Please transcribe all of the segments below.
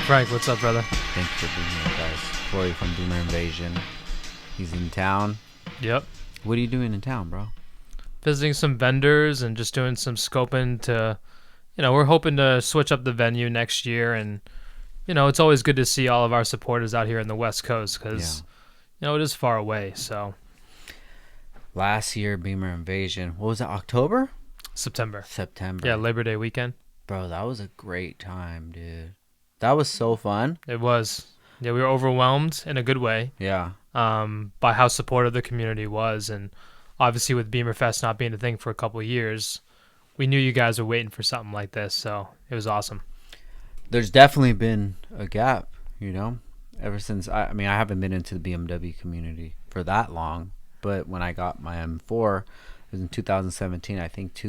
Frank, what's up, brother? Thanks for being here, guys. Corey from Bimmer Invasion. He's in town. Yep. What are you doing in town, bro? Visiting some vendors and just doing some scoping to, we're hoping to switch up the venue next year. And, it's always good to see all of our supporters out here in the West Coast because, it is far away. So Last year, Bimmer Invasion. What was it, October? September. September. Labor Day weekend. Bro, that was a great time, dude. That was so fun. It was. Yeah, we were overwhelmed in a good way. Yeah. By how supportive the community was. And obviously with Bimmer Fest not being a thing for a couple of years, we knew you guys were waiting for something like this. So it was awesome. There's definitely been a gap, ever since. I haven't been into the BMW community for that long. But when I got my M4, it was in 2017. I think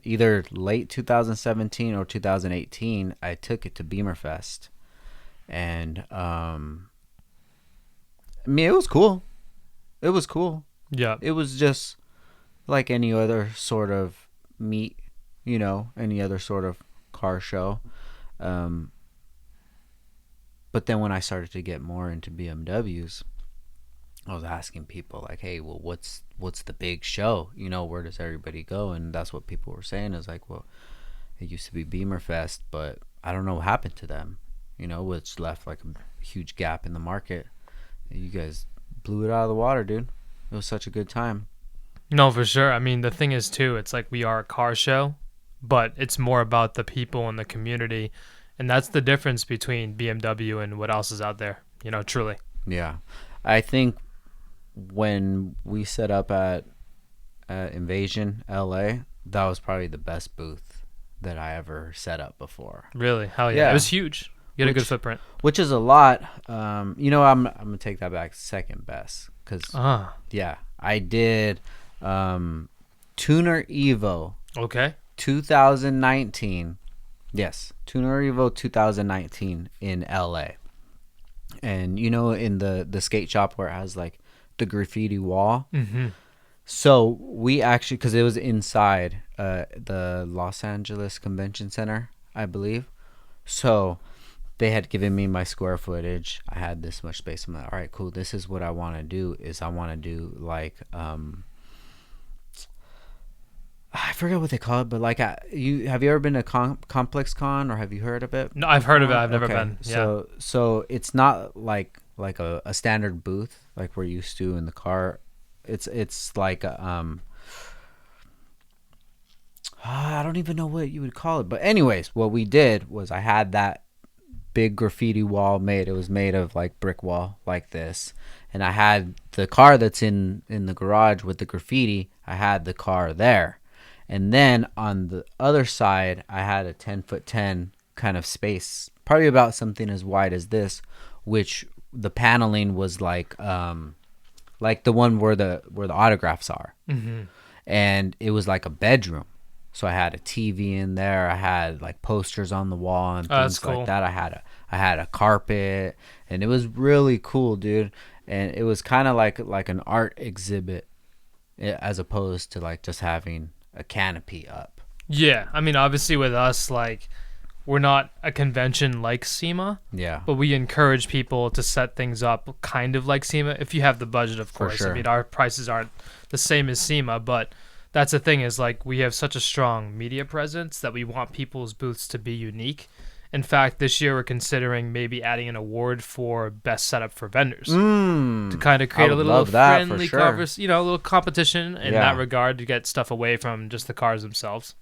either late 2017 or 2018, I took it to Bimmer Fest. And, it was cool. It was cool. Yeah. It was just like any other sort of meet, any other sort of car show. But then when I started to get more into BMWs, I was asking people like, hey, well, what's the big show? Where does everybody go? And that's what people were saying is like, well, it used to be Bimmer Fest, but I don't know what happened to them, which left like a huge gap in the market. You guys blew it out of the water, dude. It was such a good time. No, for sure. I mean, the thing is, too, it's like we are a car show, but it's more about the people and the community. And that's the difference between BMW and what else is out there, truly. Yeah. I think when we set up at Invasion LA, that was probably the best booth that I ever set up before. Really? Hell yeah. It was huge. You had a good footprint. Which is a lot. I'm going to take that back, second best. Because, I did Tuner Evo. Okay. 2019. Yes, Tuner Evo 2019 in LA. And, in the skate shop where it has, like, the graffiti wall. Mm-hmm. So we actually, because it was inside the Los Angeles Convention Center, I believe. So they had given me my square footage. I had this much space. I'm like, all right, cool. This is what I want to do. I want to do like, I forget what they call it, but like, have you ever been to Complex Con, or have you heard of it? No, I've heard of it. I've never been. Yeah. So it's not like a standard booth like we're used to in the car. It's like I don't even know what you would call it. But anyways, what we did was I had that big graffiti wall made. It was made of like brick wall like this. And I had the car that's in the garage with the graffiti. I had the car there. And then on the other side, I had a 10x10 kind of space, probably about something as wide as this, which the paneling was like the one where the autographs are. Mm-hmm. And it was like a bedroom. So I had a TV in there. I had like posters on the wall and things like that. I had a carpet, and it was really cool, dude. And it was kind of like an art exhibit, as opposed to like just having a canopy up. Yeah, I mean, obviously with us, like, we're not a convention like SEMA. Yeah. But we encourage people to set things up kind of like SEMA if you have the budget, of course. Sure. I mean, our prices aren't the same as SEMA, but that's the thing is, like, we have such a strong media presence that we want people's booths to be unique. In fact, this year we're considering maybe adding an award for best setup for vendors to kind of create a little friendly conversation, a little competition in that regard to get stuff away from just the cars themselves,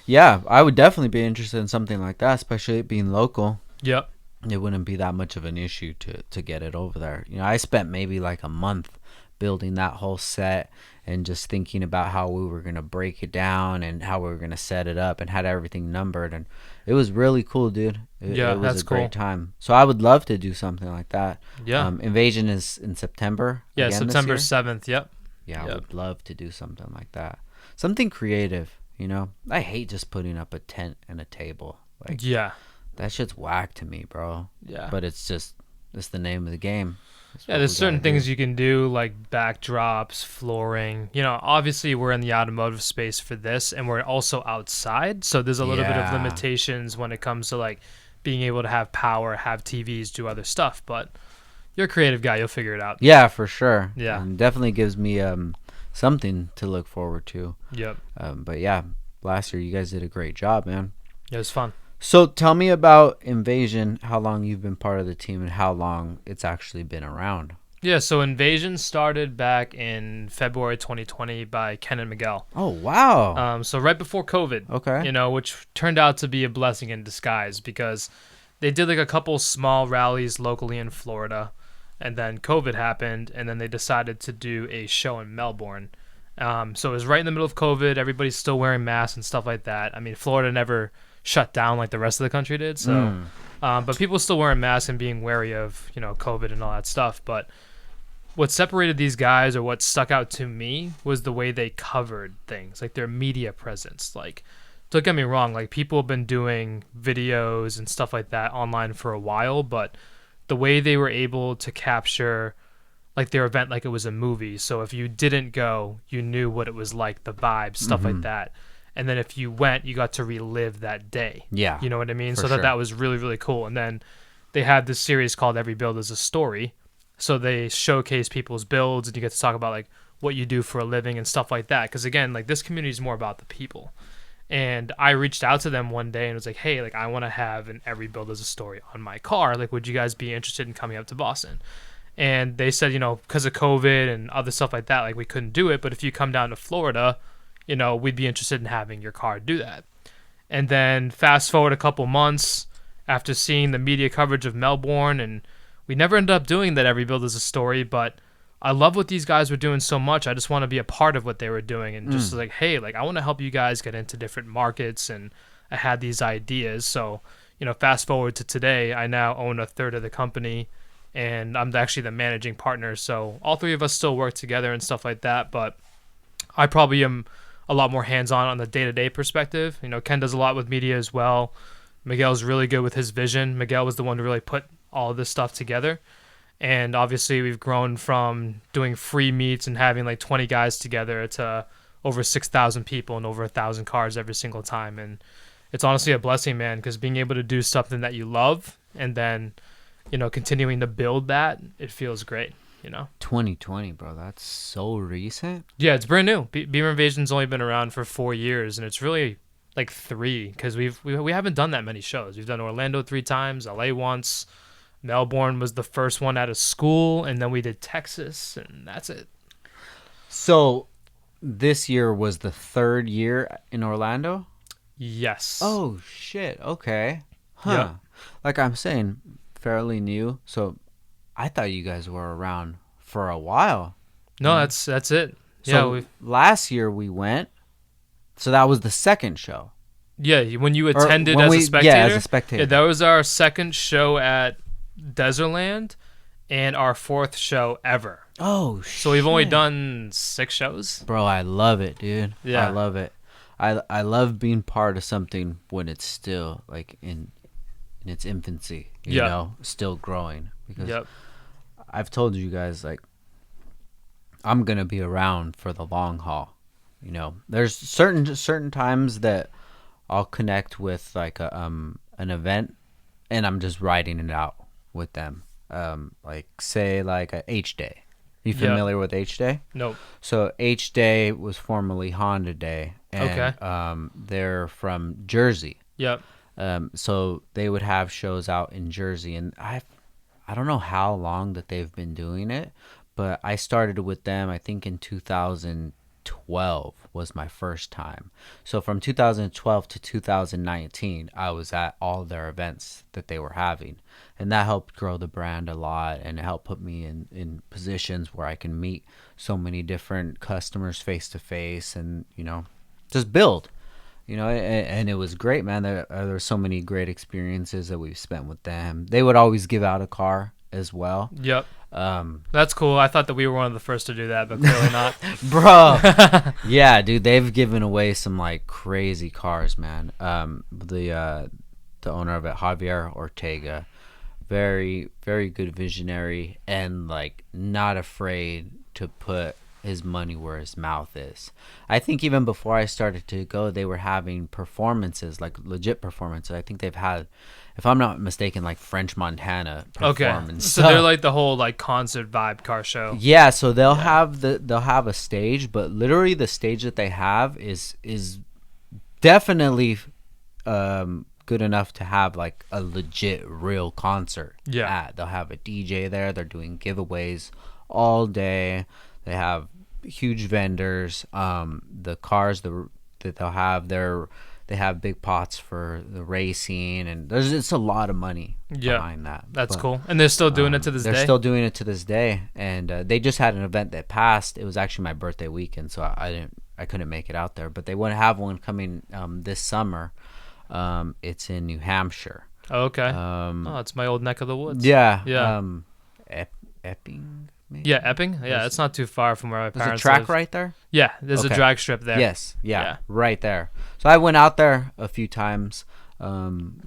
Yeah, I would definitely be interested in something like that, especially it being local. Yep. It wouldn't be that much of an issue to get it over there. I spent maybe like a month building that whole set and just thinking about how we were going to break it down and how we were going to set it up and had everything numbered. And it was really cool, dude. It was that's a great cool. time. So I would love to do something like that. Yeah. Invasion is in September. Yeah, September 7th. Yep. Yeah, I would love to do something like that. Something creative, I hate just putting up a tent and a table. Like, yeah. That shit's whack to me, bro. Yeah. But it's the name of the game. Yeah, there's certain things you can do, like backdrops, flooring. Obviously we're in the automotive space for this, and we're also outside, so there's a little bit of limitations when it comes to like being able to have power, have TVs, do other stuff. But you're a creative guy. You'll figure it out. Yeah, for sure. Yeah. And definitely gives me something to look forward to. Yep. But yeah, last year you guys did a great job, man. It was fun. So tell me about Invasion, how long you've been part of the team and how long it's actually been around. Yeah, so Invasion started back in February 2020 by Ken and Miguel. Oh, wow. So right before COVID. Okay. You know, which turned out to be a blessing in disguise because they did like a couple small rallies locally in Florida, and then COVID happened, and then they decided to do a show in Melbourne. So it was right in the middle of COVID. Everybody's still wearing masks and stuff like that. I mean, Florida never shut down like the rest of the country did. So, but people still wearing masks and being wary of, you know, COVID and all that stuff. But what separated these guys, or what stuck out to me, was the way they covered things, like their media presence. Like, don't get me wrong, like people have been doing videos and stuff like that online for a while, but the way they were able to capture like their event like it was a movie. So if you didn't go, you knew what it was like, the vibes, stuff like that. And then if you went, you got to relive that day. Yeah. You know what I mean? For So sure. that was really, really cool. And then they had this series called Every Build is a Story. So they showcase people's builds, and you get to talk about like what you do for a living and stuff like that. Because again, like this community is more about the people. And I reached out to them one day and was like, hey, like I want to have an Every Build is a Story on my car. Like, would you guys be interested in coming up to Boston? And they said, you know, because of COVID and other stuff like that, like we couldn't do it. But if you come down to Florida, you know, we'd be interested in having your car do that. And then fast forward a couple months after seeing the media coverage of Melbourne, and we never ended up doing that Every Build is a Story, but I love what these guys were doing so much. I just want to be a part of what they were doing, and just like, hey, like I want to help you guys get into different markets, and I had these ideas. So, you know, fast forward to today, I now own a third of the company, and I'm actually the managing partner. So all three of us still work together and stuff like that, but I probably am a lot more hands-on on the day-to-day perspective. You know, Ken does a lot with media as well. Miguel's really good with his vision. Miguel was the one to really put all of this stuff together. And obviously we've grown from doing free meets and having like 20 guys together to over 6,000 people and over 1,000 cars every single time. And it's honestly a blessing, man, because being able to do something that you love and then, you know, continuing to build that, it feels great, you know? 2020, bro. That's so recent. Yeah, it's brand new. Bimmer Invasion's only been around for 4 years, and it's really like 3 because we haven't done that many shows. We've done Orlando 3 times, LA once. Melbourne was the first one out of school, and then we did Texas, and that's it. So this year was the 3rd year in Orlando? Yes. Oh, shit. Okay. Huh. Yep. Like I'm saying, fairly new. So I thought you guys were around for a while. No, that's it. So Yeah, last year we went. So that was the 2nd show. yeah. When you attended when as we- a spectator, yeah, as a spectator. yeah, that was our 2nd show at Desertland, and our 4th show ever. Oh, shit. So we've only done 6 shows. Bro, I love it, dude. Yeah. I love it. I love being part of something when it's still like in its infancy, you Yeah. know, still growing. Because Yep. I've told you guys, like, I'm gonna be around for the long haul. You know, there's certain times that I'll connect with like an event, and I'm just writing it out with them. Like say like a H Day. You Yeah. familiar with H Day? Nope. So H Day was formerly Honda Day, and Okay. they're from Jersey. Yep. So they would have shows out in Jersey, and I don't know how long that they've been doing it, but I started with them I think in 2012 was my first time. So from 2012 to 2019, I was at all their events that they were having, and that helped grow the brand a lot, and it helped put me in positions where I can meet so many different customers face to face, and you know, just build. You know, and it was great, man. There were so many great experiences that we've spent with them. They would always give out a car as well. Yep. That's cool. I thought that we were one of the first to do that, but clearly not. Bro. Yeah, dude, they've given away some like crazy cars, man. The owner of it, Javier Ortega, very, very good visionary, and like not afraid to put his money where his mouth is. I think even before I started to go, they were having performances, like legit performances. I think they've had, if I'm not mistaken, like French Montana perform and So stuff. they're like the whole like concert vibe car show. Yeah, so they'll Yeah. have they'll have a stage, but literally the stage that they have is definitely good enough to have like a legit real concert. Yeah. They'll have a DJ there. They're doing giveaways all day. They have huge vendors. The cars that they'll have there, they have big pots for the racing, and there's it's a lot of money behind that. That's But, cool. And they're still doing it to this they're day? still doing it to this day, and they just had an event that passed. It was actually my birthday weekend, so I couldn't make it out there. But they want to have one coming this summer. It's in New Hampshire. Oh, okay. It's my old neck of the woods. Yeah. Yeah. Epping. Maybe? Yeah, Epping. Yeah, it's not too far from where my There's a parents track live. right there. Yeah, there's Okay. a drag strip there. Yes. Yeah, Yeah. right there. So I went out there a few times.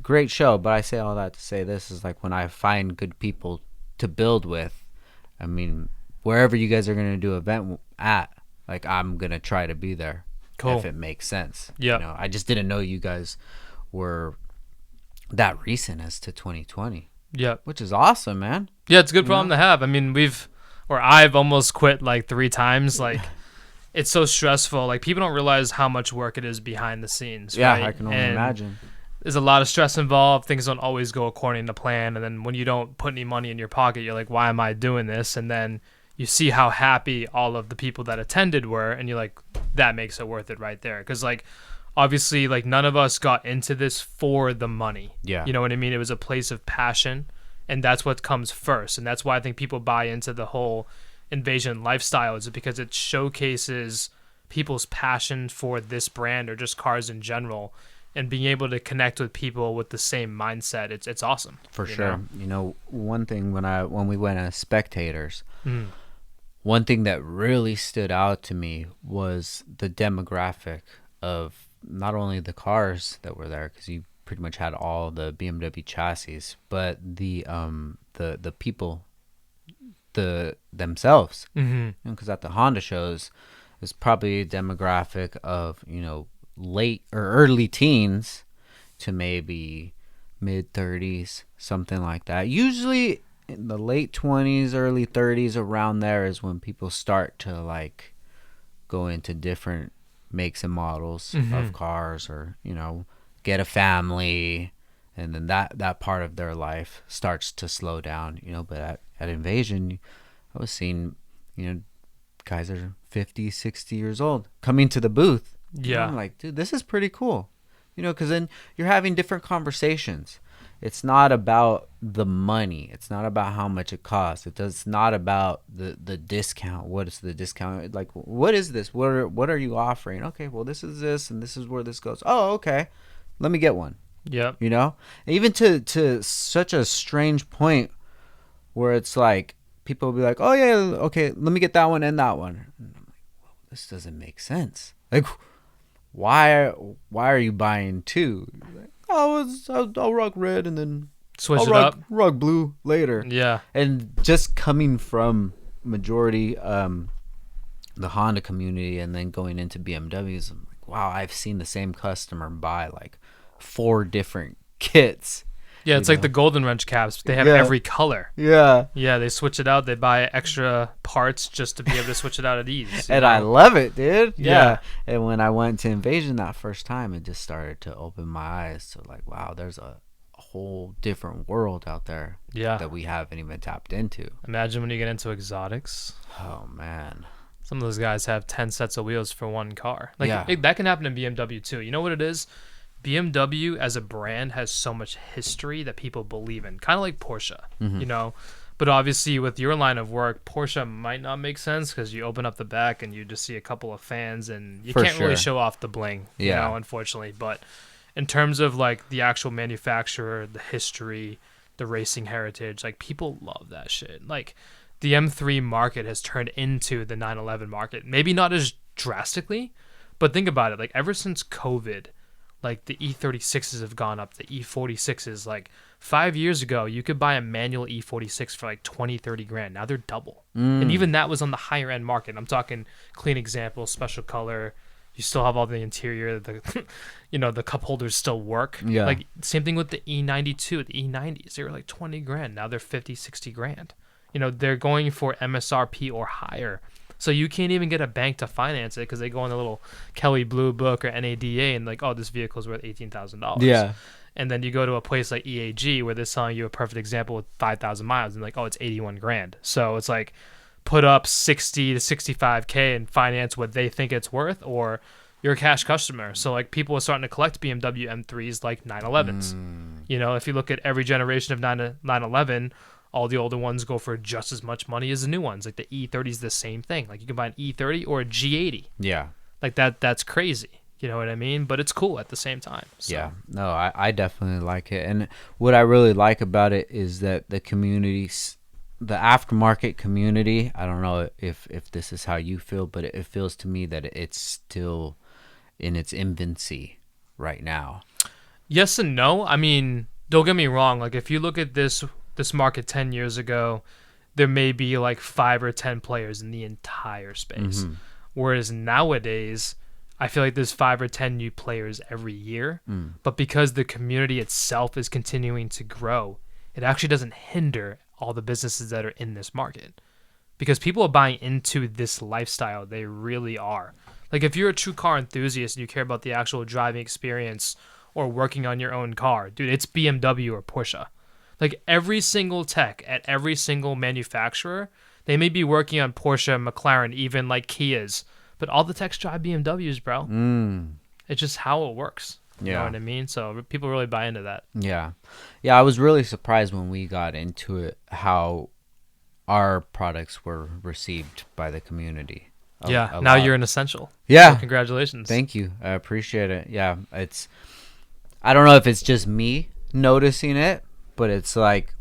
Great show, but I say all that to say this is like when I find good people to build with. I mean, wherever you guys are gonna do event at, like I'm gonna try to be there. Cool. If it makes sense. Yep. You know, I just didn't know you guys were that recent as to 2020, Yep. which is awesome, man. Yeah, it's a good problem to have. I mean, I've almost quit like 3 times. Like, it's so stressful. Like, people don't realize how much work it is behind the scenes. Yeah, right? I can only And imagine. there's a lot of stress involved. Things don't always go according to plan. And then when you don't put any money in your pocket, you're like, why am I doing this? And then you see how happy all of the people that attended were, and you're like, that makes it worth it right there. Because, like, obviously, like, none of us got into this for the money. Yeah. You know what I mean? It was a place of passion, and that's what comes first. And that's why I think people buy into the whole invasion lifestyle, is because it showcases people's passion for this brand or just cars in general, and being able to connect with people with the same mindset. It's awesome. For you sure. know? You know, one thing when we went as spectators, Mm. one thing that really stood out to me was the demographic of not only the cars that were there, because you pretty much had all the BMW chassis, but the people themselves. Mm-hmm. Because at the Honda shows, it's probably a demographic of, you know, late or early teens to maybe mid 30s, something like that. Usually in the late 20s, early 30s, around there is when people start to like go into different makes and models of cars, or, you know, get a family, and then that part of their life starts to slow down, you know. But at Invasion, I was seeing, you know, guys are 50, 60 years old coming to the booth. Yeah. And I'm like, dude, this is pretty cool. You know, because then you're having different conversations. It's not about the money. It's not about how much it costs. It's not about the discount. What is the discount? Like, what is this? What are you offering? Okay, well, this is this, and this is where this goes. Oh, okay. Let me get one. Yep. You know? Even to such a strange point where it's like, people will be like, oh, yeah, okay, let me get that one and that one. And I'm like, well, this doesn't make sense. Like, why are you buying 2? Like, I'll rock red and then Switch I'll it up. rock blue later. Yeah. And just coming from majority the Honda community and then going into BMWs, I'm like, wow, I've seen the same customer buy like 4 different kits. Yeah, it's You like know? the Golden Wrench caps. They have Yeah. every color. Yeah. Yeah, they switch it out. They buy extra parts just to be able to switch it out at ease. you And I know? love it, dude. Yeah. And when I went to Invasion that first time, it just started to open my eyes to like, wow, there's a whole different world out there Yeah. that we haven't even tapped into. Imagine when you get into exotics. Oh, man. Some of those guys have 10 sets of wheels for one car. Like, Yeah. that can happen in BMW too. You know what it is? BMW as a brand has so much history that people believe in, kind of like Porsche, you know. But obviously, with your line of work, Porsche might not make sense because you open up the back and you just see a couple of fans, and you For can't really sure. show off the bling, you Yeah. know, unfortunately. But in terms of like the actual manufacturer, the history, the racing heritage, like people love that shit. Like the M3 market has turned into the 911 market. Maybe not as drastically, but think about it. Like ever since COVID, Like the E36s have gone up, the E46s. Like 5 years ago, you could buy a manual E46 for like 20, 30 grand. Now they're double. And even that was on the higher end market. I'm talking clean example, special color. You still have all the interior, the the cup holders still work. Yeah. Like same thing with the E92, the E90s. They were like 20 grand. Now they're 50, 60 grand. They're going for MSRP or higher. So you can't even get a bank to finance it because they go on the little Kelly Blue Book or NADA and like, oh, this vehicle is worth $18,000. Yeah. And then you go to a place like EAG where they're selling you a perfect example with 5,000 miles and like, oh, it's 81 grand. So it's like put up 60 to 65K and finance what they think it's worth, or you're a cash customer. So like people are starting to collect BMW M3s like 911s. If you look at every generation of 911, all the older ones go for just as much money as the new ones. Like the E30 is the same thing. Like you can buy an E30 or a G80. Yeah. Like that's crazy. You know what I mean? But it's cool at the same time. So. Yeah. No, I definitely like it. And what I really like about it is that the communities, the aftermarket community, I don't know if this is how you feel, but it feels to me that it's still in its infancy right now. Yes and no. I mean, don't get me wrong. Like if you look at this market 10 years ago, there may be like 5 or 10 players in the entire space. Whereas nowadays, I feel like there's 5 or 10 new players every year. But because the community itself is continuing to grow, it actually doesn't hinder all the businesses that are in this market. Because people are buying into this lifestyle. They really are. Like if you're a true car enthusiast and you care about the actual driving experience or working on your own car, dude, it's BMW or Porsche. Like every single tech at every single manufacturer, they may be working on Porsche, McLaren, even like Kias, but all the techs drive BMWs, bro. It's just how it works. You know what I mean? So people really buy into that. Yeah. I was really surprised when we got into it how our products were received by the community. Now you're an essential. Yeah. So congratulations. Thank you. I appreciate it. Yeah. I don't know if it's just me noticing it, but it's like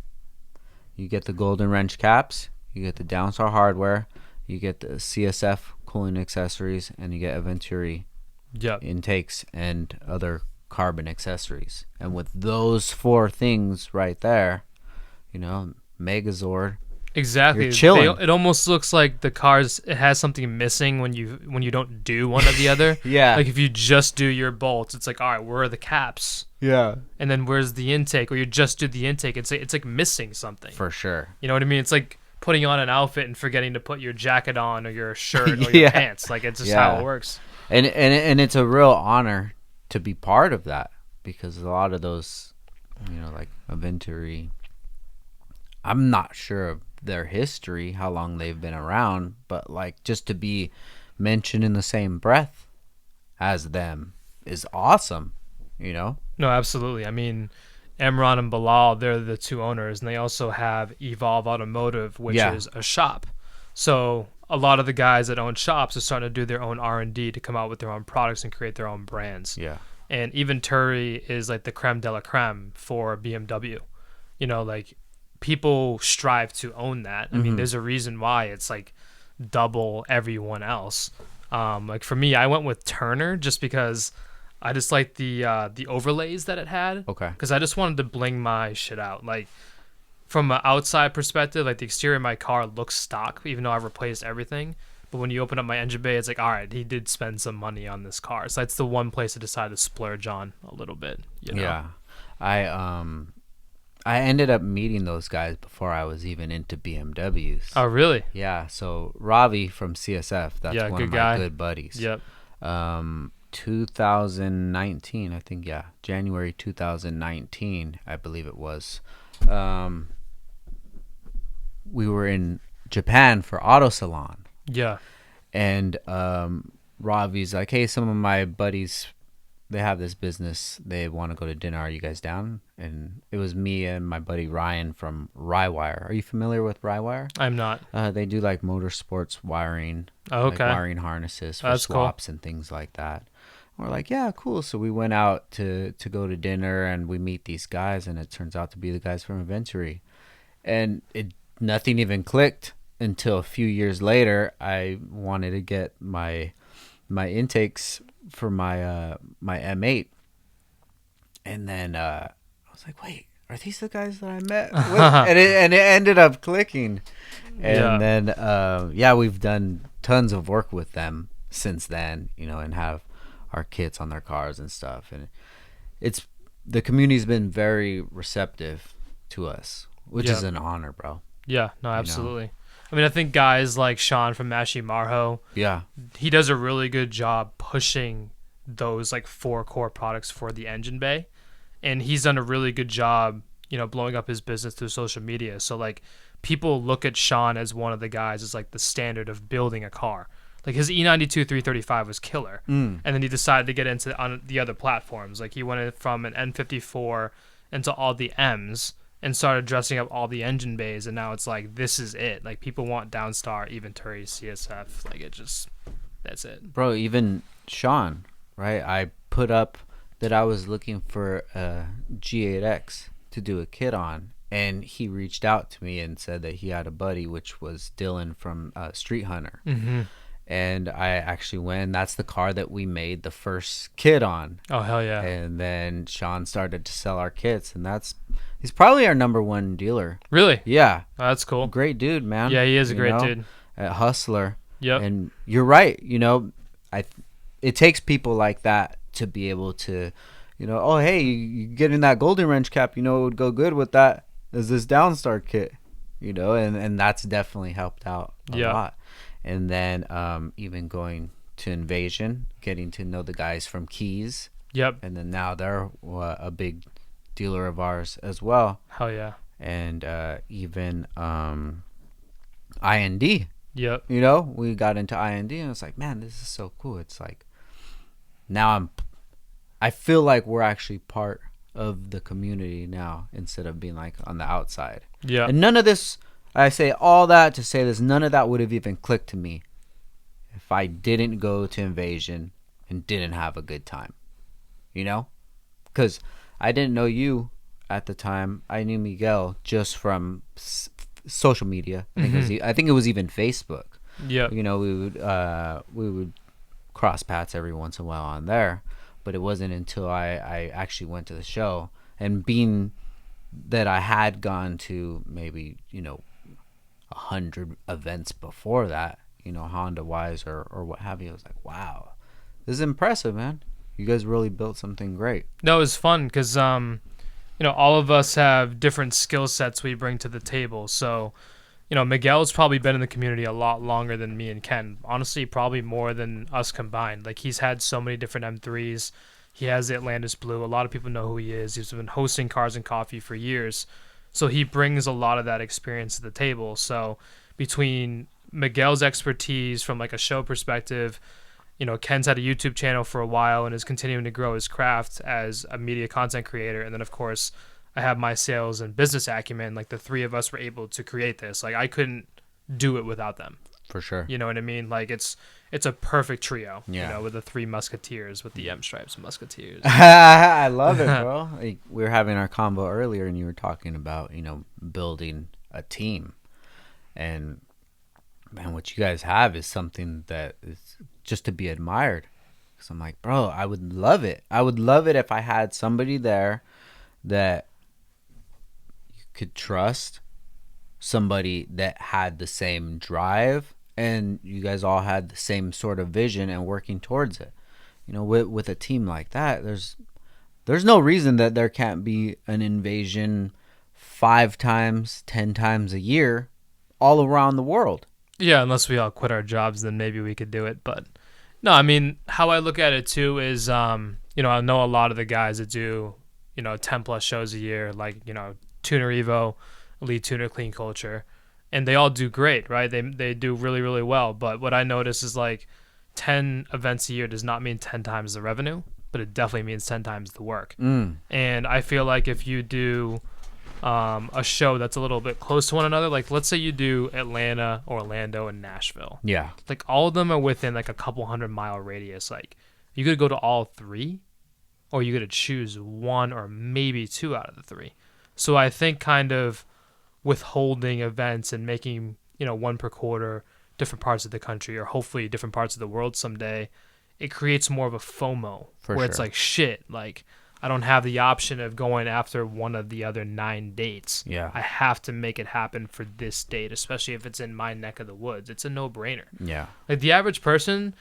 you get the golden wrench caps, you get the Downstar hardware, you get the CSF cooling accessories, and you get Venturi intakes and other carbon accessories. And with those 4 things right there, Megazord. Exactly. You're chilling. It almost looks like the cars, it has something missing when you don't do one or the other. Yeah. Like if you just do your bolts, it's like, all right, where are the caps? Yeah. And then where's the intake? Or you just do the intake. It's like missing something. For sure. You know what I mean? It's like putting on an outfit and forgetting to put your jacket on or your shirt or your pants. Like it's just how it works. And it's a real honor to be part of that, because a lot of those, like a Venturi, I'm not sure of their history, how long they've been around, but like just to be mentioned in the same breath as them is awesome, No, absolutely. I mean, Emron and Bilal, they're the 2 owners, and they also have Evolve Automotive, which is a shop. So a lot of the guys that own shops are starting to do their own R&D to come out with their own products and create their own brands. Yeah. And even Turi is like the creme de la creme for BMW. Like people strive to own that. I mean, there's a reason why it's like double everyone else. Like for me, I went with Turner just because I just like the overlays that it had. Okay. Because I just wanted to bling my shit out. Like from an outside perspective, like the exterior of my car looks stock, even though I've replaced everything. But when you open up my engine bay, it's like, all right, he did spend some money on this car. So that's the one place I decided to splurge on a little bit. Yeah. I ended up meeting those guys before I was even into BMWs. Oh, really? Yeah. So Ravi from CSF, that's one of my good buddies. Yep. 2019, I think. Yeah, January 2019, I believe it was. We were in Japan for Auto Salon. Yeah. And Ravi's like, hey, some of my buddies, they have this business. They want to go to dinner. Are you guys down? And it was me and my buddy Ryan from Rywire. Are you familiar with Rywire? I'm not. They do like motorsports wiring. Oh, okay. Like wiring harnesses for swaps and things like that. We're like, yeah, cool. So we went out to go to dinner and we meet these guys, and it turns out to be the guys from Venturi. And nothing even clicked until a few years later. I wanted to get my intakes for my M8, And then I was like, wait, are these the guys that I met with? And it ended up clicking. And Yeah. then yeah, we've done tons of work with them since then, and have our kits on their cars and stuff. And it's the community's been very receptive to us, which Yeah. is an honor, bro. Yeah. No, You know? absolutely. I mean, I think guys like Sean from Mashi Marho, Yeah. he does a really good job pushing those like 4 core products for the engine bay, and he's done a really good job, blowing up his business through social media. So like people look at Sean as one of the guys as like the standard of building a car. Like his E92 335 was killer, and then he decided to get into on the other platforms. Like he went from an N54 into all the M's and started dressing up all the engine bays, and now it's like this is it. Like people want Downstar, Eventuri, CSF. Like it just that's it. Bro, even Sean, right? I put up that I was looking for a G8X to do a kit on, and he reached out to me and said that he had a buddy, which was Dylan from Street Hunter. Mm-hmm. And I actually went. That's the car that we made the first kit on. Oh hell yeah! And then Sean started to sell our kits, and he's probably our number one dealer. Really? Yeah. Oh, that's cool. Great dude, man. Yeah, he is a great dude. A hustler. Yep. And you're right. It takes people like that to be able to, oh hey, you get in that golden wrench cap. It would go good with that. Is this Downstar kit? And that's definitely helped out a lot. And then even going to Invasion, getting to know the guys from Keys. Yep. And then now they're a big dealer of ours as well. Hell yeah. And even IND. Yep. We got into IND and it's like, man, this is so cool. It's like now I feel like we're actually part of the community now instead of being like on the outside. Yeah. And none of this, I say all that to say this, none of that would have even clicked to me if I didn't go to Invasion and didn't have a good time. Because I didn't know you at the time. I knew Miguel just from social media. I think it was even Facebook. Yeah. We would cross paths every once in a while on there, but it wasn't until I actually went to the show, and being that I had gone to maybe 100 events before that, Honda wise or what have you. I was like, wow, this is impressive, man. You guys really built something great. No, it was fun because all of us have different skill sets we bring to the table. So Miguel's probably been in the community a lot longer than me and Ken. Honestly, probably more than us combined. Like he's had so many different M3s. He has the Atlantis Blue. A lot of people know who he is. He's been hosting Cars and Coffee for years. So he brings a lot of that experience to the table. So between Miguel's expertise from like a show perspective, Ken's had a YouTube channel for a while and is continuing to grow his craft as a media content creator. And then of course I have my sales and business acumen. Like the three of us were able to create this. Like I couldn't do it without them. For sure. You know what I mean? Like it's a perfect trio. Yeah. With the three musketeers, with the M stripes musketeers. I love it, bro. Like, we were having our combo earlier, and you were talking about building a team, and man, what you guys have is something that is just to be admired. Because I'm like, bro, I would love it. I would love it if I had somebody there that you could trust, somebody that had the same drive, and you guys all had the same sort of vision and working towards it. With a team like that, there's no reason that there can't be an Invasion 5 times, 10 times a year all around the world. Yeah, unless we all quit our jobs, then maybe we could do it. But no, I mean, how I look at it too is, I know a lot of the guys that do, 10 plus shows a year, like, Tuner Evo, Elite Tuner, Clean Culture, and they all do great, right? They do really, really well. But what I notice is like 10 events a year does not mean 10 times the revenue, but it definitely means 10 times the work. And I feel like if you do a show that's a little bit close to one another, like let's say you do Atlanta, Orlando, and Nashville. Yeah. Like all of them are within like a couple 100-mile radius. Like you could go to all 3, or you could choose 1 or maybe 2 out of the 3. So I think kind of withholding events and making, 1 per quarter, different parts of the country, or hopefully different parts of the world someday, it creates more of a FOMO where it's like, shit, like I don't have the option of going after one of the other 9 dates. Yeah. I have to make it happen for this date, especially if it's in my neck of the woods. It's a no-brainer. Yeah. Like the average person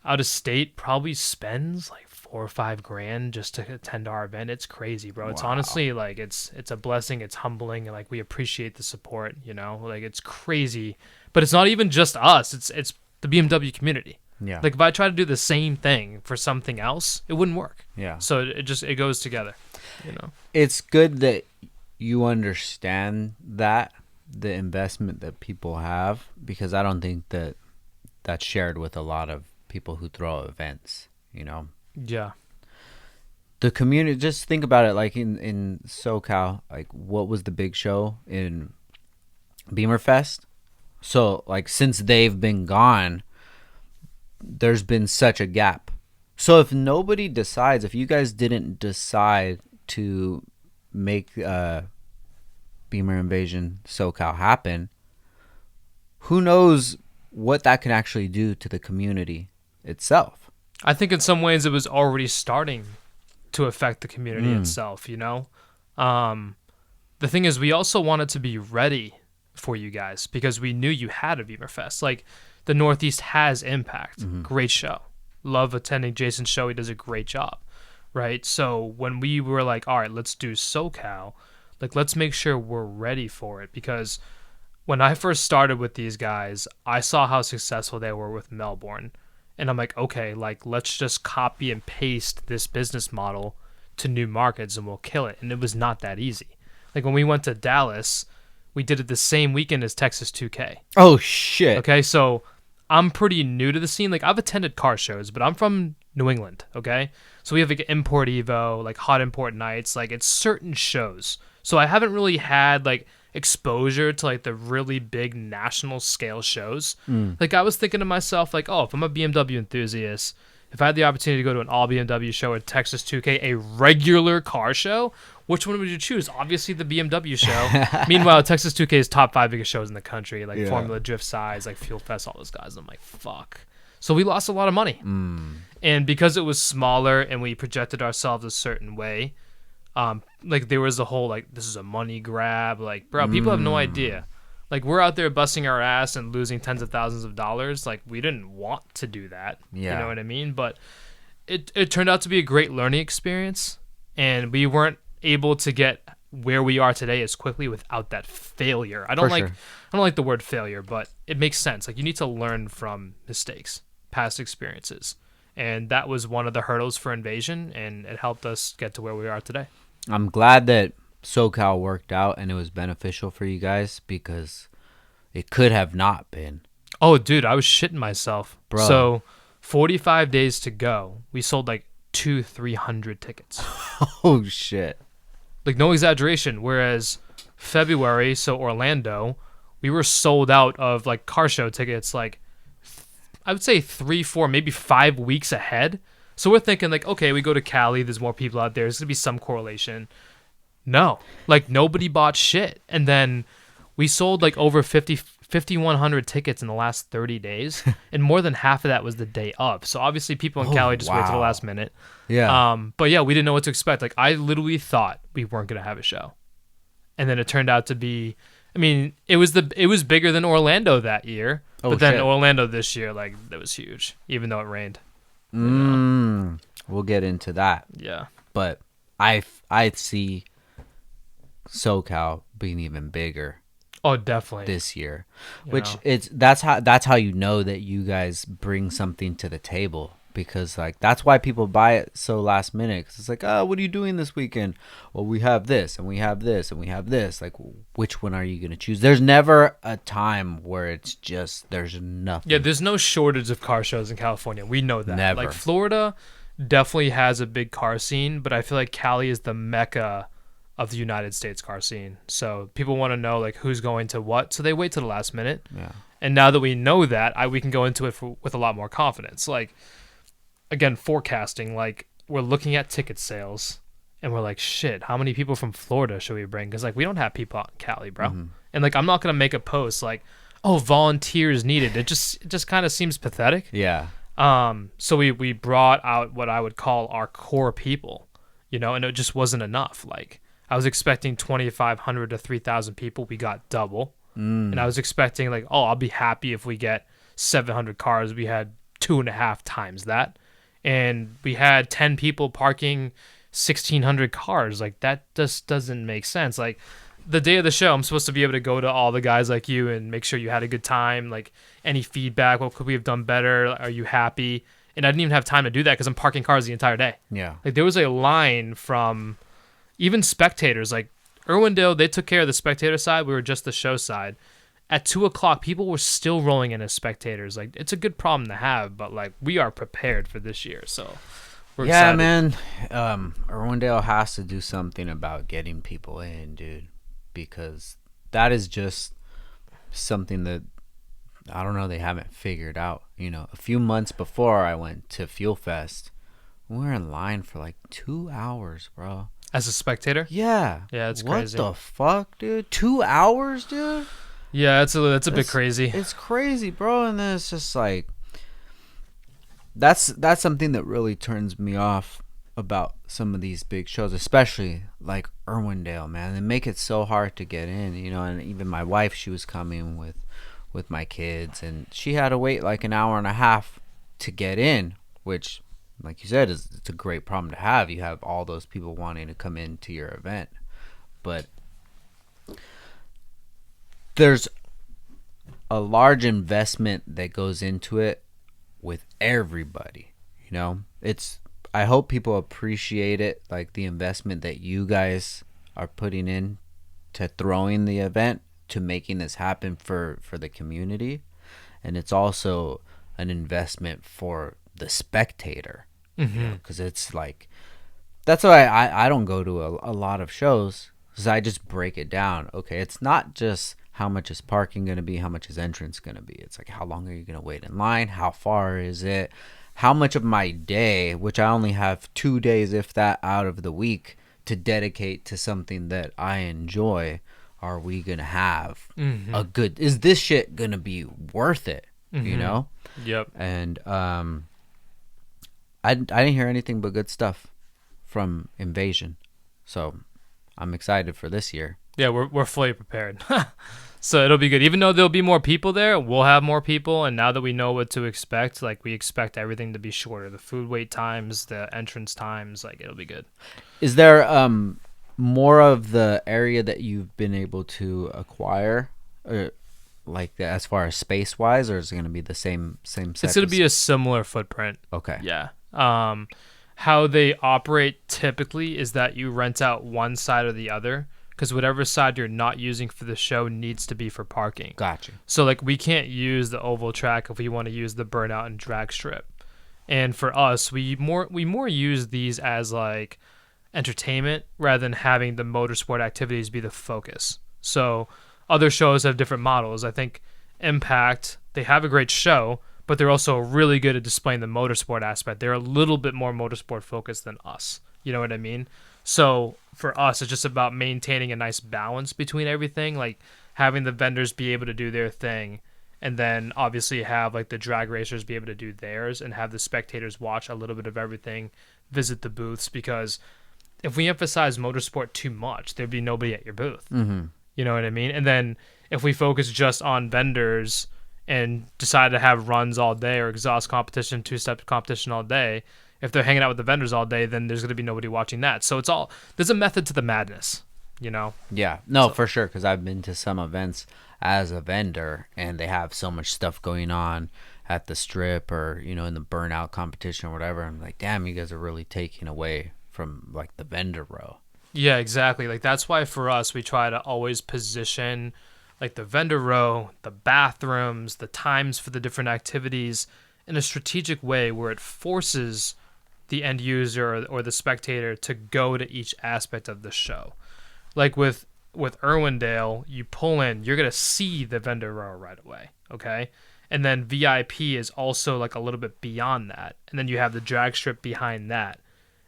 out of state probably spends like $4 or $5 just to attend our event. It's crazy, bro. It's Wow. honestly like it's a blessing. It's humbling, and like we appreciate the support. Like it's crazy, but it's not even just us. It's the BMW community. Yeah. Like if I try to do the same thing for something else, it wouldn't work. Yeah. So it goes together. It's good that you understand that the investment that people have, because I don't think that that's shared with a lot of people who throw events. Yeah. The community, just think about it, like in SoCal, like what was the big show in Bimmer Fest? So like since they've been gone, there's been such a gap. So if you guys didn't decide to make Bimmer Invasion SoCal happen, who knows what that can actually do to the community itself. I think in some ways it was already starting to affect the community itself, The thing is, we also wanted to be ready for you guys because we knew you had a Bimmer Fest. Like, the Northeast has impact. Mm-hmm. Great show. Love attending Jason's show. He does a great job, right? So when we were like, all right, let's do SoCal, like, let's make sure we're ready for it, because when I first started with these guys, I saw how successful they were with Melbourne. And I'm like, okay, like, let's just copy and paste this business model to new markets and we'll kill it. And it was not that easy. Like, when we went to Dallas, we did it the same weekend as Texas 2K. Oh, shit. Okay, so I'm pretty new to the scene. Like, I've attended car shows, but I'm from New England, okay? So we have, like, Import Evo, like, Hot Import Nights. Like, it's certain shows. So I haven't really had, like, exposure to like the really big national scale shows. Like, I was thinking to myself, like, oh, if I'm a BMW enthusiast, if I had the opportunity to go to an all BMW show at Texas 2K, a regular car show, which one would you choose? Obviously the BMW show. Meanwhile, Texas 2K is top 5 biggest shows in the country, like Formula Drift Size, like Fuel Fest, all those guys. I'm like, fuck. So we lost a lot of money. And because it was smaller and we projected ourselves a certain way, like, there was a whole, like, this is a money grab. Like, bro, people have no idea. Like, we're out there busting our ass and losing tens of thousands of dollars. Like, we didn't want to do that. Yeah. You know what I mean? But it turned out to be a great learning experience. And we weren't able to get where we are today as quickly without that failure. I don't like the word failure, but it makes sense. Like, you need to learn from mistakes, past experiences. And that was one of the hurdles for Invasion, and it helped us get to where we are today. I'm glad that SoCal worked out and it was beneficial for you guys, because it could have not been. Oh, dude, I was shitting myself. Bro. So 45 days to go, we sold like 300 tickets. Oh, shit. Like, no exaggeration. Whereas February, so Orlando, we were sold out of like car show tickets, like, I would say 3, 4, maybe 5 weeks ahead. So we're thinking, like, okay, we go to Cali, there's more people out there, there's going to be some correlation. No. Like, nobody bought shit. And then we sold, like, over 5,100 tickets in the last 30 days, and more than half of that was the day of. So obviously people in Cali just wait to the last minute. Yeah. But yeah, we didn't know what to expect. Like, I literally thought we weren't going to have a show. And then it turned out to be, I mean, it was bigger than Orlando that year. But then Orlando this year, like, that was huge, even though it rained. We'll get into that. Yeah. But I see SoCal being even bigger. Oh, definitely. This year. That's how you know that you guys bring something to the table, because like that's why people buy it so last minute, cuz it's like, "Oh, what are you doing this weekend?" Well, we have this and we have this and we have this. Like, which one are you going to choose? There's never a time where it's just there's nothing. Yeah, there's no shortage of car shows in California. We know that. Never. Like, Florida definitely has a big car scene, but I feel like Cali is the mecca of the United States car scene. So people want to know, like, who's going to what, so they wait to the last minute. Yeah. And now that we know that, we can go into it with a lot more confidence. Like, again, forecasting, like, we're looking at ticket sales and we're like, shit, how many people from Florida should we bring? Because, like, we don't have people out in Cali, bro. Mm-hmm. And, like, I'm not going to make a post like, oh, volunteers needed. It just kind of seems pathetic. Yeah. So we brought out what I would call our core people. and it just wasn't enough. Like, I was expecting 2,500 to 3,000 people. We got double. And I was expecting, like, oh, I'll be happy if we get 700 cars. We had 2.5 times that. And we had 10 people parking 1,600 cars. Like, that just doesn't make sense. Like, the day of the show, I'm supposed to be able to go to all the guys like you and make sure you had a good time. Like, any feedback, what could we have done better? Are you happy? And I didn't even have time to do that because I'm parking cars the entire day. Yeah. Like, there was a line from even spectators. Like, Irwindale, they took care of the spectator side. We were just the show side. At 2:00, people were still rolling in as spectators. Like, it's a good problem to have, but, like, we are prepared for this year. So we're excited. Man. Irwindale has to do something about getting people in, dude, because that is just something that, I don't know, they haven't figured out. A few months before I went to Fuel Fest, we were in line for like 2 hours, bro. As a spectator? Yeah. Yeah, it's crazy. What the fuck, dude? 2 hours, dude? Yeah, that's a bit crazy. It's crazy, bro. And then it's just like, that's something that really turns me off about some of these big shows, especially like Irwindale, man. They make it so hard to get in, and even my wife, she was coming with my kids, and she had to wait like an hour and a half to get in, which, like you said, it's a great problem to have. You have all those people wanting to come into your event, but there's a large investment that goes into it with everybody. I hope people appreciate it, like the investment that you guys are putting in to throwing the event, to making this happen for the community. And it's also an investment for the spectator, because it's like, that's why I don't go to a lot of shows, because I just break it down. Okay, it's not just how much is parking going to be, how much is entrance going to be. It's like, how long are you going to wait in line? How far is it? How much of my day, which I only have 2 days, if that, out of the week to dedicate to something that I enjoy, are we going to have a good, is this shit going to be worth it? Yep. And I didn't hear anything but good stuff from Invasion. So I'm excited for this year. Yeah, we're fully prepared. So it'll be good. Even though there'll be more people there, we'll have more people. And now that we know what to expect, like, we expect everything to be shorter. The food wait times, the entrance times, like, it'll be good. Is there more of the area that you've been able to acquire, or like as far as space wise, or is it going to be the same set? It's going to be a similar footprint. Okay. Yeah. How they operate typically is that you rent out one side or the other, because whatever side you're not using for the show needs to be for parking. Gotcha. So, like, we can't use the oval track if we want to use the burnout and drag strip. And for us, we more use these as, like, entertainment rather than having the motorsport activities be the focus. So other shows have different models. I think Impact, they have a great show, but they're also really good at displaying the motorsport aspect. They're a little bit more motorsport focused than us. You know what I mean? So for us, it's just about maintaining a nice balance between everything, like having the vendors be able to do their thing, and then obviously have like the drag racers be able to do theirs, and have the spectators watch a little bit of everything, visit the booths, because if we emphasize motorsport too much, there'd be nobody at your booth. Mm-hmm. You know what I mean? And then if we focus just on vendors and decide to have runs all day, or exhaust competition, two-step competition all day, if they're hanging out with the vendors all day, then there's going to be nobody watching that. So there's a method to the madness, Yeah, no, for sure, because I've been to some events as a vendor, and they have so much stuff going on at the strip, or in the burnout competition or whatever. I'm like, damn, you guys are really taking away from like the vendor row. Yeah, exactly. Like, that's why for us, we try to always position like the vendor row, the bathrooms, the times for the different activities in a strategic way where it forces the end user or the spectator to go to each aspect of the show. Like with Irwindale, you pull in, you're going to see the vendor row right away, okay? And then VIP is also like a little bit beyond that. And then you have the drag strip behind that.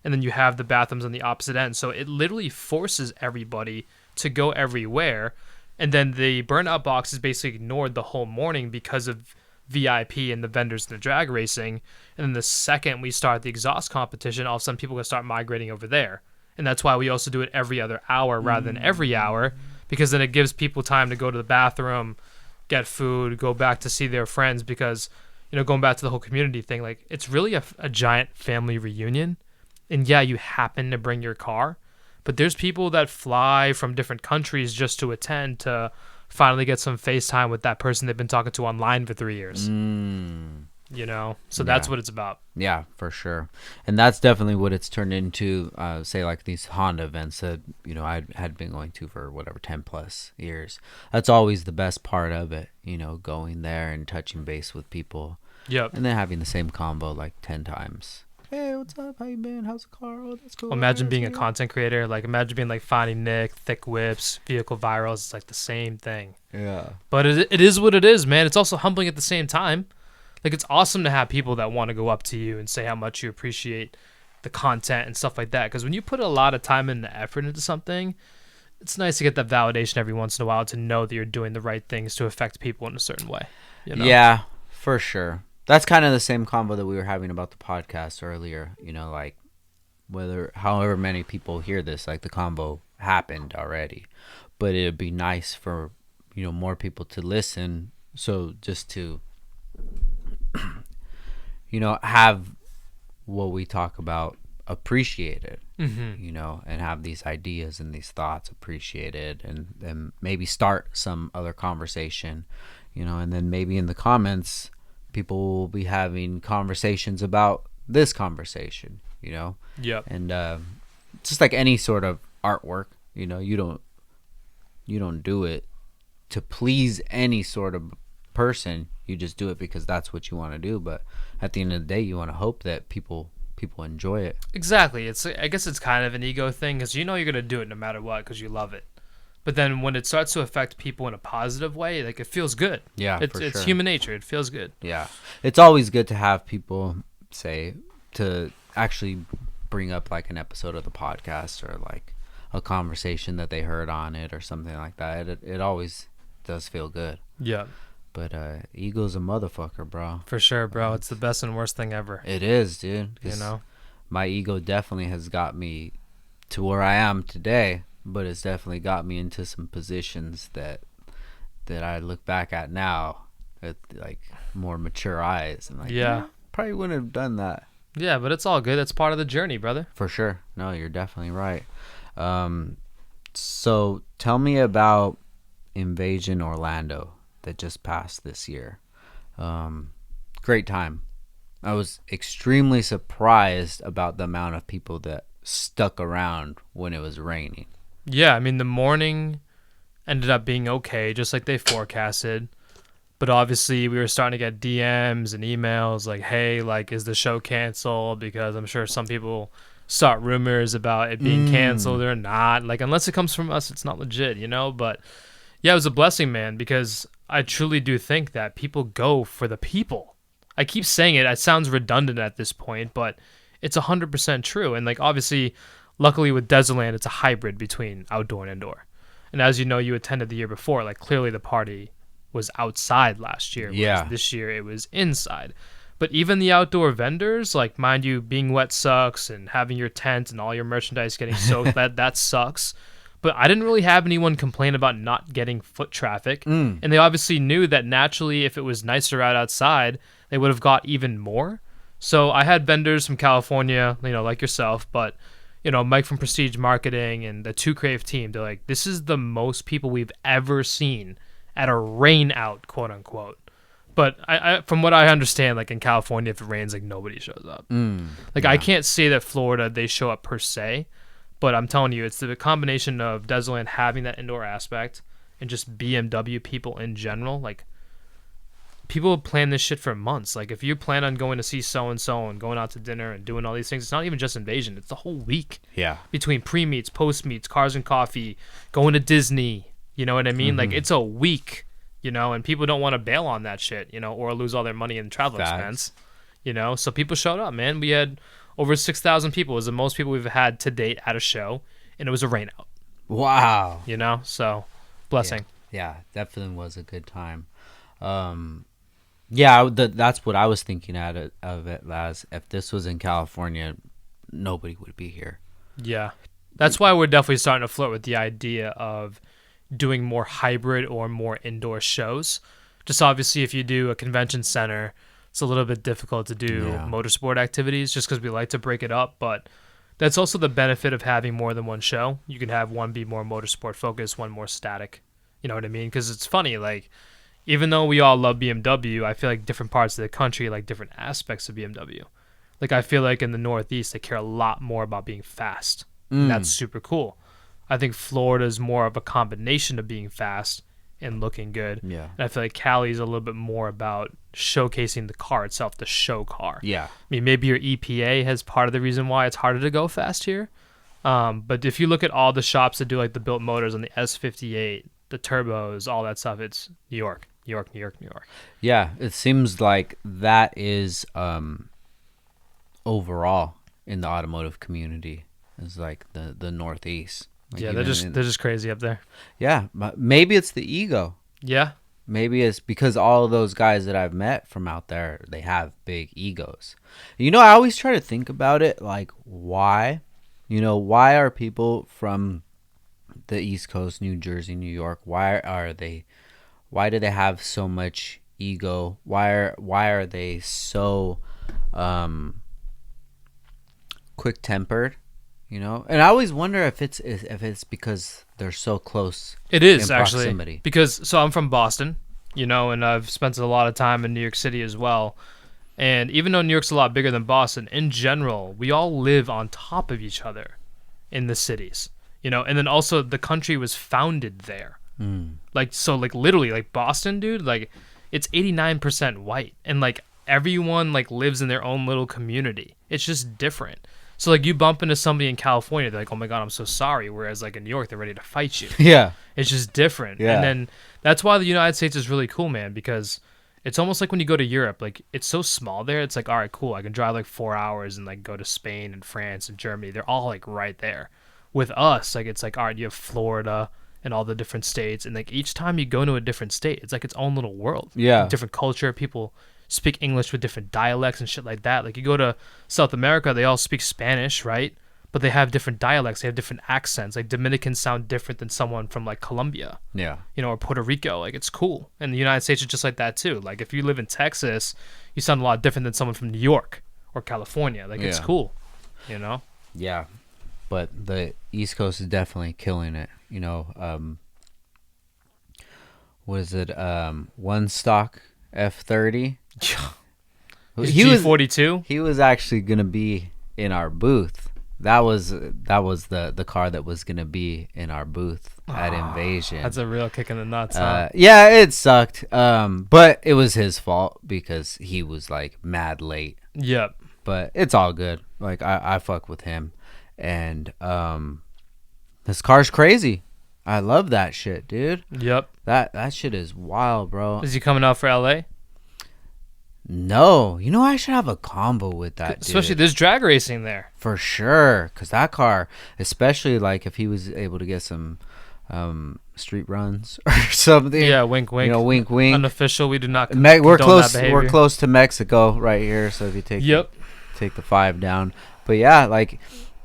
And then you have the bathrooms on the opposite end. So it literally forces everybody to go everywhere. And then the burnout box is basically ignored the whole morning because of VIP and the vendors and the drag racing. And then the second we start the exhaust competition, all of a sudden people are going to start migrating over there. And that's why we also do it every other hour rather than every hour, because then it gives people time to go to the bathroom, get food, go back to see their friends, because, going back to the whole community thing, like, it's really a giant family reunion. And yeah, you happen to bring your car, but there's people that fly from different countries just to attend to finally get some FaceTime with that person they've been talking to online for 3 years. So that's what it's about. Yeah, for sure. And that's definitely what it's turned into, say, like these Honda events that, I had been going to for whatever, 10 plus years. That's always the best part of it, going there and touching base with people. Yep. And then having the same combo like 10 times. Hey, what's up? How you been? How's the car? Oh, that's cool. Imagine being a content creator. Like, imagine being like Finding Nick, Thick Whips, Vehicle Virals. It's like the same thing. Yeah. But it is what it is, man. It's also humbling at the same time. Like, it's awesome to have people that want to go up to you and say how much you appreciate the content and stuff like that. Because when you put a lot of time and effort into something, it's nice to get that validation every once in a while to know that you're doing the right things to affect people in a certain way. Yeah, for sure. That's kind of the same convo that we were having about the podcast earlier. Like, however many people hear this, like, the convo happened already. But it'd be nice for, more people to listen. So just to, have what we talk about appreciated, and have these ideas and these thoughts appreciated, and maybe start some other conversation, and then maybe in the comments, people will be having conversations about this conversation, Yep. And just like any sort of artwork, you don't do it to please any sort of person. You just do it because that's what you want to do. But at the end of the day, you want to hope that people enjoy it. Exactly. I guess it's kind of an ego thing, because you're going to do it no matter what because you love it. But then when it starts to affect people in a positive way, like, it feels good. Yeah, it's human nature. It feels good. Yeah, it's always good to have people to actually bring up like an episode of the podcast or like a conversation that they heard on it or something like that. It always does feel good. Yeah. But ego's a motherfucker, bro. For sure, bro. It's the best and worst thing ever. It is, dude. My ego definitely has got me to where I am today, but it's definitely got me into some positions that I look back at now with like more mature eyes and like, probably wouldn't have done that. Yeah, but it's all good. It's part of the journey, brother. For sure. No, you're definitely right. So tell me about Invasion Orlando that just passed this year. Great time. I was extremely surprised about the amount of people that stuck around when it was raining. Yeah, I mean, the morning ended up being okay, just like they forecasted. But obviously, we were starting to get DMs and emails like, hey, like, is the show canceled? Because I'm sure some people start rumors about it being canceled or not. Like, unless it comes from us, it's not legit, But yeah, it was a blessing, man, because I truly do think that people go for the people. I keep saying it. It sounds redundant at this point, but it's 100% true. And, like, obviously, luckily with Desertland, it's a hybrid between outdoor and indoor. And as you know, you attended the year before. Like, clearly the party was outside last year. Yeah. This year it was inside. But even the outdoor vendors, like, mind you, being wet sucks, and having your tent and all your merchandise getting soaked, that sucks. But I didn't really have anyone complain about not getting foot traffic. And they obviously knew that naturally, if it was nicer out outside, they would have got even more. So I had vendors from California, like yourself, but, Mike from Prestige Marketing and the Two Crave team, they're like, this is the most people we've ever seen at a rain out, quote unquote. But I from what I understand, like, in California, if it rains, like, nobody shows up. I can't say that Florida, they show up per se. But I'm telling you, it's the combination of Desertland having that indoor aspect and just BMW people in general. Like, people plan this shit for months. Like, if you plan on going to see so-and-so and going out to dinner and doing all these things, it's not even just Invasion. It's the whole week. Yeah. Between pre-meets, post-meets, cars and coffee, going to Disney. You know what I mean? Like, it's a week, and people don't want to bail on that shit, or lose all their money in travel expense. So people showed up, man. We had over 6,000 people. It was the most people we've had to date at a show, and it was a rain out. Wow. So blessing. Yeah, definitely was a good time. That's what I was thinking of it as if this was in California, nobody would be here. Yeah. That's why we're definitely starting to flirt with the idea of doing more hybrid or more indoor shows. Just obviously, if you do a convention center, it's a little bit difficult to do motorsport activities just because we like to break it up. But that's also the benefit of having more than one show. You can have one be more motorsport focused, one more static. You know what I mean? Because it's funny, like, even though we all love BMW, I feel like different parts of the country like different aspects of BMW. Like, I feel like in the Northeast, they care a lot more about being fast. And that's super cool. I think Florida is more of a combination of being fast and looking good. Yeah. And I feel like Cali is a little bit more about showcasing the car itself, the show car. Yeah. I mean, maybe your EPA has part of the reason why it's harder to go fast here. But if you look at all the shops that do like the built motors on the S58, the turbos, all that stuff, it's New York, New York, New York, New York. Yeah, it seems like that is overall in the automotive community is like the Northeast. Like Yeah, they're just crazy up there. Yeah, but maybe it's the ego. Yeah. Maybe it's because all of those guys that I've met from out there, they have big egos. You know, I always try to think about it like why? You know, why are people from the East Coast, New Jersey, New York, why do they have so much ego? Why are they so quick-tempered? You know, and I always wonder if it's because they're so close. It is in actually proximity. because I'm from Boston, you know, and I've spent a lot of time in New York City as well. And even though New York's a lot bigger than Boston, in general, we all live on top of each other in the cities, you know. And then also the country was founded there, like literally like Boston, dude. Like it's 89% white, and like everyone like lives in their own little community. It's just different. So, like, you bump into somebody in California, they're like, oh, my God, I'm so sorry. Whereas, like, in New York, they're ready to fight you. Yeah. It's just different. Yeah. And then that's why the United States is really cool, man, because it's almost like when you go to Europe, like, it's so small there. It's like, all right, cool. I can drive, like, 4 hours and, like, go to Spain and France and Germany. They're all, like, right there. With us, like, it's like, all right, you have Florida and all the different states. And, like, each time you go to a different state, it's like its own little world. Yeah. Different culture. People speak English with different dialects and shit like that. Like, you go to South America, they all speak Spanish, right? But they have different dialects. They have different accents. Like, Dominicans sound different than someone from, like, Colombia. Yeah. You know, or Puerto Rico. Like, it's cool. And the United States is just like that, too. Like, if you live in Texas, you sound a lot different than someone from New York or California. Like, it's cool, you know? Yeah. But the East Coast is definitely killing it. You know, was it one stock F30? He was G42. He was actually gonna be in our booth. That was the car that was gonna be in our booth at Invasion. That's a real kick in the nuts. Huh? Yeah, it sucked. But it was his fault because he was like mad late. Yep. But it's all good. Like I fuck with him, and this car's crazy. I love that shit, dude. Yep. That shit is wild, bro. Is he coming out for LA? No, you know I should have a combo with that, Especially dude. there's drag racing there. For sure, because that car, especially like if he was able to get some street runs or something. Yeah, wink, wink. You know, wink, wink. Unofficial. We do not. We're close. We're close to Mexico right here. So if you take the 5 down, but yeah, like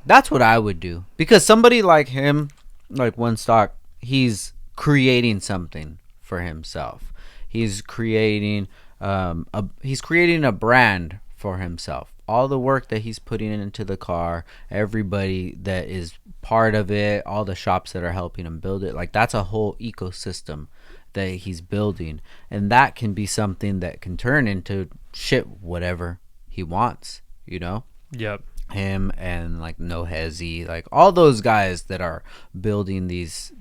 that's what I would do because somebody like him, like One Stock, he's creating something for himself. He's creating a brand for himself. All the work that he's putting into the car, everybody that is part of it, all the shops that are helping him build it, like that's a whole ecosystem that he's building, and that can be something that can turn into shit whatever he wants, you know. Yep. Him and like No Hezi, like all those guys that are building these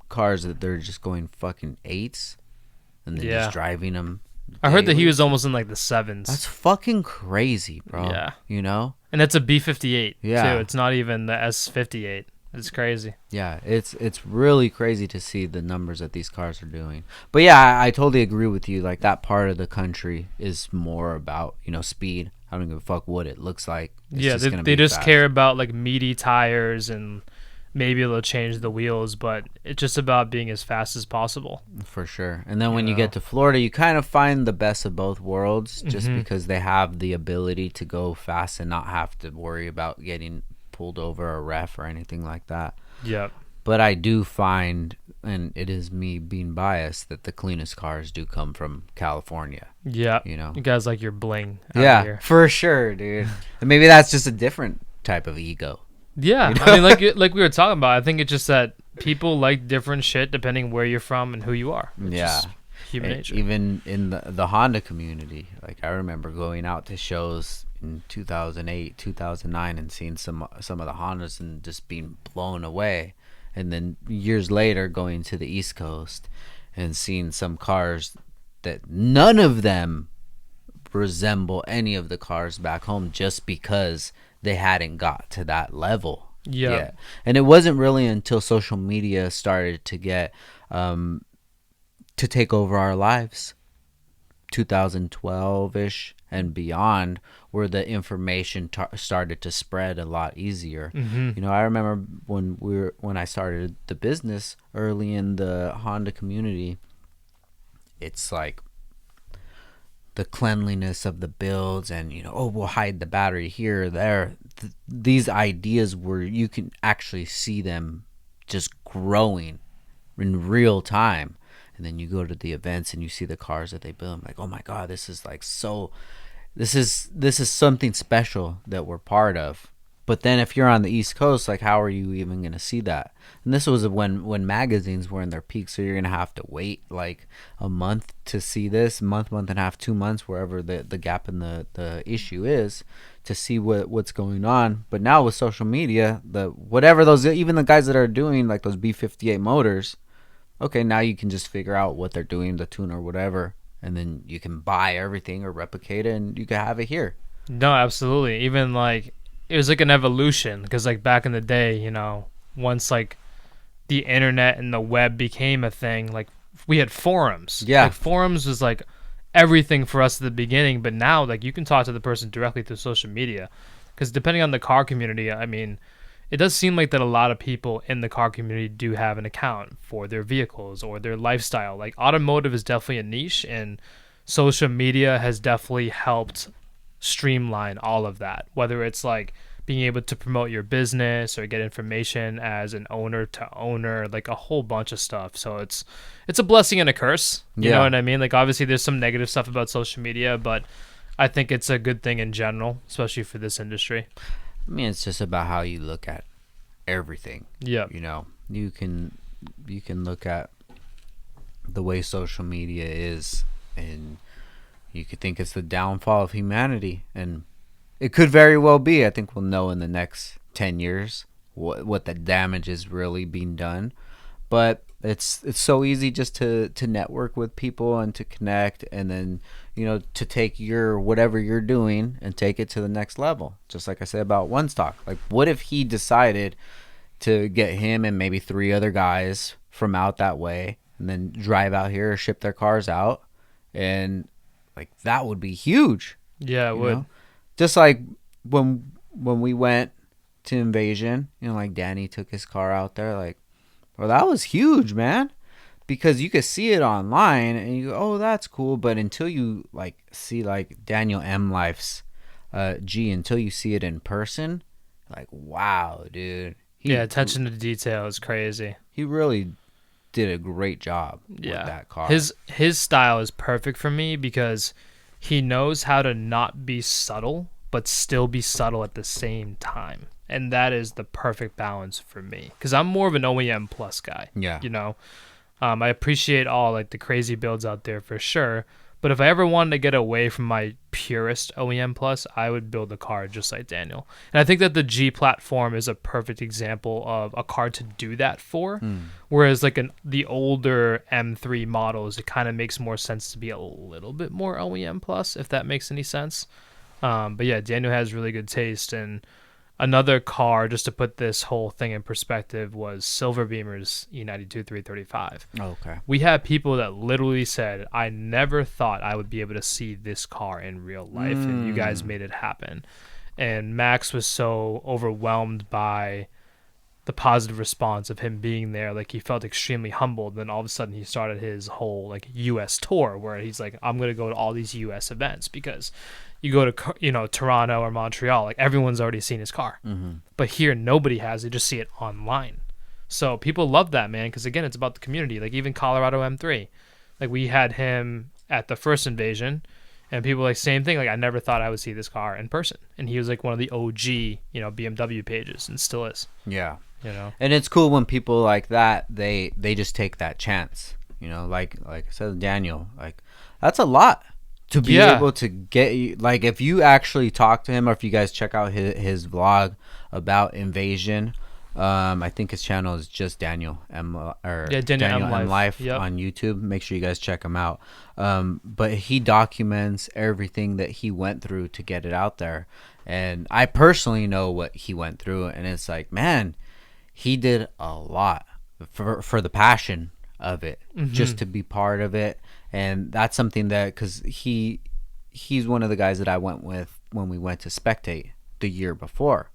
cars that they're just going fucking 8s and then just driving them. I heard that he was almost in like the 7s. That's fucking crazy, bro. Yeah. You know? And that's a B58 Yeah. too. It's not even the S58. It's crazy. Yeah, it's really crazy to see the numbers that these cars are doing. But yeah, I totally agree with you. Like that part of the country is more about, you know, speed. I don't give a fuck what it looks like. It's they just care about like meaty tires and maybe they'll change the wheels, but it's just about being as fast as possible. For sure. And then when you get to Florida, you kind of find the best of both worlds just because they have the ability to go fast and not have to worry about getting pulled over a ref or anything like that. Yep. But I do find, and it is me being biased, that the cleanest cars do come from California. Yep. You know? You guys like your bling out Yeah, here. for sure, dude. And maybe that's just a different type of ego. Yeah. You know? I mean, like we were talking about, I think it's just that people like different shit depending where you're from and who you are. It's just human nature. Even in the Honda community, like I remember going out to shows in 2008, 2009 and seeing some of the Hondas and just being blown away. And then years later going to the East Coast and seeing some cars that none of them resemble any of the cars back home just because they hadn't got to that level yet. And it wasn't really until social media started to get to take over our lives, 2012-ish and beyond, where the information started to spread a lot easier. You know, I remember when I started the business early in the Honda community, it's like the cleanliness of the builds and, you know, oh, we'll hide the battery here or there. These ideas where you can actually see them just growing in real time. And then you go to the events and you see the cars that they build. I'm like, oh my God, this is like so, this is something special that we're part of. But then if you're on the East Coast, like how are you even going to see that? And this was when magazines were in their peak. So you're going to have to wait like a month to see this, month and a half, 2 months, wherever the gap in the issue is, to see what's going on. But now with social media, whatever those, even the guys that are doing like those B58 motors, okay, now you can just figure out what they're doing, the tune or whatever, and then you can buy everything or replicate it, and you can have it here. No, absolutely. Even like it was like an evolution, because like back in the day, you know, once like the internet and the web became a thing, like we had forums. Yeah, like forums was like everything for us at the beginning, but now like you can talk to the person directly through social media, because depending on the car community, I mean, it does seem like that a lot of people in the car community do have an account for their vehicles or their lifestyle. Like automotive is definitely a niche, and social media has definitely helped streamline all of that, whether it's like being able to promote your business or get information as an owner to owner, like a whole bunch of stuff. So it's a blessing and a curse. You know what I mean? Like obviously there's some negative stuff about social media, but I think it's a good thing in general, especially for this industry. I mean, it's just about how you look at everything. Yeah. You know, you can look at the way social media is, and you could think it's the downfall of humanity, and it could very well be. I think we'll know in the next 10 years what the damage is really being done. But it's so easy just to network with people and to connect, and then, you know, to take your whatever you're doing and take it to the next level. Just like I said about One Stock. Like, what if he decided to get him and maybe 3 other guys from out that way and then drive out here or ship their cars out? And like that would be huge. Yeah, it would. Know? Just like when we went to Invasion, you know, like Danny took his car out there, like, well, that was huge, man, because you could see it online and you go, oh, that's cool. But until you like see like Daniel M. Life's until you see it in person, like, wow, dude. Attention to detail is crazy. He really did a great job with that car. His style is perfect for me because he knows how to not be subtle, but still be subtle at the same time. And that is the perfect balance for me, because I'm more of an OEM plus guy. Yeah. You know, I appreciate all like the crazy builds out there for sure. But if I ever wanted to get away from my purest OEM plus, I would build a car just like Daniel. And I think that the G platform is a perfect example of a car to do that for. Whereas like the older M3 models, it kind of makes more sense to be a little bit more OEM plus, if that makes any sense. But yeah, Daniel has really good taste. And another car, just to put this whole thing in perspective, was Silver Beamer's E92 335. Oh, okay. We had people that literally said, I never thought I would be able to see this car in real life, and you guys made it happen. And Max was so overwhelmed by the positive response of him being there. Like he felt extremely humbled. Then all of a sudden he started his whole like U.S. tour where he's like, I'm gonna go to all these U.S. events because you go to Toronto or Montreal, like everyone's already seen his car, but here nobody has. They just see it online. So people love that, man, because again, it's about the community. Like even Colorado M3, like we had him at the first invasion. And people like same thing. Like I never thought I would see this car in person, and he was like one of the OG, BMW pages, and still is. Yeah. You know, And it's cool when people like that they just take that chance. Like I said, Daniel, like that's a lot to be able to get you. Like if you actually talk to him, or if you guys check out his vlog about Invasion. I think his channel is just Daniel Daniel M Life on YouTube. Make sure you guys check him out. But he documents everything that he went through to get it out there, and I personally know what he went through, and it's like, man, he did a lot for the passion of it, just to be part of it, and that's something that because he's one of the guys that I went with when we went to spectate the year before.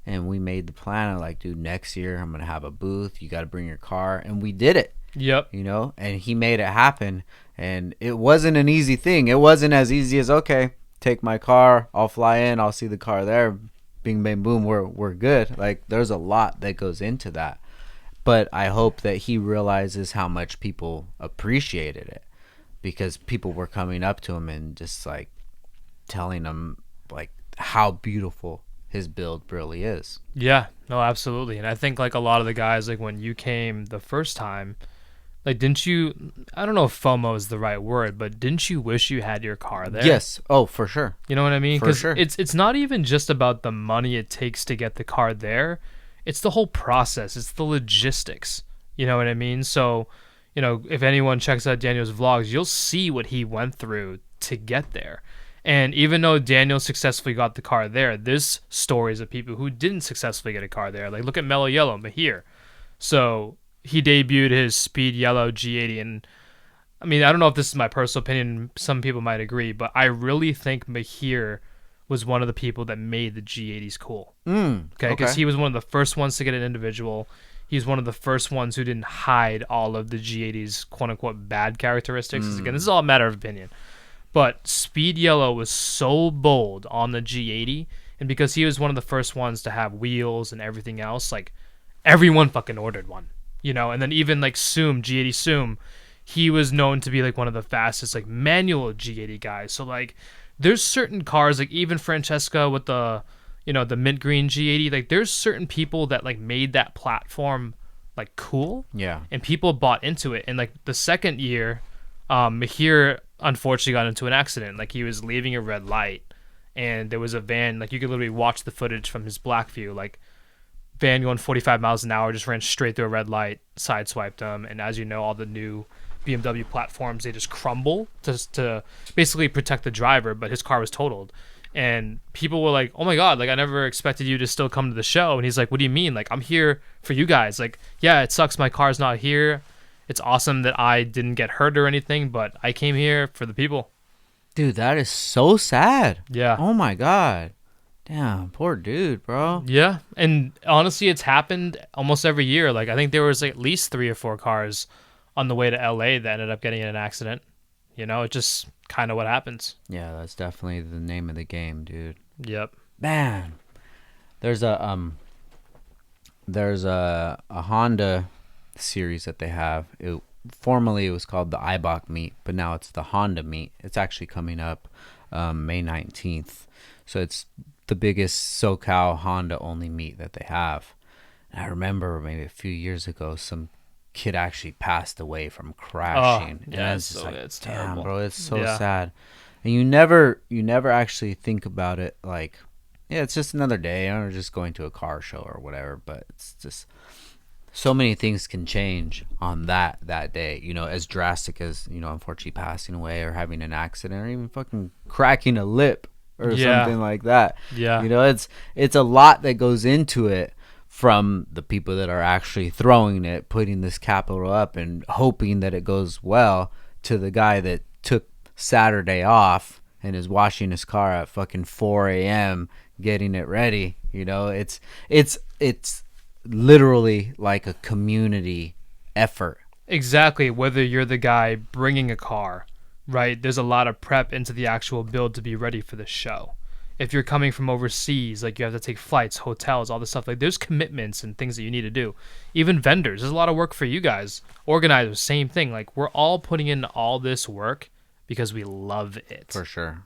And we made the plan of like, dude, next year I'm going to have a booth. You got to bring your car. And we did it. Yep. And he made it happen. And it wasn't an easy thing. It wasn't as easy as, okay, take my car. I'll fly in. I'll see the car there. Bing, bang, boom. We're good. Like there's a lot that goes into that. But I hope that he realizes how much people appreciated it. Because people were coming up to him and just like telling him like how beautiful his build really is. Yeah, no, absolutely. And I think like a lot of the guys, like when you came the first time, like didn't you, I don't know if FOMO is the right word, but didn't you wish you had your car there? Yes. Oh, for sure. You know what I mean? Because sure. it's not even just about the money it takes to get the car there. It's the whole process. It's the logistics. You know what I mean? So, if anyone checks out Daniel's vlogs, you'll see what he went through to get there. And even though Daniel successfully got the car there, there's stories of people who didn't successfully get a car there. Like, look at Mellow Yellow, Mahir. So, he debuted his Speed Yellow G80. And, I mean, I don't know if this is my personal opinion. Some people might agree. But I really think Mahir was one of the people that made the G80s cool. Okay? Because he was one of the first ones to get an individual. He's one of the first ones who didn't hide all of the G80's quote-unquote bad characteristics. Again, this is all a matter of opinion. But Speed Yellow was so bold on the G80, and because he was one of the first ones to have wheels and everything else, like, everyone fucking ordered one, And then even, like, G80 Soom, he was known to be, like, one of the fastest, like, manual G80 guys. So, like, there's certain cars, like, even Francesca with the, the mint green G80, like, there's certain people that, like, made that platform, like, cool. Yeah. And people bought into it. And, like, the second year, Mahir unfortunately got into an accident. Like he was leaving a red light and there was a van, like you could literally watch the footage from his black view, like van going 45 miles an hour, just ran straight through a red light, sideswiped him. And as you know, all the new BMW platforms, they just crumble to basically protect the driver, but his car was totaled. And people were like, oh my God, like I never expected you to still come to the show. And he's like, what do you mean? Like, I'm here for you guys. Like, yeah, it sucks my car's not here. It's awesome that I didn't get hurt or anything, but I came here for the people. Dude, that is so sad. Yeah. Oh my God. Damn, poor dude, bro. Yeah. And honestly, it's happened almost every year. Like I think there was like at least 3 or 4 cars on the way to LA that ended up getting in an accident. It's just kind of what happens. Yeah, that's definitely the name of the game, dude. Yep. Man. There's a Honda series that they have. Formerly it was called the Ibach meet, but now it's the Honda meet. It's actually coming up May 19th. So it's the biggest SoCal Honda only meet that they have. And I remember maybe a few years ago some kid actually passed away from crashing. Oh, yeah, it's terrible. Damn, bro, it's so sad. And you never actually think about it like, yeah, it's just another day, or just going to a car show or whatever, but it's just so many things can change on that day, as drastic as, unfortunately passing away or having an accident or even fucking cracking a lip or something like that. Yeah. It's a lot that goes into it, from the people that are actually throwing it, putting this capital up and hoping that it goes well, to the guy that took Saturday off and is washing his car at fucking 4 a.m. getting it ready. It's literally like a community effort. Exactly. Whether you're the guy bringing a car, right? There's a lot of prep into the actual build to be ready for the show. If you're coming from overseas, like you have to take flights, hotels, all this stuff. Like there's commitments and things that you need to do. Even vendors, there's a lot of work for you guys. Organizers, same thing. Like we're all putting in all this work because we love it. For sure.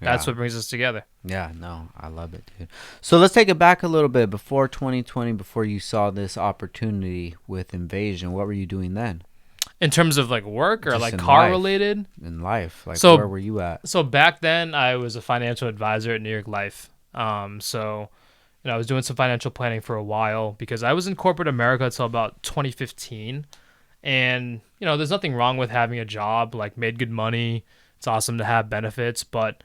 That's what brings us together. Yeah, no, I love it, dude. So let's take it back a little bit. Before 2020, before you saw this opportunity with Invasion, what were you doing then? In terms of like work or Just like in car life. related? In life, like So- where were you at? So back then, I was a financial advisor at New York Life. I was doing some financial planning for a while because I was in corporate America until about 2015. And, there's nothing wrong with having a job, like made good money. It's awesome to have benefits. But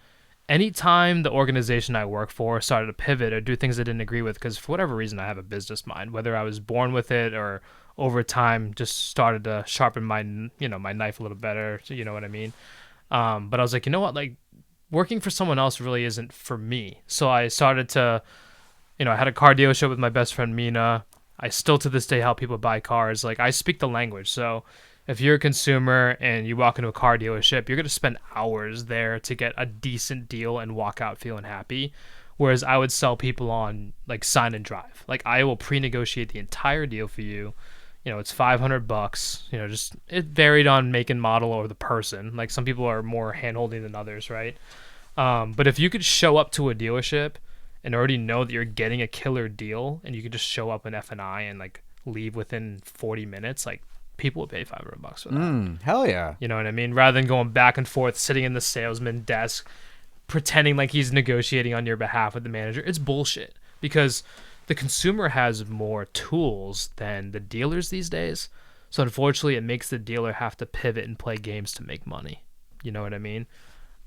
anytime the organization I work for started to pivot or do things I didn't agree with, because for whatever reason, I have a business mind, whether I was born with it or over time just started to sharpen my knife a little better. So you know what I mean? But I was like, you know what? Like working for someone else really isn't for me. So I started to, I had a car dealership with my best friend, Mina. I still to this day help people buy cars. Like I speak the language. So if you're a consumer and you walk into a car dealership, you're going to spend hours there to get a decent deal and walk out feeling happy. Whereas I would sell people on like sign and drive. Like I will pre-negotiate the entire deal for you. It's $500. Just it varied on make and model or the person. Like some people are more hand-holding than others, right? But if you could show up to a dealership and already know that you're getting a killer deal, and you could just show up in F&I and like leave within 40 minutes, like people would pay $500 for that. Hell yeah. You know what I mean? Rather than going back and forth, sitting in the salesman desk, pretending like he's negotiating on your behalf with the manager. It's bullshit because the consumer has more tools than the dealers these days. So unfortunately, it makes the dealer have to pivot and play games to make money. You know what I mean?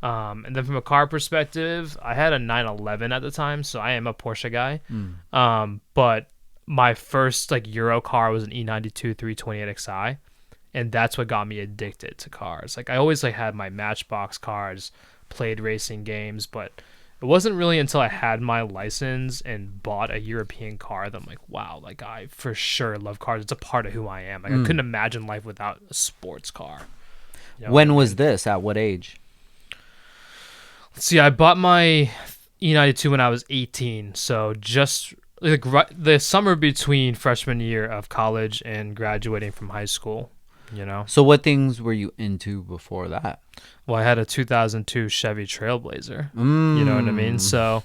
And then from a car perspective, I had a 911 at the time, so I am a Porsche guy. But my first like Euro car was an E92 328xi, and that's what got me addicted to cars. Like I always like had my Matchbox cars, played racing games, but it wasn't really until I had my license and bought a European car that I'm like, wow, like I for sure love cars. It's a part of who I am. Like I couldn't imagine life without a sports car. When was this? At what age? Let's see, I bought my E92 when I was 18, so just like the summer between freshman year of college and graduating from high school. So what things were you into before that? Well, I had a 2002 Chevy Trailblazer. You know what I mean? So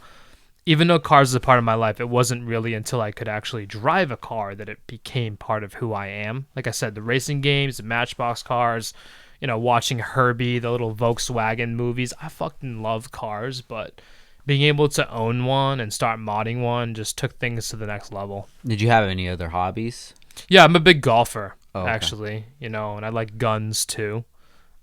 even though cars is a part of my life, it wasn't really until I could actually drive a car that it became part of who I am. Like I said, the racing games, the Matchbox cars, watching Herbie, the little Volkswagen movies. I fucking love cars, but being able to own one and start modding one just took things to the next level. Did you have any other hobbies? Yeah, I'm a big golfer, okay. actually, and I like guns too.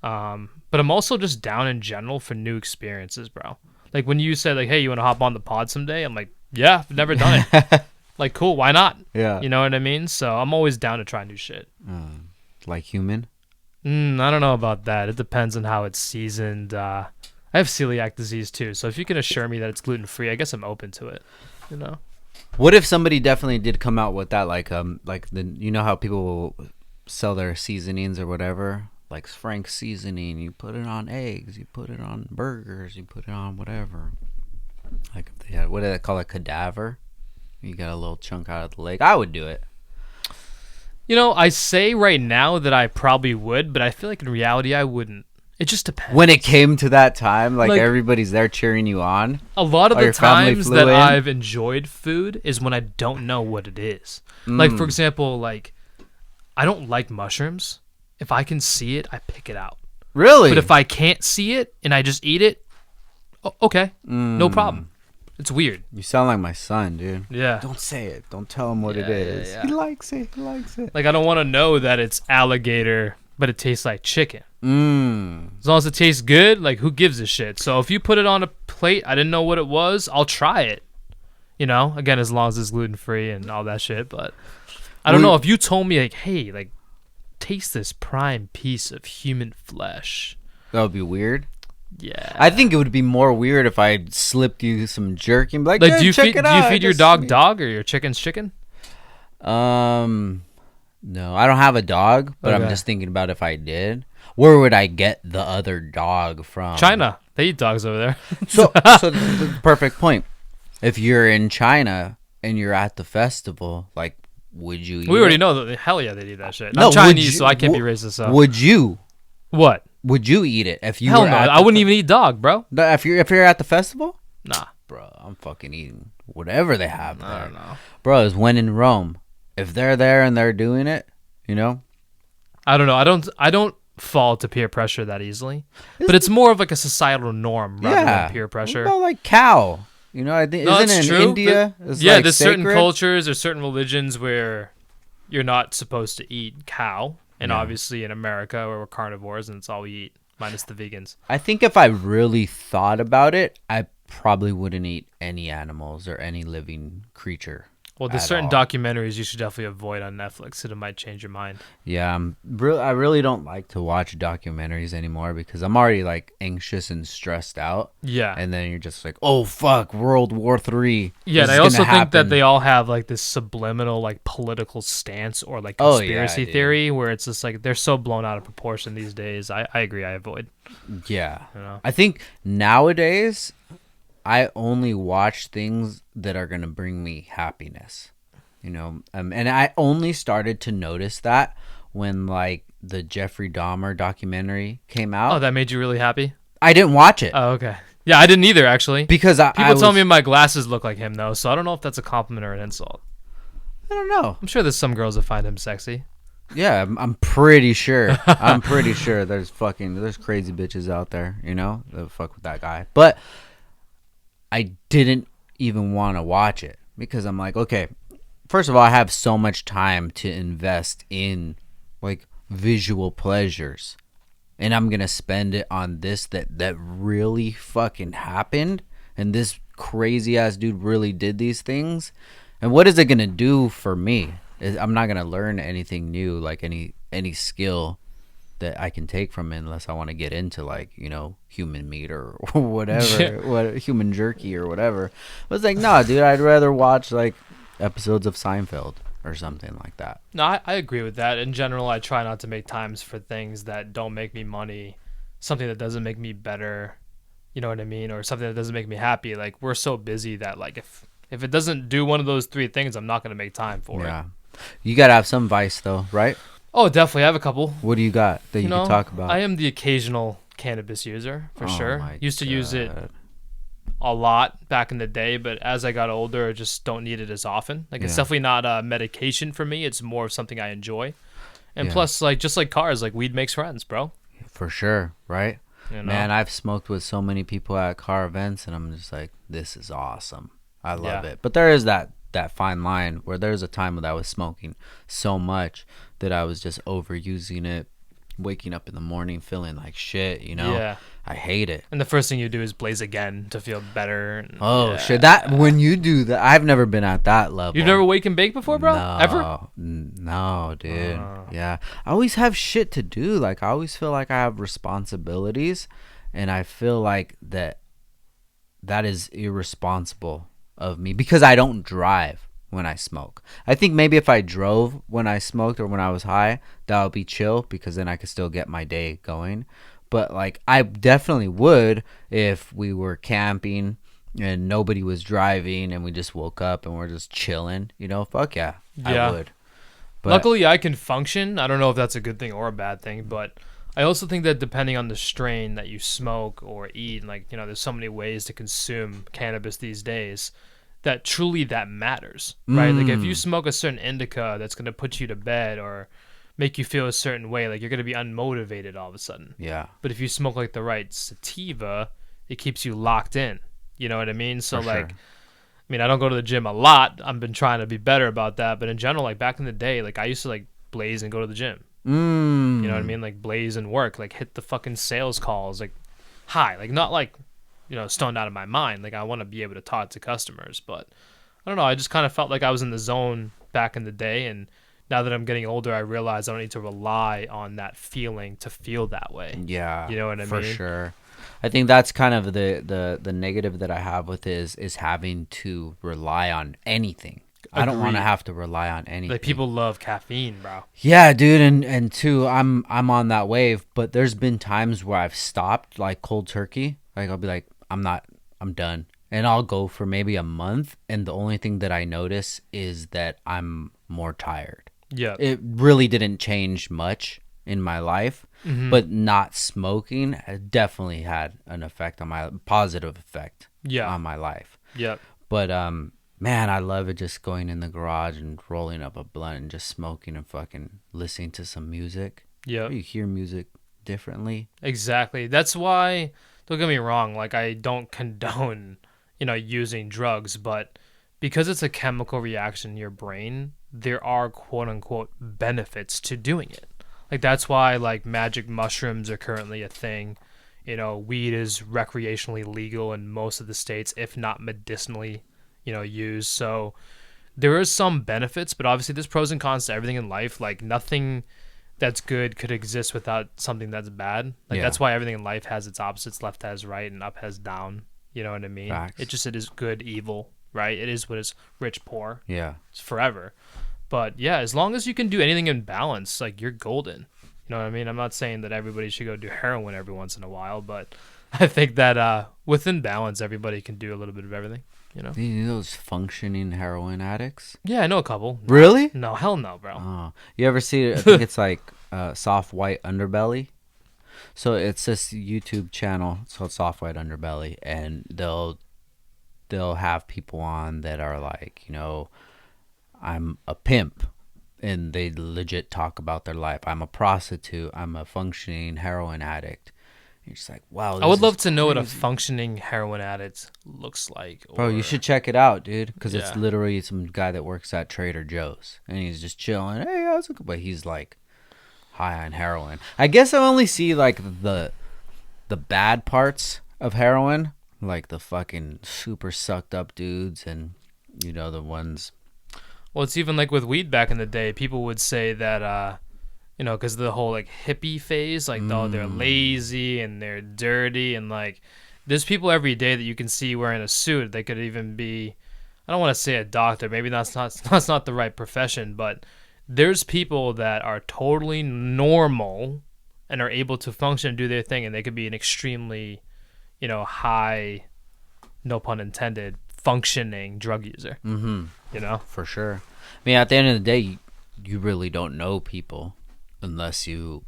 But I'm also just down in general for new experiences, bro. Like when you said like, hey, you want to hop on the pod someday? I'm like, yeah, I've never done it. Like, cool, why not? Yeah. You know what I mean? So I'm always down to try new shit. Like human? I don't know about that. It depends on how it's seasoned. I have celiac disease too, so if you can assure me that it's gluten-free, I guess I'm open to it, What if somebody definitely did come out with that, like how people will sell their seasonings or whatever, like Frank's seasoning, you put it on eggs, you put it on burgers, you put it on whatever. Like if they had, what do they call it, cadaver? You got a little chunk out of the leg. I would do it. I say right now that I probably would, but I feel like in reality I wouldn't. It just depends. When it came to that time, like everybody's there cheering you on. A lot of the your family times flew that in? I've enjoyed food is when I don't know what it is. Like, for example, like, I don't like mushrooms. If I can see it, I pick it out. Really? But if I can't see it and I just eat it, okay, no problem. It's weird. You sound like my son, dude. Yeah. Don't say it. Don't tell him what it is. yeah. He likes it. He likes it. Like, I don't want to know that it's alligator, but it tastes like chicken. As long as it tastes good, like, who gives a shit? So if you put it on a plate, I didn't know what it was, I'll try it. Again, as long as it's gluten-free and all that shit. But I don't know. If you told me, like, hey, like, taste this prime piece of human flesh. That would be weird. Yeah. I think it would be more weird if I slipped you some jerky and be like, Like, hey, do you check feed it out. your dog or your chicken's chicken? No, I don't have a dog, but I'm Okay. just thinking about if I did, where would I get the other dog from? China. They eat dogs over there. So the perfect point. If you're in China and you're at the festival, like, would you eat We already it? know that. Hell yeah, they eat that shit. No, I'm would Chinese, you, so I can't be racist. So would you? what? Would you eat it if you Hell were no. at I wouldn't even eat dog, bro. if you're at the festival? Nah. Bro, I'm fucking eating whatever they have I there. don't know. Bro, it's when in Rome. If they're there and they're doing it, you know? I don't know. I don't fall to peer pressure that easily. But it's more of like a societal norm rather than peer What pressure. about like cow? You know, I think No, isn't it's it in true. India? It's Yeah, like there's certain sacred? cultures, there's certain religions where you're not supposed to eat cow. And Yeah. obviously in America, where we're carnivores and it's all we eat, minus the vegans. I think if I really thought about it, I probably wouldn't eat any animals or any living creature. Well, there's At certain all. documentaries you should definitely avoid on Netflix, and it might change your mind. Yeah, I really don't like to watch documentaries anymore because I'm already like anxious and stressed out. Yeah. And then you're just like, oh fuck, World War III. Yeah, and This I is also gonna think that happen. they all have like this subliminal like political stance or like Oh, yeah, conspiracy dude. theory where it's just like they're so blown out of proportion these days. I agree. I avoid. Yeah. You know? I think nowadays I only watch things that are going to bring me happiness. You know, and I only started to notice that when like the Jeffrey Dahmer documentary came Oh, out. that made you really happy? I didn't watch it Oh, okay. Yeah, I didn't either actually. because People tell me my glasses look like him though, so I don't know if that's a compliment or an insult. I don't know. I'm sure there's some girls that find him sexy. Yeah, I'm pretty sure. I'm pretty sure there's crazy bitches out there, you know, that fuck with that guy. But I didn't even want to watch it because I'm like, okay, first of all, I have so much time to invest in like visual pleasures, and I'm gonna spend it on this that really fucking happened, and this crazy ass dude really did these things, and what is it gonna do for me? I'm not gonna learn anything new, like any skill that I can take from it unless I want to get into like, you know, human meat or whatever, what human jerky or whatever. But it's like, no, dude, I'd rather watch like episodes of Seinfeld or something like that. No, I agree with that. In general, I try not to make times for things that don't make me money, something that doesn't make me better, you know what I mean, or something that doesn't make me happy. Like we're so busy that like if it doesn't do one of those three things, I'm not gonna make time for it. Yeah. You gotta have some vice though, right? Oh, definitely. I have a couple. What do you got that you know, can talk about? I am the occasional cannabis user for Oh sure. my Used to use it God. a lot back in the day, but as I got older, I just don't need it as often. Like it's Yeah. definitely not a medication for me. It's more of something I enjoy. And Yeah. plus, like just like cars, like weed makes friends, bro. For sure, right? You know? Man, I've smoked with so many people at car events, and I'm just like, this is awesome. I love Yeah. it. But there is that fine line where there's a time when I was smoking so much that I was just overusing it, waking up in the morning feeling like shit, you know? Yeah. I hate it. And the first thing you do is blaze again to feel better. And, Oh, yeah. shit. That, when you do that, I've never been at that level. You've never wake and bake before, bro? No, Ever? No, dude. Yeah. I always have shit to do. Like, I always feel like I have responsibilities, and I feel like that is irresponsible of me because I don't drive when I smoke. I think maybe if I drove when I smoked or when I was high, that would be chill because then I could still get my day going. But like I definitely would if we were camping and nobody was driving and we just woke up and we're just chilling, you know, fuck yeah. Yeah. I would. But Luckily, I can function. I don't know if that's a good thing or a bad thing, but I also think that depending on the strain that you smoke or eat, like, you know, there's so many ways to consume cannabis these days that truly that matters, right? Like if you smoke a certain indica that's going to put you to bed or make you feel a certain way, like you're going to be unmotivated all of a sudden. yeah. But if you smoke like the right sativa, it keeps you locked in. You know what I mean? So For like, sure. I mean, I don't go to the gym a lot. I've been trying to be better about that. But in general, like back in the day, like I used to like blaze and go to the gym. You know what I mean? Like blaze and work, like hit the fucking sales calls, like high, like not like, you know, stoned out of my mind. Like I want to be able to talk to customers, but I don't know. I just kind of felt like I was in the zone back in the day. And now that I'm getting older, I realize I don't need to rely on that feeling to feel that way. Yeah. You know what I for mean? sure. I think that's kind of the negative that I have with it is having to rely on anything. I don't want to Agreed. have to rely on anything. Like people love caffeine, bro. Yeah, dude, and two, I'm on that wave, but there's been times where I've stopped like cold turkey. Like I'll be like, I'm done. And I'll go for maybe a month, and the only thing that I notice is that I'm more tired. Yeah. It really didn't change much in my life, but not smoking has definitely had an effect on my positive effect on my life. Yep. But man, I love it just going in the garage and rolling up a blunt and just smoking and fucking listening to some music. Yep. You hear music differently. Exactly. That's why, don't get me wrong, like I don't condone, using drugs, but because it's a chemical reaction in your brain, there are quote unquote benefits to doing it. Like that's why like magic mushrooms are currently a thing. Weed is recreationally legal in most of the states, if not medicinally, used. So there is some benefits, but obviously there's pros and cons to everything in life. Like nothing that's good could exist without something that's bad. Like that's why everything in life has its opposites. Left has right and up has down. You know what I mean? Facts. It is good, evil, right? It is what is rich, poor. Yeah. It's forever. But yeah, as long as you can do anything in balance, like you're golden. You know what I mean? I'm not saying that everybody should go do heroin every once in a while, but I think that within balance, everybody can do a little bit of everything. Do you know those functioning heroin addicts? Yeah, I know a couple. Really? No, hell no, bro. Oh, you ever see it? I think it's like Soft White Underbelly. So it's this YouTube channel. It's called Soft White Underbelly, and they'll have people on that are like, I'm a pimp, and they legit talk about their life. I'm a prostitute. I'm a functioning heroin addict. You're just like, wow. I would love to know what a functioning heroin addict looks like. Bro, you should check it out, dude, because it's literally some guy that works at Trader Joe's, and he's just chilling. Hey, how's it? But he's like high on heroin. I guess I only see like the bad parts of heroin, like the fucking super sucked up dudes, and the ones. Well, it's even like with weed back in the day. People would say that, because of the whole like hippie phase, like they're lazy and they're dirty, and like there's people every day that you can see wearing a suit. They could even be, I don't want to say a doctor. Maybe that's not the right profession, but there's people that are totally normal and are able to function and do their thing, and they could be an extremely, high, no pun intended, functioning drug user. For sure. I mean, at the end of the day, you really don't know people unless you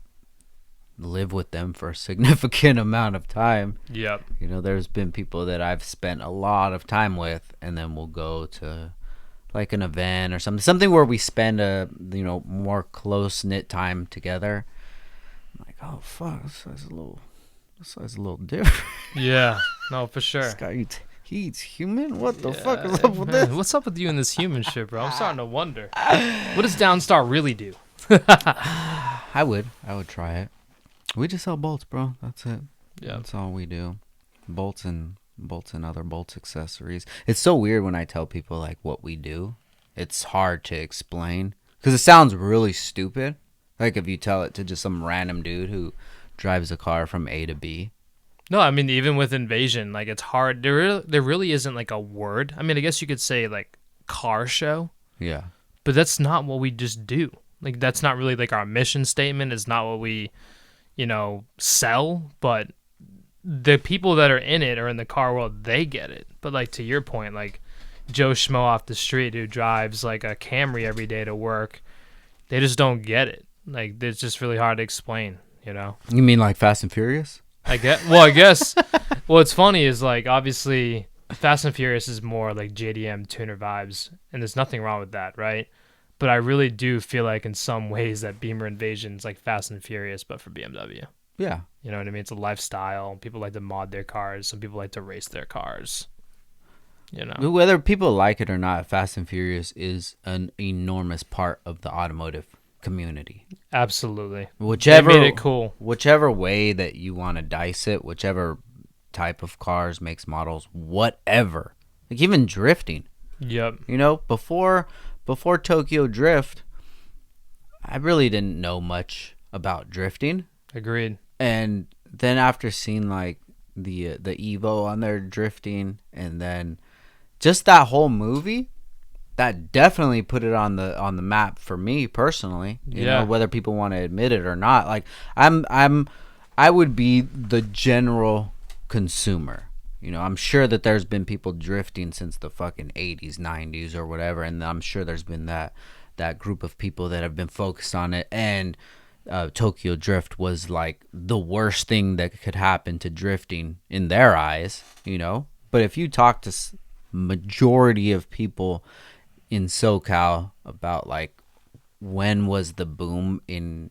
live with them for a significant amount of time. Yep. There's been people that I've spent a lot of time with, and then we'll go to like an event or something where we spend a more close knit time together. I'm like, oh fuck, this guy's a little different. Yeah. No, for sure. This guy he's human? What the fuck is up with this? What's up with you and this human shit, bro? I'm starting to wonder. What does Downstar really do? I would try it. We just sell bolts, bro. That's it. Yeah. That's all we do. Bolts and other bolts accessories. It's so weird when I tell people like what we do. It's hard to explain because it sounds really stupid. Like if you tell it to just some random dude who drives a car from A to B. No, I mean, even with Invasion, like, it's hard. There really isn't, like, a word. I mean, I guess you could say, like, car show. Yeah. But that's not what we just do. Like, that's not really, like, our mission statement. It's not what we, sell. But the people that are in it or in the car world, they get it. But, like, to your point, like, Joe Schmo off the street who drives, like, a Camry every day to work, they just don't get it. Like, it's just really hard to explain, You mean like Fast and Furious? I guess. What's funny is like obviously Fast and Furious is more like JDM tuner vibes, and there's nothing wrong with that, right? But I really do feel like in some ways that Beamer Invasion is like Fast and Furious, but for BMW. Yeah. You know what I mean? It's a lifestyle. People like to mod their cars. Some people like to race their cars. Whether people like it or not, Fast and Furious is an enormous part of the automotive community. Absolutely. They made it cool. Whichever way that you want to dice it, whichever type of cars, makes, models, whatever. Like even drifting. Yep. Before Tokyo Drift, I really didn't know much about drifting. Agreed. And then after seeing like the Evo on there drifting, and then just that whole movie, that definitely put it on the map for me personally. You know, whether people want to admit it or not. Like I would be the general consumer. You know, I'm sure that there's been people drifting since the fucking 80s, 90s or whatever, and I'm sure there's been that group of people that have been focused on it, and Tokyo Drift was like the worst thing that could happen to drifting in their eyes, you know. But if you talk to majority of people in SoCal about like when was the boom in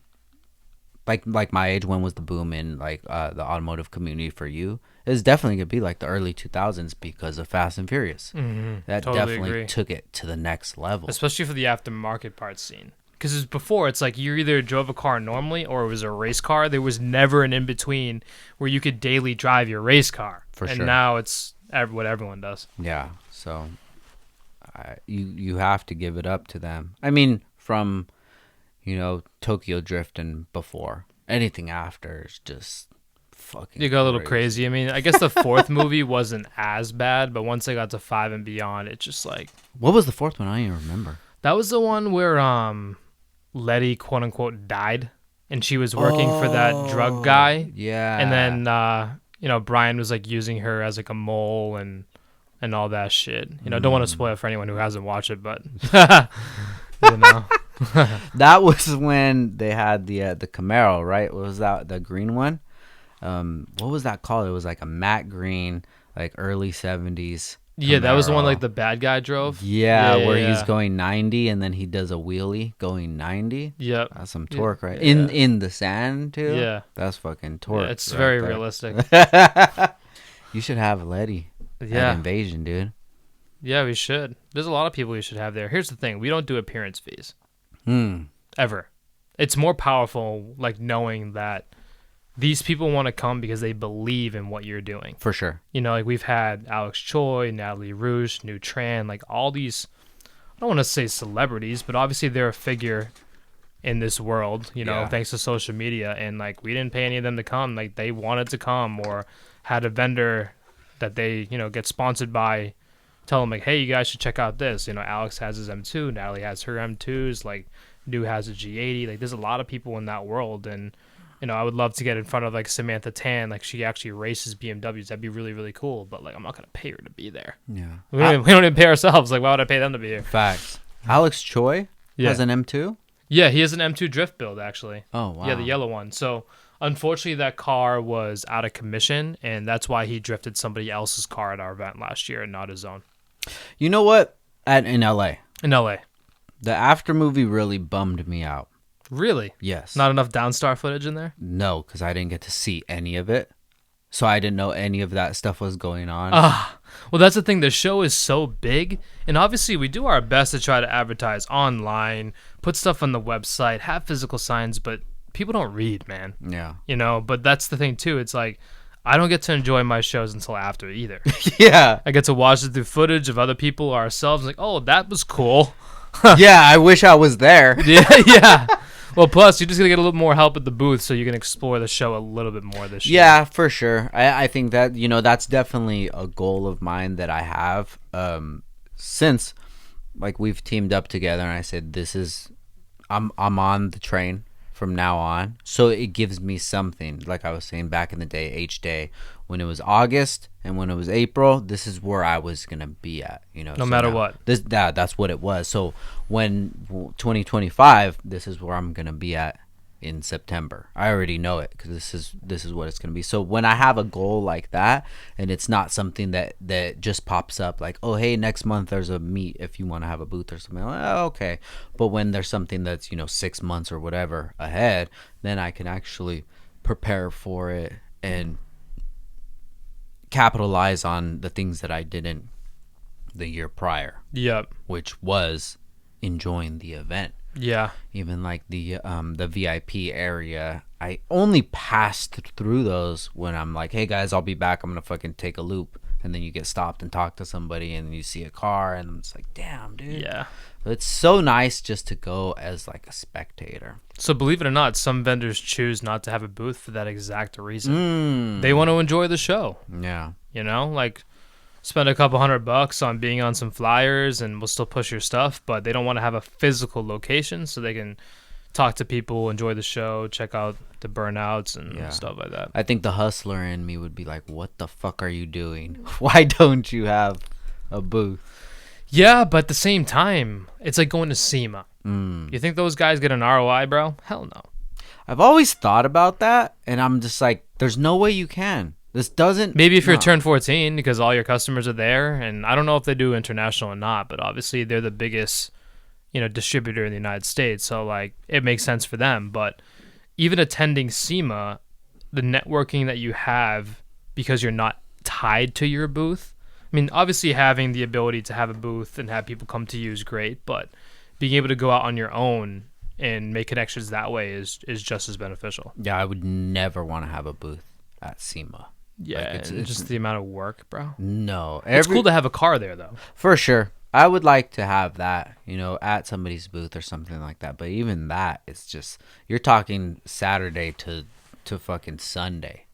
like my age, when was the boom in like the automotive community for you? It's definitely gonna be like the early 2000s because of Fast and Furious. That totally definitely took it to the next level, especially for the aftermarket parts scene. Because before, it's like you either drove a car normally or it was a race car. There was never an in between where you could daily drive your race car. For sure. And now it's what everyone does. Yeah. So you have to give it up to them. I mean, from Tokyo Drift and before, anything after is just fucking you got a little crazy. I mean, I guess the fourth movie wasn't as bad, but once they got to 5 and beyond, it's just like... What was the fourth one? I don't even remember. That was the one where Letty, quote unquote, died, and she was working for that drug guy. Yeah. And then Brian was like using her as like a mole and all that shit. Don't want to spoil it for anyone who hasn't watched it, but That was when they had the Camaro, right? What was that? The green one? What was that called? It was like a matte green, like early 70s. Yeah, that was the one like the bad guy drove. Yeah, where he's going 90 and then he does a wheelie going 90. Yep. That's some torque, right? In the sand too. Yeah. That's fucking torque. Yeah, it's very realistic. You should have Letty at Invasion, dude. Yeah, we should. There's a lot of people we should have there. Here's the thing. We don't do appearance fees. Ever. It's more powerful like knowing that these people want to come because they believe in what you're doing. For sure. Like we've had Alex Choi, Natalie Rouge, New Tran, like all these, I don't want to say celebrities, but obviously they're a figure in this world, thanks to social media. And like we didn't pay any of them to come. Like they wanted to come or had a vendor that they, get sponsored by, tell them like, hey, you guys should check out this. Alex has his M2, Natalie has her M2s, like New has a G80. Like there's a lot of people in that world. And I would love to get in front of like Samantha Tan, like she actually races BMWs. That'd be really, really cool. But like, I'm not gonna pay her to be there. Yeah, we don't even pay ourselves. Like, why would I pay them to be here? Facts. Alex Choi has an M2. Yeah, he has an M2 drift build actually. Oh wow. Yeah, the yellow one. So unfortunately, that car was out of commission, and that's why he drifted somebody else's car at our event last year and not his own. You know what? In LA. In LA, the after movie really bummed me out. Really? Yes. Not enough Downstar footage in there? No, because I didn't get to see any of it. So I didn't know any of that stuff was going on. Well, that's the thing. The show is so big. And obviously, we do our best to try to advertise online, put stuff on the website, have physical signs, but people don't read, man. Yeah. But that's the thing, too. It's like, I don't get to enjoy my shows until after either. Yeah. I get to watch it through footage of other people, ourselves. Like, oh, that was cool. Yeah, I wish I was there. Yeah. Well, plus, you're just going to get a little more help at the booth, so you can explore the show a little bit more this year. Yeah, for sure. I think that, that's definitely a goal of mine that I have. Since, like, we've teamed up together, and I said, I'm on the train from now on. So it gives me something. Like I was saying back in the day, each day, when it was August and when it was April, this is where I was going to be at, No so matter what. That's what it was. So when 2025, this is where I'm going to be at in September. I already know it because this is what it's going to be. So when I have a goal like that, and it's not something that just pops up like, oh, hey, next month there's a meet if you want to have a booth or something. Like, oh, okay. But when there's something that's 6 months or whatever ahead, then I can actually prepare for it and capitalize on the things that I didn't the year prior. Yep. Which was enjoying the event. Yeah. Even like the VIP area, I only passed through those when I'm like, hey guys, I'll be back. I'm gonna fucking take a loop, and then you get stopped and talk to somebody, and you see a car, and it's like, damn, dude. Yeah. It's so nice just to go as like a spectator. So believe it or not, some vendors choose not to have a booth for that exact reason. They want to enjoy the show. Yeah. Like spend a couple $100 on being on some flyers and we'll still push your stuff, but they don't want to have a physical location so they can talk to people, enjoy the show, check out the burnouts and stuff like that. I think the hustler in me would be like, what the fuck are you doing? Why don't you have a booth? Yeah, but at the same time, it's like going to SEMA. You think those guys get an ROI, bro? Hell no. I've always thought about that, and I'm just like, there's no way you can. This doesn't... Maybe if you're turn 14 because all your customers are there, and I don't know if they do international or not, but obviously they're the biggest, distributor in the United States, so like it makes sense for them. But even attending SEMA, the networking that you have because you're not tied to your booth. I mean, obviously having the ability to have a booth and have people come to you is great, but being able to go out on your own and make connections that way is just as beneficial. Yeah, I would never want to have a booth at SEMA. Yeah, like it's just the amount of work, bro. No. It's cool to have a car there, though. For sure. I would like to have that, at somebody's booth or something like that. But even that, it's just, you're talking Saturday to fucking Sunday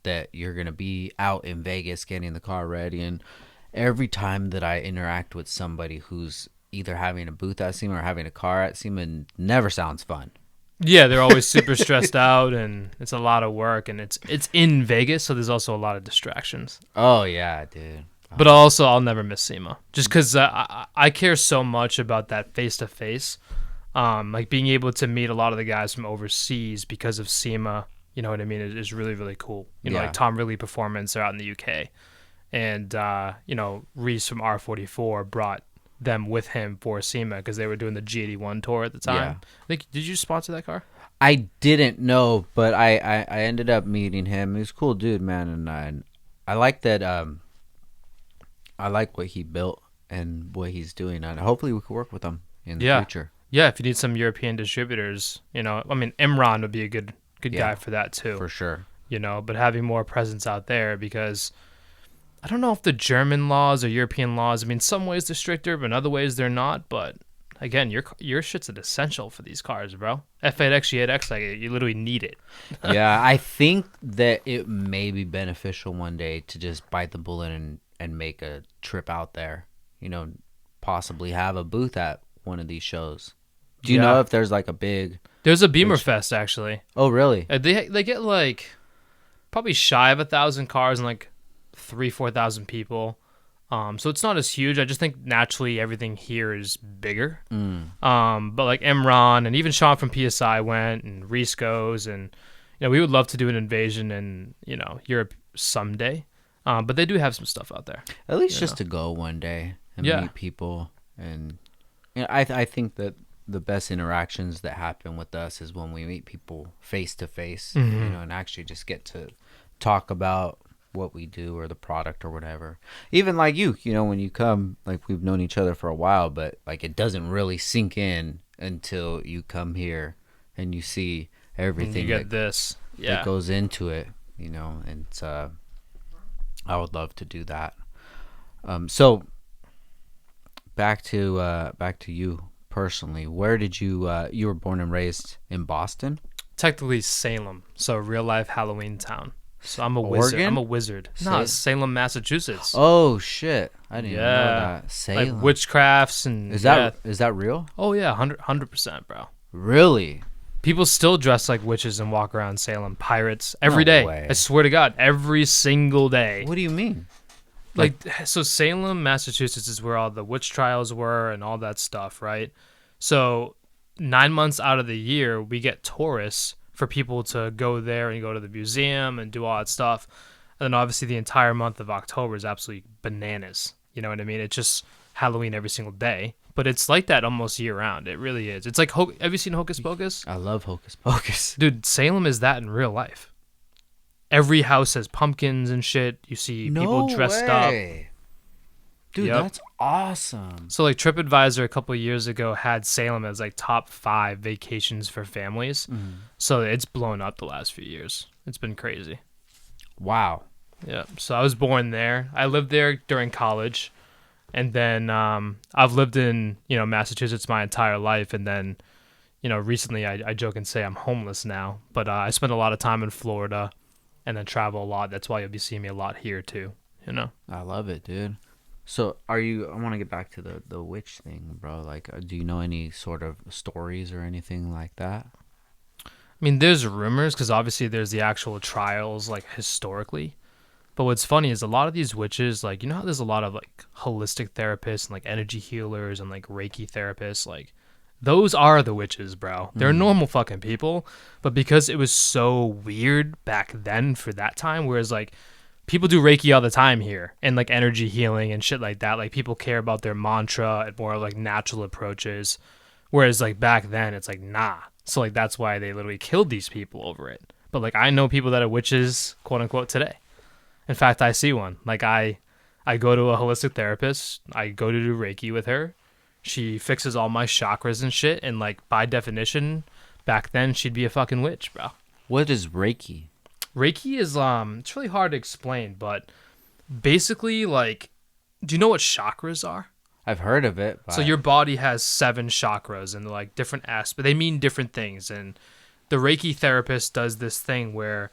that you're going to be out in Vegas getting the car ready. And every time that I interact with somebody who's either having a booth at SEMA or having a car at SEMA, it never sounds fun. Yeah, they're always super stressed out, and it's a lot of work, and it's in Vegas, so there's also a lot of distractions. Oh, yeah, dude. But also, I'll never miss SEMA, just because I care so much about that face-to-face. Like being able to meet a lot of the guys from overseas because of SEMA, you know what I mean, is really, really cool. Like Tom Ridley Performance, they're out in the UK. And, Reese from R44 brought them with him for SEMA because they were doing the G81 tour at the time. Yeah. Did you sponsor that car? I didn't know, but I ended up meeting him. He's a cool dude, man, and I like that. I like what he built and what he's doing, and hopefully we can work with him in the future. Yeah, if you need some European distributors, Imran would be a good guy for that too, for sure. But having more presence out there because. I don't know if the German laws or European laws, some ways they're stricter, but in other ways they're not. But again, your shit's an essential for these cars, bro. F8X, G8X, like you literally need it. Yeah, I think that it may be beneficial one day to just bite the bullet and make a trip out there. Possibly have a booth at one of these shows. Do you know if there's like a big... There's a Beamer Fest, actually. Oh, really? They get like probably shy of 1,000 cars and like 3,000-4,000 people, so it's not as huge. I just think naturally everything here is bigger. But like Imran and even Sean from PSI went, and Reese goes, and we would love to do an invasion in Europe someday. But they do have some stuff out there. At least just to go one day and meet people, and I think that the best interactions that happen with us is when we meet people face to face, and actually just get to talk about what we do or the product or whatever. Even like you when you come, like we've known each other for a while, but like it doesn't really sink in until you come here and you see everything that goes into it, and I would love to do that. So back to you personally. Where did you were born and raised in Boston? Technically Salem, so real life Halloween town. So I'm a wizard. I'm a wizard. No, it's Salem, Massachusetts. Oh shit! I didn't know that. Salem. Like witchcrafts and is that real? Oh yeah, 100%, bro. Really? People still dress like witches and walk around Salem. Pirates every day. I swear to God, every single day. What do you mean? So Salem, Massachusetts is where all the witch trials were and all that stuff, right? So 9 months out of the year, we get tourists for people to go there and go to the museum and do all that stuff. And then obviously the entire month of October is absolutely bananas. You know what I mean? It's just Halloween every single day. But it's like that almost year round. It really is. It's like, have you seen Hocus Pocus? I love Hocus Pocus. Dude, Salem is that in real life. Every house has pumpkins and shit. You see people dressed up. Dude, that's awesome. So like TripAdvisor a couple of years ago had Salem as like top 5 vacations for families. So it's blown up the last few years. It's been crazy. Wow. Yeah. So I was born there. I lived there during college. And then I've lived in, Massachusetts my entire life. And then, recently I joke and say I'm homeless now. But I spend a lot of time in Florida and then travel a lot. That's why you'll be seeing me a lot here too. you know. I love it, dude. So, are you? I want to get back to the witch thing, bro. Like, do you know any sort of stories or anything like that? I mean, there's rumors because obviously there's the actual trials, like historically. But what's funny is a lot of these witches, like, you know how there's a lot of like holistic therapists and like energy healers and like Reiki therapists, like those are the witches, bro. They're normal fucking people, but because it was so weird back then for that time, whereas like people do Reiki all the time here and like energy healing and shit like that. Like people care about their mantra and more like natural approaches. Whereas like back then it's like nah. So like that's why they literally killed these people over it. But like I know people that are witches, quote unquote, today. In fact, I see one. Like I go to a holistic therapist. I go to do Reiki with her. She fixes all my chakras and shit. And like by definition, back then she'd be a fucking witch, bro. What is Reiki? Reiki is it's really hard to explain, but basically like, do you know what chakras are? I've heard of it. But... So your body has 7 chakras and like different aspects. They mean different things. And the Reiki therapist does this thing where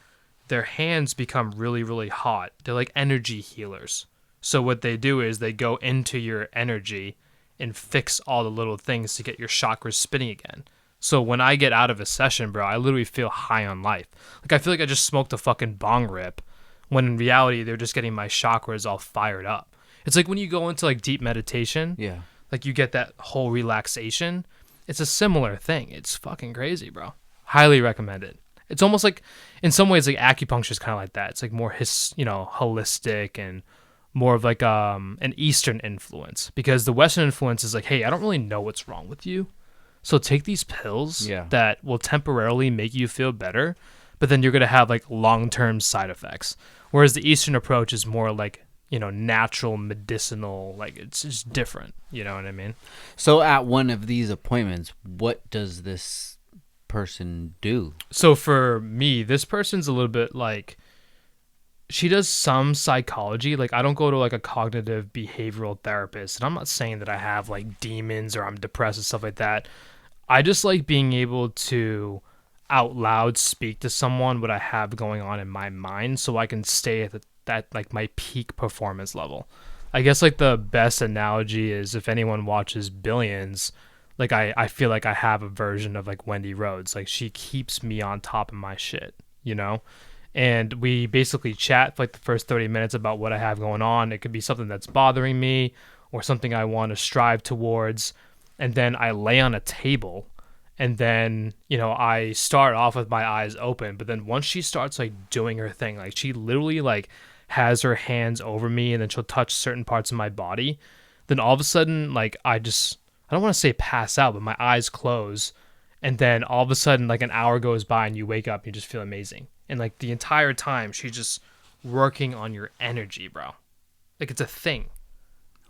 their hands become really, really hot. They're like energy healers. So what they do is they go into your energy and fix all the little things to get your chakras spinning again. So when I get out of a session, bro, I literally feel high on life. Like I feel like I just smoked a fucking bong rip, when in reality they're just getting my chakras all fired up. It's like when you go into like deep meditation, Yeah. like you get that whole relaxation. It's a similar thing. It's fucking crazy, bro. Highly recommend it. It's almost like, in some ways, like acupuncture is kind of like that. It's like more holistic and more of like an Eastern influence, because the Western influence is like, hey, I don't really know what's wrong with you, so take these pills that will temporarily make you feel better, but then you're gonna have like long-term side effects. Whereas the Eastern approach is more like, natural, medicinal, like it's just different. You know what I mean? So at one of these appointments, what does this person do? So for me, this person's a little bit like, she does some psychology. Like I don't go to like a cognitive behavioral therapist, and I'm not saying that I have like demons or I'm depressed and stuff like that. I just like being able to out loud speak to someone what I have going on in my mind, so I can stay at that like my peak performance level. I guess like the best analogy is if anyone watches Billions, like I feel like I have a version of like Wendy Rhodes. Like she keeps me on top of my shit, And we basically chat for like the first 30 minutes about what I have going on. It could be something that's bothering me or something I want to strive towards. And then I lay on a table, and then, I start off with my eyes open. But then once she starts like doing her thing, like she literally like has her hands over me, and then she'll touch certain parts of my body. Then all of a sudden, like I don't want to say pass out, but my eyes close. And then all of a sudden, like an hour goes by and you wake up and you just feel amazing. And like the entire time, she's just working on your energy, bro. Like it's a thing.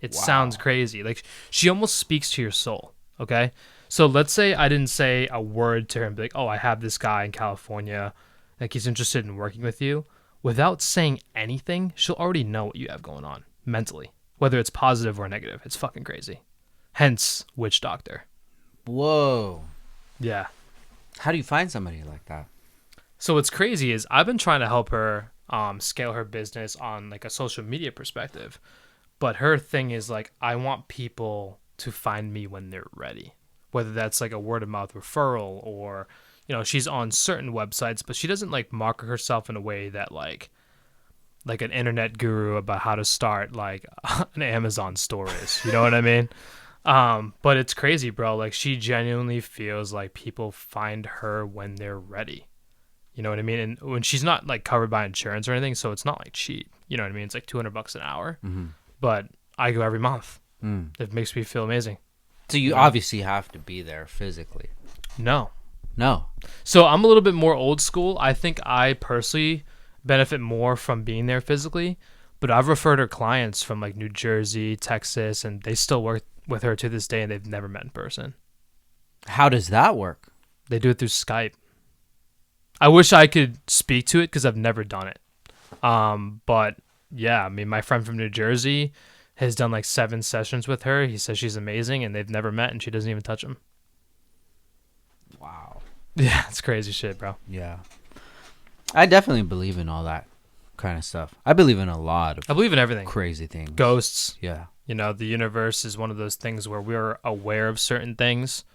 It sounds crazy. Like she almost speaks to your soul. Okay. So let's say I didn't say a word to her and be like, oh, I have this guy in California. Like he's interested in working with you. Without saying anything, she'll already know what you have going on mentally, whether it's positive or negative. It's fucking crazy. Hence, witch doctor. Whoa. Yeah. How do you find somebody like that? So what's crazy is I've been trying to help her scale her business on like a social media perspective. But her thing is like, I want people to find me when they're ready. Whether that's like a word of mouth referral or, she's on certain websites, but she doesn't like market herself in a way that like an internet guru about how to start like an Amazon store is. You know what I mean? But it's crazy, bro. Like she genuinely feels like people find her when they're ready. You know what I mean? And when she's not like covered by insurance or anything, so it's not like cheap. You know what I mean? It's like $200 an hour, but I go every month. It makes me feel amazing. So you obviously have to be there physically. No. So I'm a little bit more old school. I think I personally benefit more from being there physically, but I've referred her clients from like New Jersey, Texas, and they still work with her to this day, and they've never met in person. How does that work? They do it through Skype. I wish I could speak to it because I've never done it. But yeah, I mean, my friend from New Jersey has done like 7 sessions with her. He says she's amazing, and they've never met, and she doesn't even touch him. Wow. Yeah, it's crazy shit, bro. Yeah. I definitely believe in all that kind of stuff. I believe in a lot of I believe in everything. crazy things. Ghosts. Yeah. You know, the universe is one of those things where we're aware of certain things,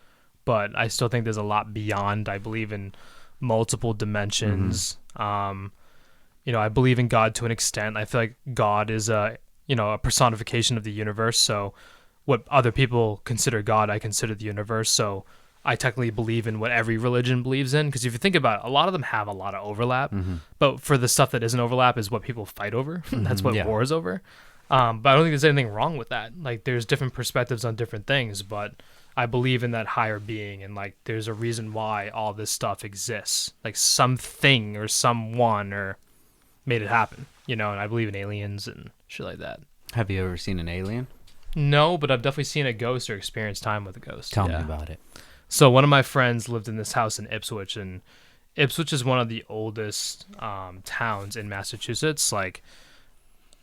but I still think there's a lot beyond. I believe in multiple dimensions. You know, I believe in God to an extent. I feel like God is a personification of the universe. So what other people consider God, I consider the universe. So I technically believe in what every religion believes in. Because if you think about it, a lot of them have a lot of overlap. But for the stuff that isn't overlap is what people fight over. That's what war is over. But I don't think there's anything wrong with that. Like, there's different perspectives on different things, but I believe in that higher being, and like, there's a reason why all this stuff exists. Like, something or someone or made it happen, you know. And I believe in aliens and shit like that. Have you ever seen an alien? No, but I've definitely seen a ghost or experienced time with a ghost. Tell me about it. So one of my friends lived in this house in Ipswich, and Ipswich is one of the oldest towns in Massachusetts. Like,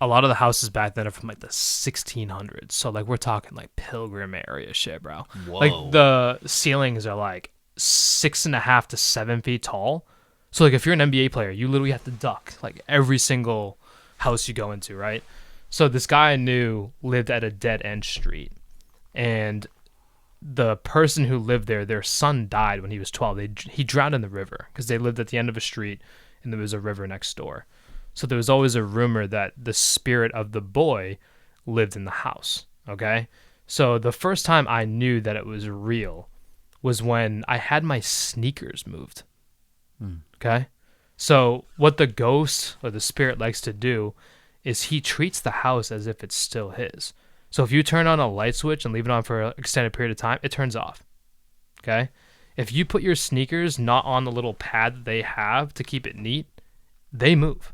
a lot of the houses back then are from like the 1600s. So like, we're talking like Pilgrim area shit, bro. Whoa. Like, the ceilings are like 6.5 to 7 feet tall. So like, if you're an NBA player, you literally have to duck like every single house you go into, right? So this guy I knew lived at a dead end street, and the person who lived there, their son died when he was 12. He drowned in the river because they lived at the end of a street and there was a river next door. So there was always a rumor that the spirit of the boy lived in the house, okay? So the first time I knew that it was real was when I had my sneakers moved, okay? So what the ghost or the spirit likes to do is he treats the house as if it's still his. So if you turn on a light switch and leave it on for an extended period of time, it turns off, okay? If you put your sneakers not on the little pad that they have to keep it neat, they move.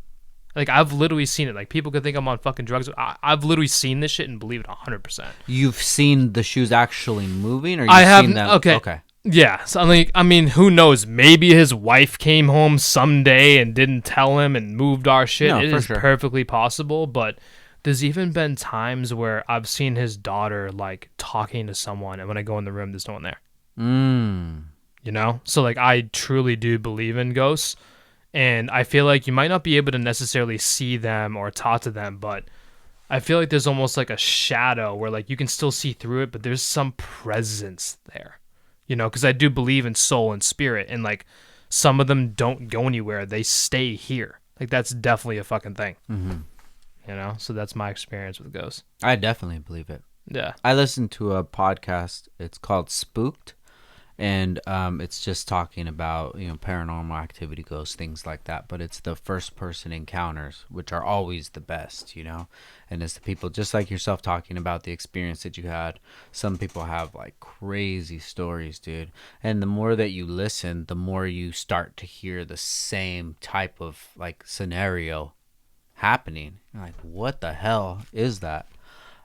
Like, I've literally seen it. Like, people could think I'm on fucking drugs. I've literally seen this shit and believe it 100%. You've seen the shoes actually moving, or I you've have. seen them? Okay. Yeah. So I mean, who knows? Maybe his wife came home someday and didn't tell him and moved our shit. No, It for is sure. perfectly possible. But there's even been times where I've seen his daughter like talking to someone, and when I go in the room, there's no one there. You know? So like, I truly do believe in ghosts. And I feel like you might not be able to necessarily see them or talk to them, but I feel like there's almost like a shadow where like you can still see through it, but there's some presence there, you know, because I do believe in soul and spirit, and like, some of them don't go anywhere. They stay here. Like, that's definitely a fucking thing, you know? So that's my experience with ghosts. I definitely believe it. Yeah. I listened to a podcast. It's called Spooked. And it's just talking about, you know, paranormal activity, ghosts, things like that. But it's the first person encounters, which are always the best, you know. And it's the people just like yourself talking about the experience that you had. Some people have like crazy stories, dude. And the more that you listen, the more you start to hear the same type of like scenario happening. You're like, what the hell is that?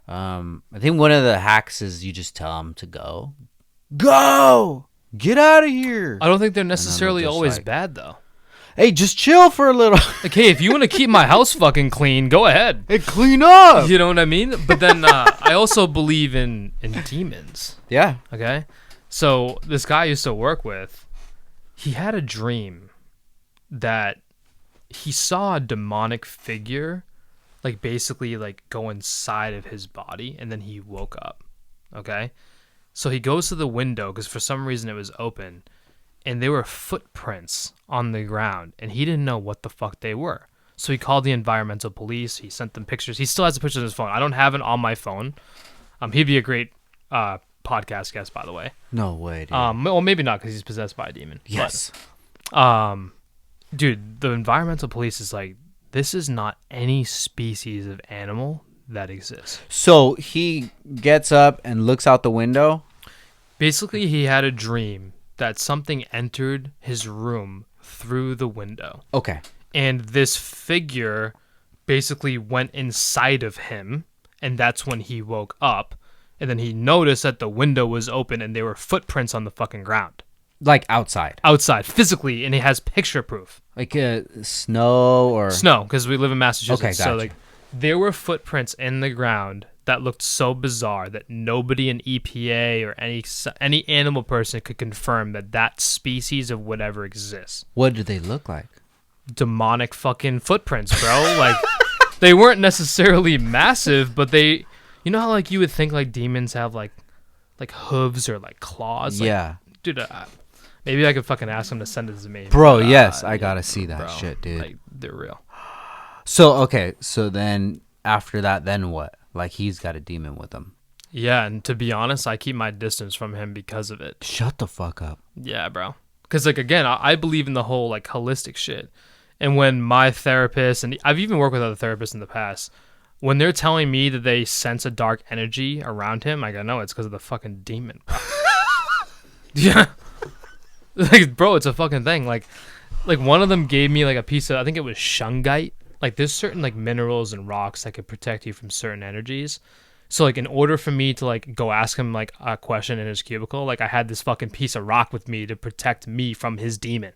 I think one of the hacks is you just tell them to go. Get out of here. I don't think they're necessarily just always like- bad, though. Hey, just chill for a little. Like, hey, if you want to keep my house fucking clean, go ahead. Hey, clean up. You know what I mean? But then I also believe in demons. Yeah. Okay? So this guy I used to work with, he had a dream that he saw a demonic figure, like, basically like go inside of his body, and then he woke up. Okay? So he goes to the window because for some reason it was open, and there were footprints on the ground, and he didn't know what the fuck they were. So he called the environmental police. He sent them pictures. He still has the pictures on his phone. I don't have it on my phone. He'd be a great podcast guest, by the way. No way, dude. Well, maybe not because he's possessed by a demon. Yes. But, dude, the environmental police is like, this is not any species of animal that exists. So he gets up and looks out the window. Basically, he had a dream that something entered his room through the window. Okay. And this figure basically went inside of him, and that's when he woke up. And then he noticed that the window was open and there were footprints on the fucking ground. Like outside. Outside, physically, and he has picture proof. Like snow or... Snow, because we live in Massachusetts. Okay, So, gotcha. like, there were footprints in the ground that looked so bizarre that nobody in EPA or any animal person could confirm that species of whatever exists. What do they look like? demonic fucking footprints, bro. Like, they weren't necessarily massive, but they, you know how like you would think like demons have like hooves or like claws. Like, Yeah, dude. Maybe I could fucking ask him to send it to me, bro. but, Yes, I gotta see that bro, shit, dude. Like, they're real. So okay, so then after that, then what? Like he's got a demon with him. Yeah, and to be honest, I keep my distance from him because of it. Shut the fuck up. Yeah, bro. Because, like, again, I believe in the whole, like, holistic shit. And when my therapist, and I've even worked with other therapists in the past, when they're telling me that they sense a dark energy around him, I go, no, it's because of the fucking demon. Yeah. Like, bro, it's a fucking thing. Like, one of them gave me, like, a piece of, I think it was shungite. Like, there's certain, like, minerals and rocks that could protect you from certain energies. So, like, in order for me to, like, go ask him, like, a question in his cubicle, like, I had this fucking piece of rock with me to protect me from his demon.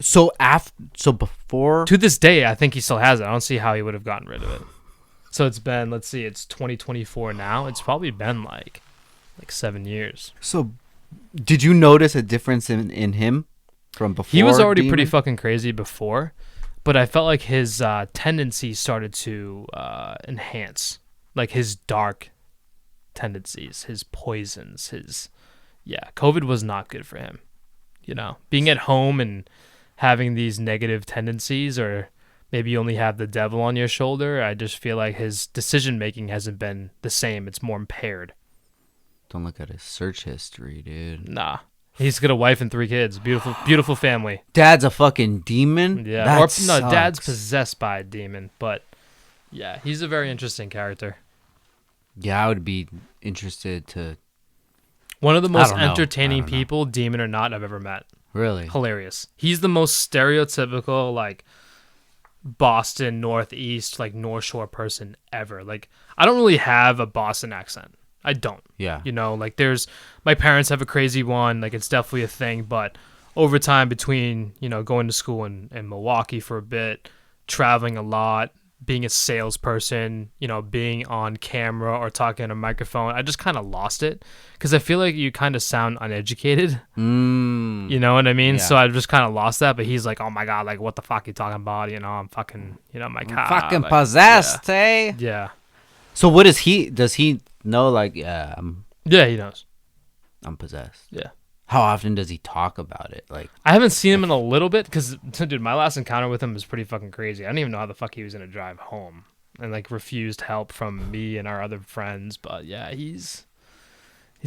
So before... To this day, I think he still has it. I don't see how he would have gotten rid of it. So it's been, let's see, it's 2024 now. It's probably been, like 7 years. So, did you notice a difference in him from before? He was already demon? pretty fucking crazy before, but I felt like his tendencies started to enhance. Like his dark tendencies, his poisons, COVID was not good for him. You know, being at home and having these negative tendencies, or maybe you only have the devil on your shoulder. I just feel like his decision making hasn't been the same. It's more impaired. Don't look at his search history, dude. Nah. He's got a wife and 3 kids. Beautiful family. Dad's a fucking demon? Yeah. That No, sucks. Dad's possessed by a demon, but yeah, he's a very interesting character. Yeah, I would be interested to... One of the most I don't know. entertaining people, demon or not, I've ever met. Really? Hilarious. He's the most stereotypical, like, Boston, Northeast, like, North Shore person ever. Like, I don't really have a Boston accent. I don't. Yeah. You know, like, my parents have a crazy one. Like, it's definitely a thing. But over time, between, you know, going to school in Milwaukee for a bit, traveling a lot, being a salesperson, you know, being on camera or talking on a microphone, I just kind of lost it because I feel like you kind of sound uneducated. You know what I mean? Yeah. So I just kind of lost that. But he's like, oh my God, like, what the fuck you talking about? You know, I'm fucking, you know, my God. Fucking like, possessed, yeah. eh? Yeah. So what does he know, like, yeah, Yeah, he knows. I'm possessed? Yeah. How often does he talk about it? Like, I haven't seen him in a little bit because, dude, my last encounter with him was pretty fucking crazy. I don't even know how the fuck he was gonna drive home and like refused help from me and our other friends. But yeah, he's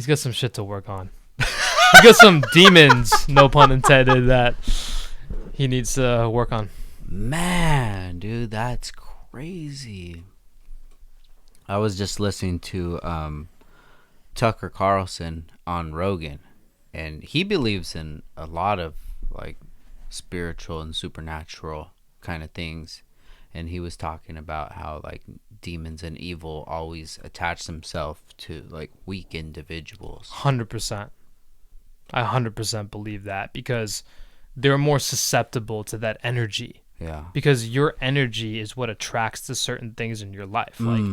got some shit to work on. He's got some demons, no pun intended, that he needs to work on. man, dude, that's crazy. I was just listening to Tucker Carlson on Rogan. And he believes in a lot of, like, spiritual and supernatural kind of things. And he was talking about how, like, demons and evil always attach themselves to, like, weak individuals. 100%. I 100% believe that because they're more susceptible to that energy. Yeah. Because your energy is what attracts to certain things in your life. Like,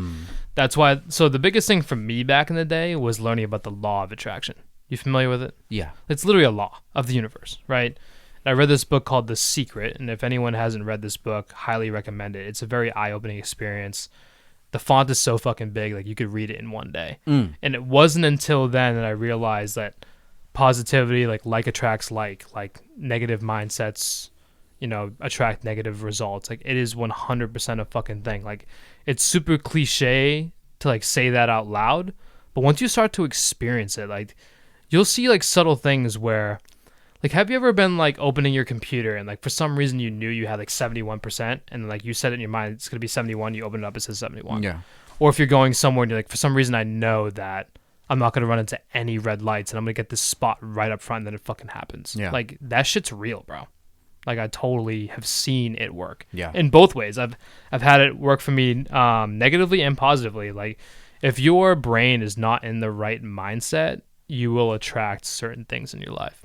that's why. So the biggest thing for me back in the day was learning about the law of attraction. You familiar with it? Yeah. It's literally a law of the universe, right? And I read this book called The Secret, and if anyone hasn't read this book, highly recommend it. It's a very eye-opening experience. The font is so fucking big, like you could read it in one day. And it wasn't until then that I realized that positivity, like attracts like negative mindsets, you know, attract negative results. Like, it is 100% a fucking thing. Like, it's super cliche to like say that out loud, but once you start to experience it, like, you'll see like subtle things where, like, have you ever been like opening your computer and like for some reason you knew you had like 71% and like you set it in your mind it's gonna be 71, you open it up, it says 71. Yeah. Or if you're going somewhere and you're like, for some reason I know that I'm not gonna run into any red lights and I'm gonna get this spot right up front, and then it fucking happens. Yeah. Like, that shit's real, bro. Like, I totally have seen it work. Yeah. In both ways. I've had it work for me negatively and positively. Like, if your brain is not in the right mindset, you will attract certain things in your life,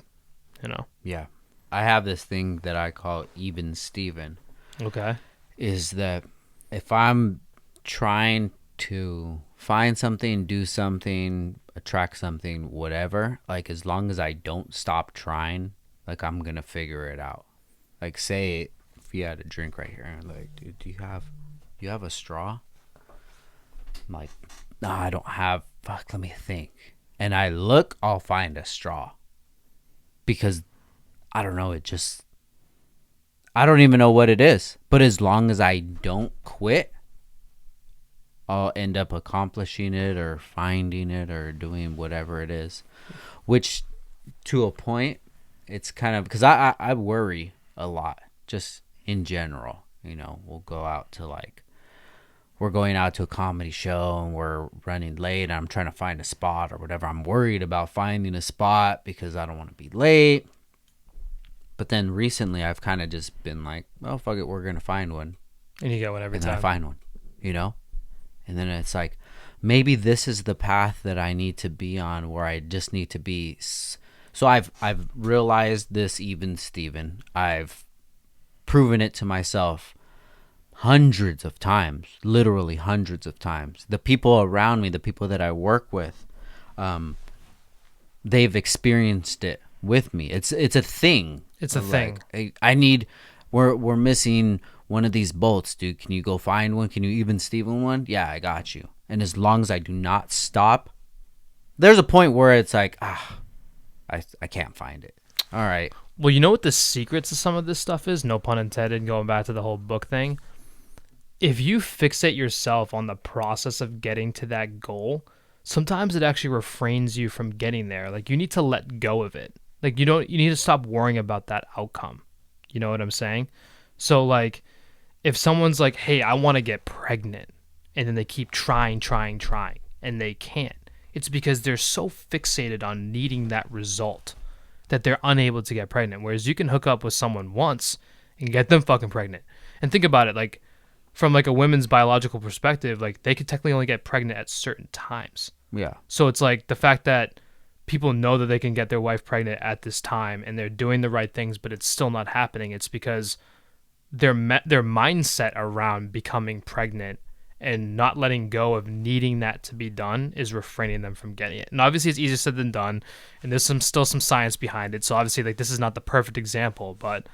you know? Yeah. I have this thing that I call even Steven. Okay. Is that if I'm trying to find something, do something, attract something, whatever, like, as long as I don't stop trying, like, I'm going to figure it out. like, say if you had a drink right here, and like, dude, do you have a straw? I'm like, no, I don't have. Fuck, let me think. And I look, I'll find a straw because I don't know. It just I don't even know what it is. But as long as I don't quit, I'll end up accomplishing it or finding it or doing whatever it is. Which, to a point, it's kind of because I worry a lot just in general. You know, we'll go out to like we're going out to a comedy show and we're running late and I'm trying to find a spot or whatever. I'm worried about finding a spot because I don't want to be late. But then recently I've kind of just been like, well, fuck it, we're going to find one. And you get one every and time. And I find one, you know? And then it's like, maybe this is the path that I need to be on where I just need to be. So I've realized this even, Steven. I've proven it to myself hundreds of times, literally hundreds of times. The people around me, the people that I work with, they've experienced it with me. It's a thing. It's a thing. I need. We're missing one of these bolts, dude. Can you go find one? Can you even Steven one? Yeah, I got you. And as long as I do not stop, there's a point where it's like, I can't find it. All right. Well, you know what the secrets of some of this stuff is? No pun intended, going back to the whole book thing. If you fixate yourself on the process of getting to that goal, sometimes it actually refrains you from getting there. Like, you need to let go of it. Like, you need to stop worrying about that outcome. You know what I'm saying? So, like, if someone's like, hey, I want to get pregnant, and then they keep trying, and they can't, it's because they're so fixated on needing that result that they're unable to get pregnant. Whereas you can hook up with someone once and get them fucking pregnant. And think about it, like, from like a women's biological perspective, like, they could technically only get pregnant at certain times. Yeah. So it's like the fact that people know that they can get their wife pregnant at this time and they're doing the right things, but it's still not happening. It's because their mindset around becoming pregnant and not letting go of needing that to be done is refraining them from getting it. And obviously it's easier said than done, and there's still some science behind it. So obviously, like, this is not the perfect example, but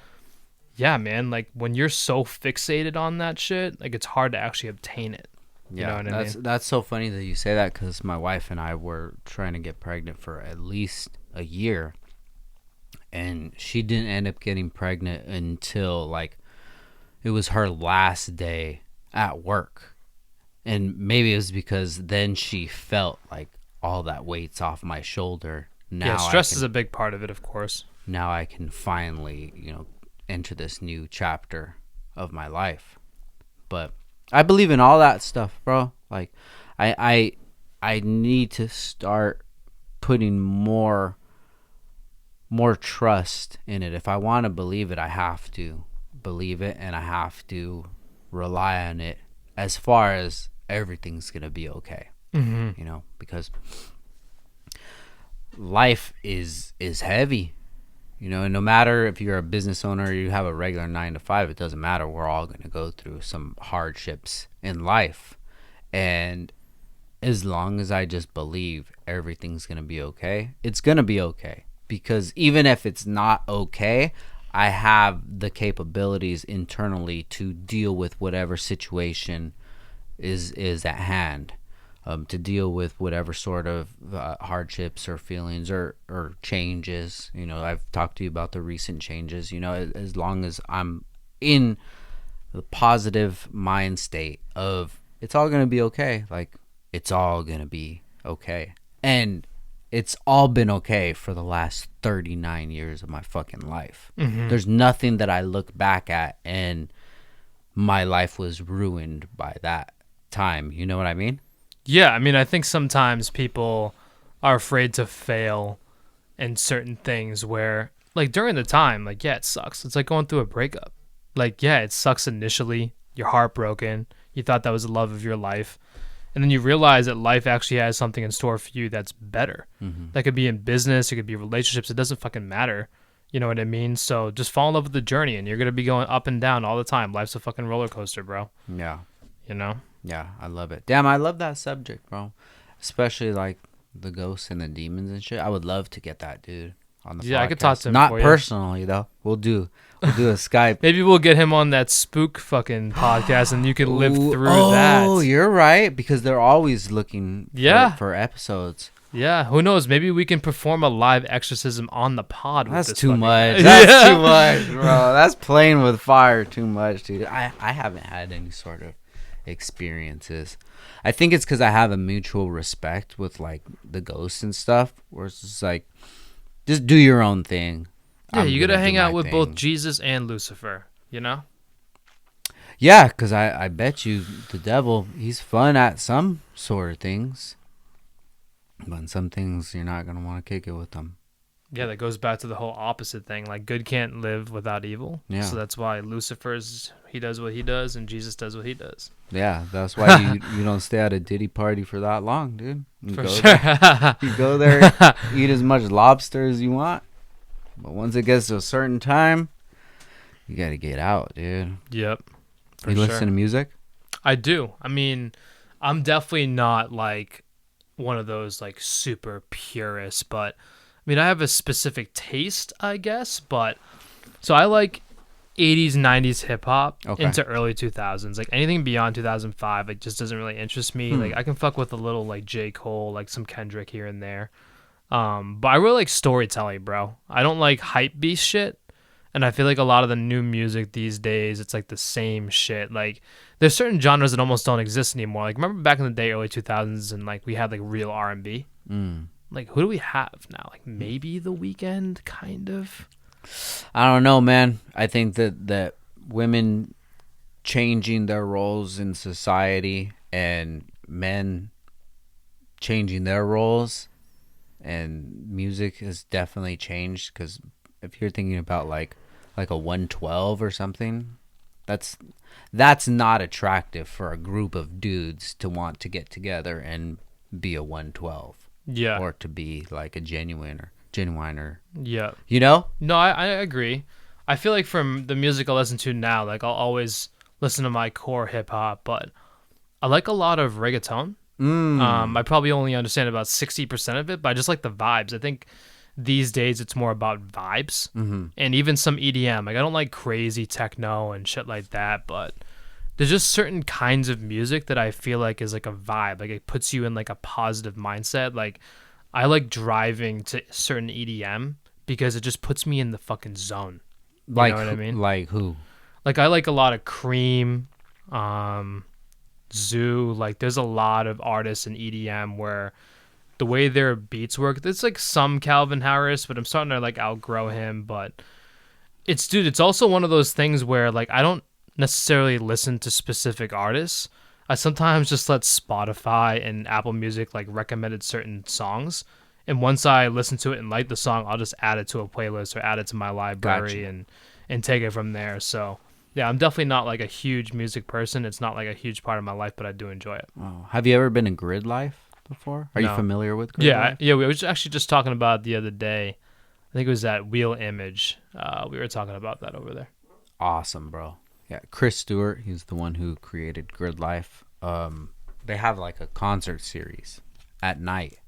yeah, man, like, when you're so fixated on that shit, like, it's hard to actually obtain it. You know what I mean? That's so funny that you say that, because my wife and I were trying to get pregnant for at least a year, and she didn't end up getting pregnant until like it was her last day at work. And maybe it was because then she felt like all that weight's off my shoulder. Now, yeah, stress is a big part of it, of course. Now I can finally, enter this new chapter of my life. But I believe in all that stuff, bro. Like, I need to start putting more trust in it. If I want to believe it, I have to believe it, and I have to rely on it as far as everything's gonna be okay. Mm-hmm. Because life is heavy. And no matter if you're a business owner or you have a regular 9 to 5, it doesn't matter. We're all going to go through some hardships in life. And as long as I just believe everything's going to be okay, it's going to be okay. Because even if it's not okay, I have the capabilities internally to deal with whatever situation is at hand. To deal with whatever sort of hardships or feelings or changes. I've talked to you about the recent changes. As long as I'm in the positive mind state of it's all going to be okay, like, it's all going to be okay. And it's all been okay for the last 39 years of my fucking life. Mm-hmm. There's nothing that I look back at and my life was ruined by that time. You know what I mean? Yeah, I mean, I think sometimes people are afraid to fail in certain things where, like, during the time, like, yeah, it sucks. It's like going through a breakup. Like, yeah, it sucks initially. You're heartbroken. You thought that was the love of your life. And then you realize that life actually has something in store for you that's better. Mm-hmm. That could be in business. It could be relationships. It doesn't fucking matter. You know what I mean? So just fall in love with the journey, and you're going to be going up and down all the time. Life's a fucking roller coaster, bro. Yeah. Yeah, I love it. Damn, I love that subject, bro. Especially like the ghosts and the demons and shit. I would love to get that, dude. on the Yeah, podcast. I could talk to him Not for you. personally though. We'll do a Skype. Maybe we'll get him on that spook fucking podcast, and you can live through that. Oh, you're right, because they're always looking for episodes. Yeah, who knows? Maybe we can perform a live exorcism on the pod. That's with this too fucking much. guy. That's too much, bro. That's playing with fire too much, dude. I haven't had any sort of experiences. I think it's because I have a mutual respect with like the ghosts and stuff, where it's just like, just do your own thing. Yeah, you gotta hang out with thing. both Jesus and Lucifer, you know? Yeah, because I bet you the devil, he's fun at some sort of things. But in some things, you're not going to want to kick it with them. Yeah, that goes back to the whole opposite thing. Like, good can't live without evil. Yeah. So that's why Lucifer's, he does what he does, and Jesus does what he does. Yeah, that's why you don't stay at a Diddy party for that long, dude. You For go sure. there, you go there, eat as much lobster as you want. But once it gets to a certain time, you got to get out, dude. Yep. You listen to music? I do. I mean, I'm definitely not like one of those like super purists, but I mean, I have a specific taste, I guess. But so I like 80s, 90s hip hop into early 2000s. Like anything beyond 2005, like just doesn't really interest me. Like I can fuck with a little like J. Cole, like some Kendrick here and there. But I really like storytelling, bro. I don't like hype beast shit. And I feel like a lot of the new music these days, it's like the same shit. Like there's certain genres that almost don't exist anymore. Like remember back in the day, early 2000s, and like we had like real R&B. Like who do we have now? Like maybe The Weeknd, kind of. I don't know, man. I think that women changing their roles in society and men changing their roles and music has definitely changed, because if you're thinking about like a 112 or something, that's not attractive for a group of dudes to want to get together and be a 112. Yeah. Or to be like a genuine. Yeah. You know? No, I agree. I feel like from the music I listen to now, like I'll always listen to my core hip hop, but I like a lot of reggaeton. I probably only understand about 60% of it, but I just like the vibes. I think these days it's more about vibes, and even some EDM. Like I don't like crazy techno and shit like that, but there's just certain kinds of music that I feel like is like a vibe. Like it puts you in like a positive mindset. Like I like driving to certain EDM because it just puts me in the fucking zone. You know what I mean? Like who? Like I like a lot of Cream, Zoo. Like there's a lot of artists in EDM where the way their beats work, it's like some Calvin Harris, but I'm starting to like outgrow him. But it's also one of those things where like I don't necessarily listen to specific artists. I sometimes just let Spotify and Apple Music like recommended certain songs, and once I listen to it and like the song, I'll just add it to a playlist or add it to my library and take it from there. So yeah, I'm definitely not like a huge music person. It's not like a huge part of my life, but I do enjoy it. Oh. Have you ever been in Grid Life before? Are you familiar with Grid Life? Yeah, we were actually just talking about it the other day. I think it was at Wheel Image. We were talking about that over there. Awesome, bro. Yeah, Chris Stewart, he's the one who created Grid Life. They have like a concert series at night.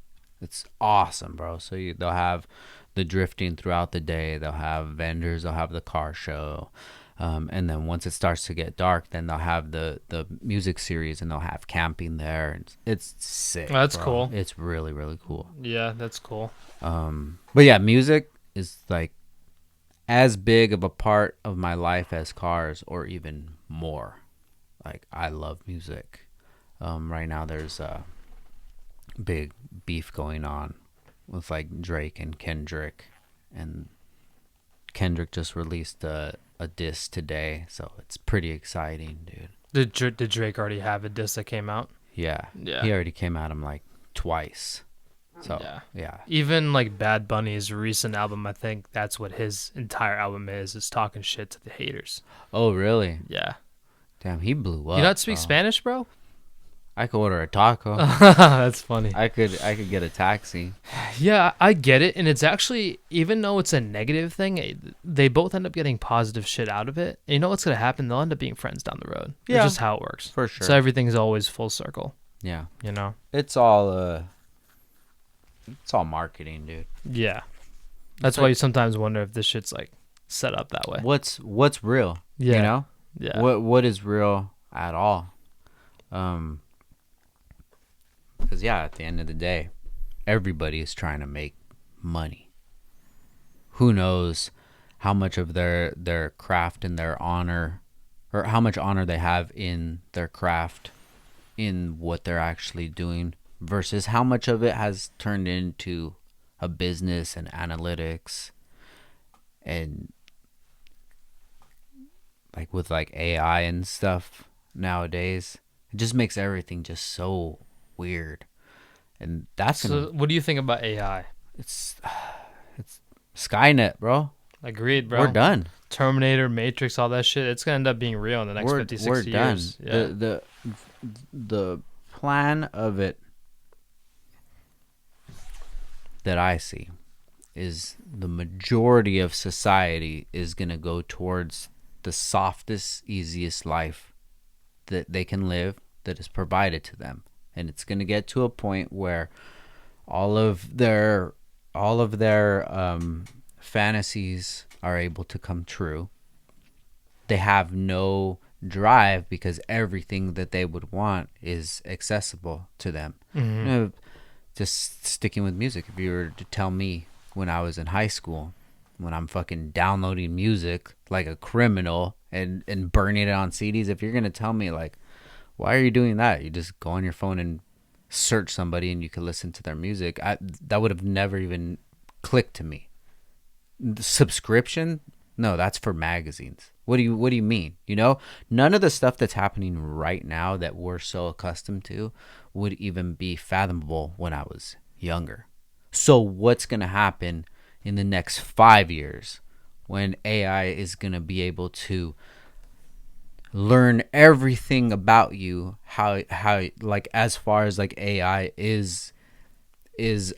It's awesome, bro. So they'll have the drifting throughout the day. They'll have vendors. They'll have the car show. And then once it starts to get dark, then they'll have the music series, and they'll have camping there. It's sick. Oh, that's bro. cool. It's really, really cool. Yeah, that's cool. But yeah, music is like as big of a part of my life as cars, or even more. Like I love music. Right now there's a big beef going on with like Drake and Kendrick, and Kendrick just released a diss today, so it's pretty exciting, dude. Did Drake already have a diss that came out? Yeah. He already came at him like twice. So yeah. Even like Bad Bunny's recent album, I think that's what his entire album is talking shit to the haters. Oh really? Yeah. Damn, he blew up. You not speak Spanish, bro? I could order a taco. That's funny. I could get a taxi. Yeah, I get it, and it's actually, even though it's a negative thing, they both end up getting positive shit out of it. And you know what's gonna happen? They'll end up being friends down the road. Yeah, that's just how it works. For sure. So everything's always full circle. Yeah. You know. It's all marketing, dude. Yeah. That's why you sometimes wonder if this shit's like set up that way. What's real? Yeah. You know? Yeah. What is real at all? Because at the end of the day, everybody is trying to make money. Who knows how much of their craft and their honor, or how much honor they have in their craft, in what they're actually doing, versus how much of it has turned into a business and analytics, and like with like AI and stuff nowadays. It just makes everything just so weird. And that's what do you think about AI? It's Skynet, bro. Agreed, bro. We're done. Terminator, Matrix, all that shit. It's gonna end up being real in the next 50, 60 years. Yeah. The plan of it that I see is the majority of society is gonna go towards the softest, easiest life that they can live, that is provided to them. And it's going to get to a point where all of their fantasies are able to come true. They have no drive because everything that they would want is accessible to them. Mm-hmm. You know, just sticking with music, if you were to tell me when I was in high school, when I'm fucking downloading music like a criminal and burning it on CDs, if you're going to tell me like, why are you doing that? You just go on your phone and search somebody and you can listen to their music. That would have never even clicked to me. The subscription? No, that's for magazines. What do you mean? You know, none of the stuff that's happening right now that we're so accustomed to would even be fathomable when I was younger. So what's going to happen in the next 5 years when AI is going to be able to learn everything about you, how like, as far as like AI is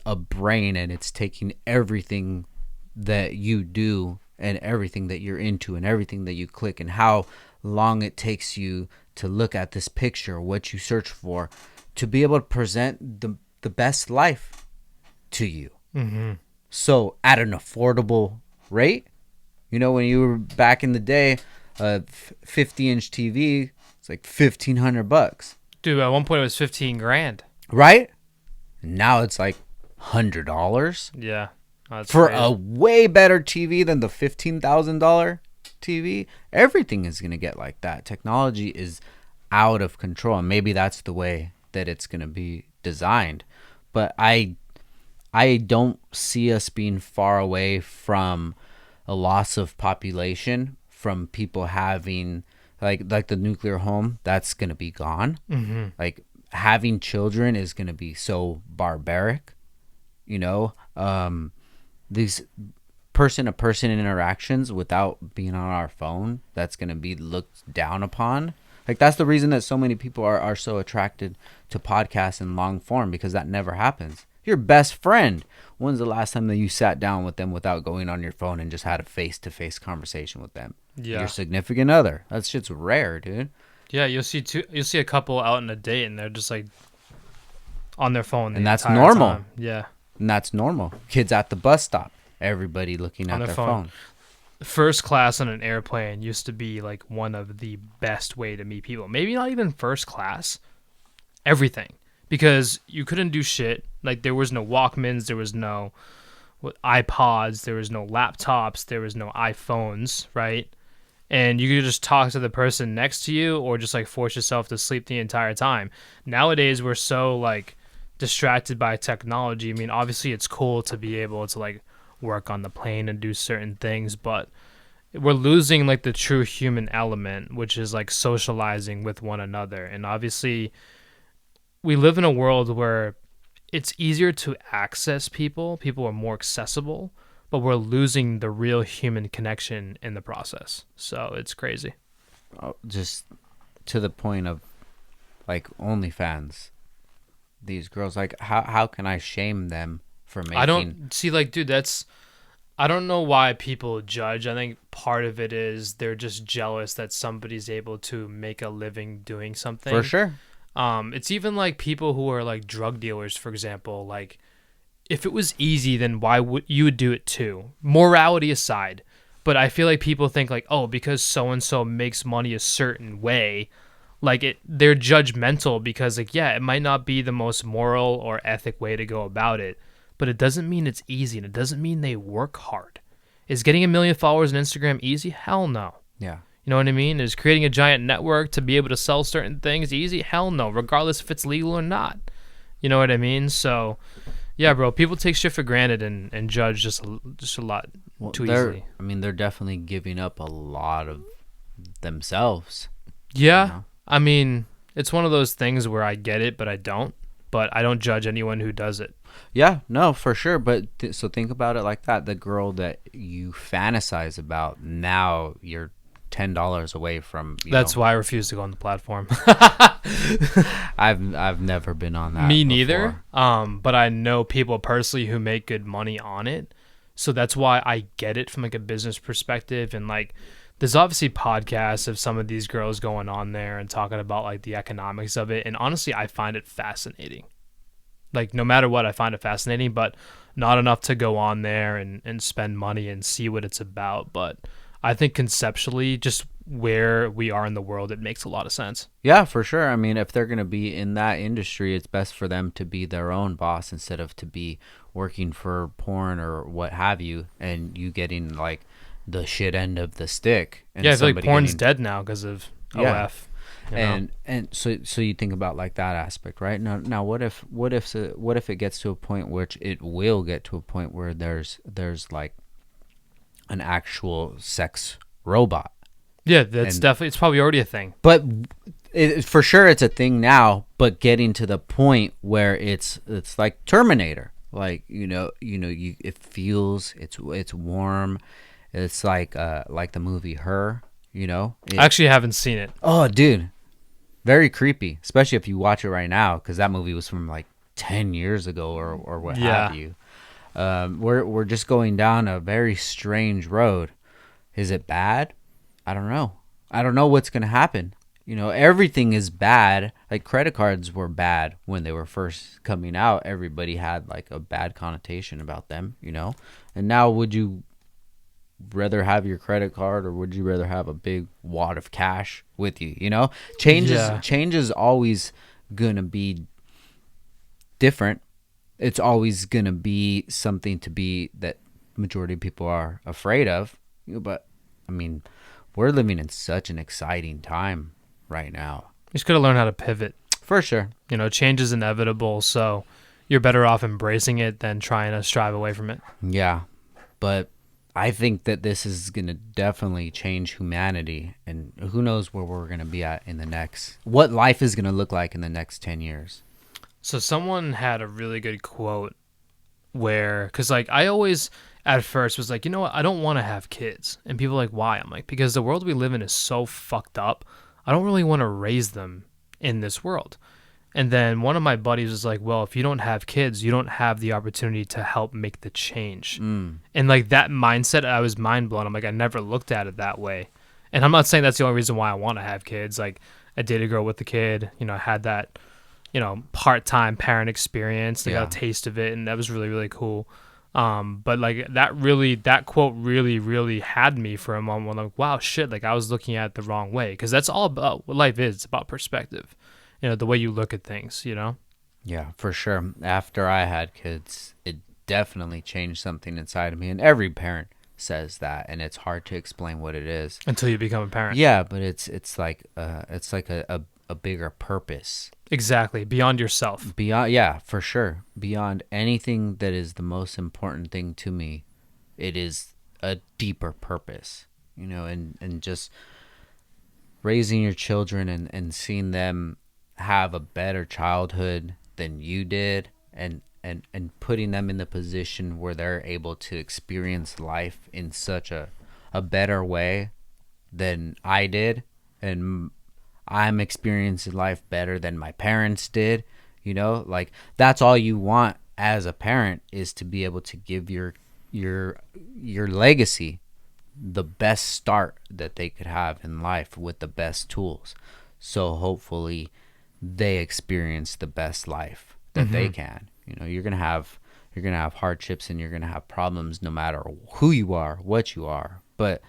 a brain, and it's taking everything that you do and everything that you're into and everything that you click and how long it takes you to look at this picture, what you search for, to be able to present the best life to you. Mm-hmm. So at an affordable rate. You know, when you were back in the day, 50-inch TV, it's like $1,500. Dude, at one point it was 15 grand. Right? Now it's like $100. Yeah. That's for crazy. A way better TV than the $15,000 TV. Everything is going to get like that. Technology is out of control, and maybe that's the way that it's going to be designed. But I don't see us being far away from a loss of population, from people having like the nuclear home. That's going to be gone. Mm-hmm. Like having children is going to be so barbaric, you know. These person-to-person interactions without being on our phone, that's going to be looked down upon. Like that's the reason that so many people are so attracted to podcasts in long form, because that never happens. Your best friend, when's the last time that you sat down with them without going on your phone and just had a face-to-face conversation with them? Yeah. Your significant other. That shit's rare, dude. Yeah, you'll see a couple out on a date and they're just like on their phone, and that's normal. Time. Yeah. And that's normal. Kids at the bus stop, everybody looking at their phone. First class on an airplane used to be like one of the best way to meet people. Maybe not even first class. Everything. Because you couldn't do shit. Like there was no Walkmans, there was no iPods, there was no laptops, there was no iPhones, right? And you could just talk to the person next to you or just like force yourself to sleep the entire time. Nowadays we're so like distracted by technology. I mean, obviously it's cool to be able to like work on the plane and do certain things, but we're losing like the true human element, which is like socializing with one another. And obviously we live in a world where it's easier to access people are more accessible, but we're losing the real human connection in the process. So it's crazy. Just to the point of like OnlyFans. These girls, like how can I shame them for making? I don't see, like, dude, I don't know why people judge. I think part of it is they're just jealous that somebody's able to make a living doing something. For sure. It's even like people who are like drug dealers, for example. Like if it was easy, then why would you would do it too? Morality aside, but I feel like people think like, oh, because so and so makes money a certain way, like they're judgmental because like yeah, it might not be the most moral or ethic way to go about it, but it doesn't mean it's easy, and it doesn't mean they work hard. Is getting 1 million followers on Instagram easy? Hell no. Yeah. You know what I mean? Is creating a giant network to be able to sell certain things easy? Hell no, regardless if it's legal or not. You know what I mean? So, yeah, bro, people take shit for granted and judge just a lot too easily. I mean, they're definitely giving up a lot of themselves. Yeah, You know? I mean, it's one of those things where I get it, but I don't. But I don't judge anyone who does it. Yeah, no, for sure. But so think about it like that. The girl that you fantasize about, now you're $10 away from. That's why I refuse to go on the platform. I've never been on that. Me neither. But I know people personally who make good money on it. So that's why I get it from like a business perspective. And like, there's obviously podcasts of some of these girls going on there and talking about like the economics of it. And honestly, I find it fascinating. Like, no matter what, I find it fascinating, but not enough to go on there and spend money and see what it's about. But I think conceptually, just where we are in the world, it makes a lot of sense. Yeah, for sure. I mean, if they're going to be in that industry, it's best for them to be their own boss instead of to be working for porn or what have you, and you getting like the shit end of the stick. And Yeah, I feel like somebody porn's getting, dead now because of Yeah. OF. You know? and so you think about like that aspect, right? Now what if it gets to a point, which it will get to a point, where there's like an actual sex robot. Yeah, that's And- definitely, it's probably already a thing. But for sure it's a thing now, but getting to the point where it's like Terminator, like it feels, it's warm, it's like the movie Her, I actually haven't seen it. oh dude, very creepy, especially if you watch it right now, because that movie was from like 10 years ago or what Yeah. have you. We're just going down a very strange road. Is it bad? I don't know what's gonna happen. Everything is bad. Like, credit cards were bad when they were first coming out. Everybody had like a bad connotation about them, and now, would you rather have your credit card, or would you rather have a big wad of cash with you? Change is always gonna be different. It's always gonna be something to be that majority of people are afraid of. But I mean, we're living in such an exciting time right now. You just gotta learn how to pivot. For sure. Change is inevitable, so you're better off embracing it than trying to strive away from it. Yeah. But I think that this is going to definitely change humanity, and who knows where we're going to be at what life is going to look like in the next 10 years. So someone had a really good quote where, because like I always at first was like, you know what, I don't want to have kids. And people are like, why? I'm like, because the world we live in is so fucked up. I don't really want to raise them in this world. And then one of my buddies was like, well, if you don't have kids, you don't have the opportunity to help make the change. And like that mindset, I was mind blown. I'm like, I never looked at it that way. And I'm not saying that's the only reason why I want to have kids. Like, I dated a girl with a kid, I had that, part-time parent experience. They got a taste of it, and that was really, really cool. But like that quote really, really had me for a moment. I'm like, wow, shit. Like, I was looking at it the wrong way, because that's all about what life is. It's about perspective. The way you look at things, Yeah, for sure. After I had kids, it definitely changed something inside of me. And every parent says that, and it's hard to explain what it is until you become a parent. Yeah, but it's like a bigger purpose. Exactly. Beyond yourself. Yeah, for sure. Beyond anything that is the most important thing to me, it is a deeper purpose, and just raising your children and seeing them have a better childhood than you did, and putting them in the position where they're able to experience life in such a better way than I did, and I'm experiencing life better than my parents did. Like, that's all you want as a parent, is to be able to give your legacy the best start that they could have in life with the best tools. So hopefully they experience the best life that they can. You're gonna have You're going to have hardships and you're going to have problems no matter who you are, what you are. But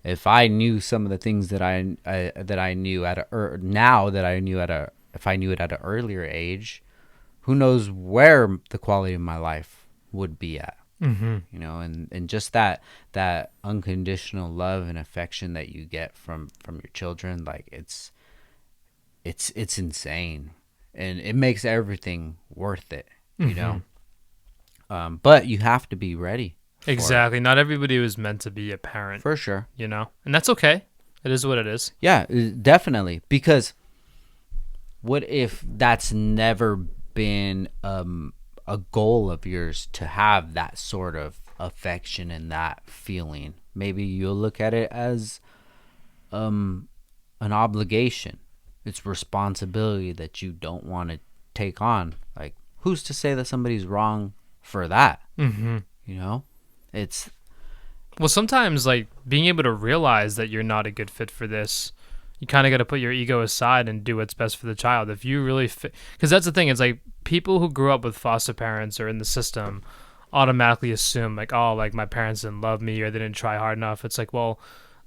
if I knew some of the things that I knew now that I knew if I knew it at an earlier age, who knows where the quality of my life would be at. Mm-hmm. You know, and just that unconditional love and affection that you get from your children, like it's insane, and it makes everything worth it, you know. But you have to be ready. Exactly. Not everybody was meant to be a parent, For sure. you know, and that's okay. It is what it is. Yeah, definitely. Because what if that's never been a goal of yours to have that sort of affection and that feeling? Maybe you'll look at it as an obligation. It's responsibility that you don't want to take on. Like, who's to say that somebody's wrong for that? Mm-hmm. You know, it's Well, sometimes, like, being able to realize that you're not a good fit for this, you kind of got to put your ego aside and do what's best for the child. If you really fit, because that's the thing, it's like people who grew up with foster parents or in the system automatically assume, like, oh, like, my parents didn't love me or they didn't try hard enough. It's like, well,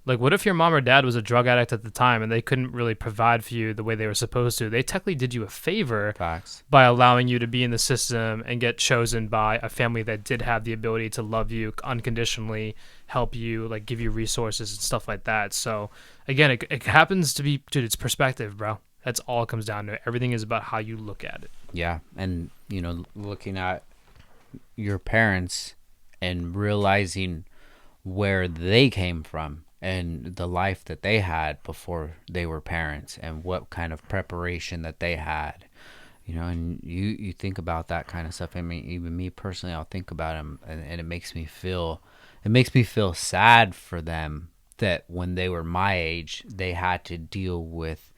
like, what if your mom or dad was a drug addict at the time and they couldn't really provide for you the way they were supposed to? They technically did you a favor facts. by allowing you to be in the system and get chosen by a family that did have the ability to love you unconditionally, help you, like, give you resources and stuff like that. So again, it happens to be, dude, it's perspective, bro. That's all it comes down to. Everything is about how you look at it. Yeah, and you know, looking at your parents and realizing where they came from and the life that they had before they were parents and what kind of preparation that they had, you know, and you think about that kind of stuff. I mean, even me personally, I'll think about them, and it makes me feel sad for them that when they were my age, they had to deal with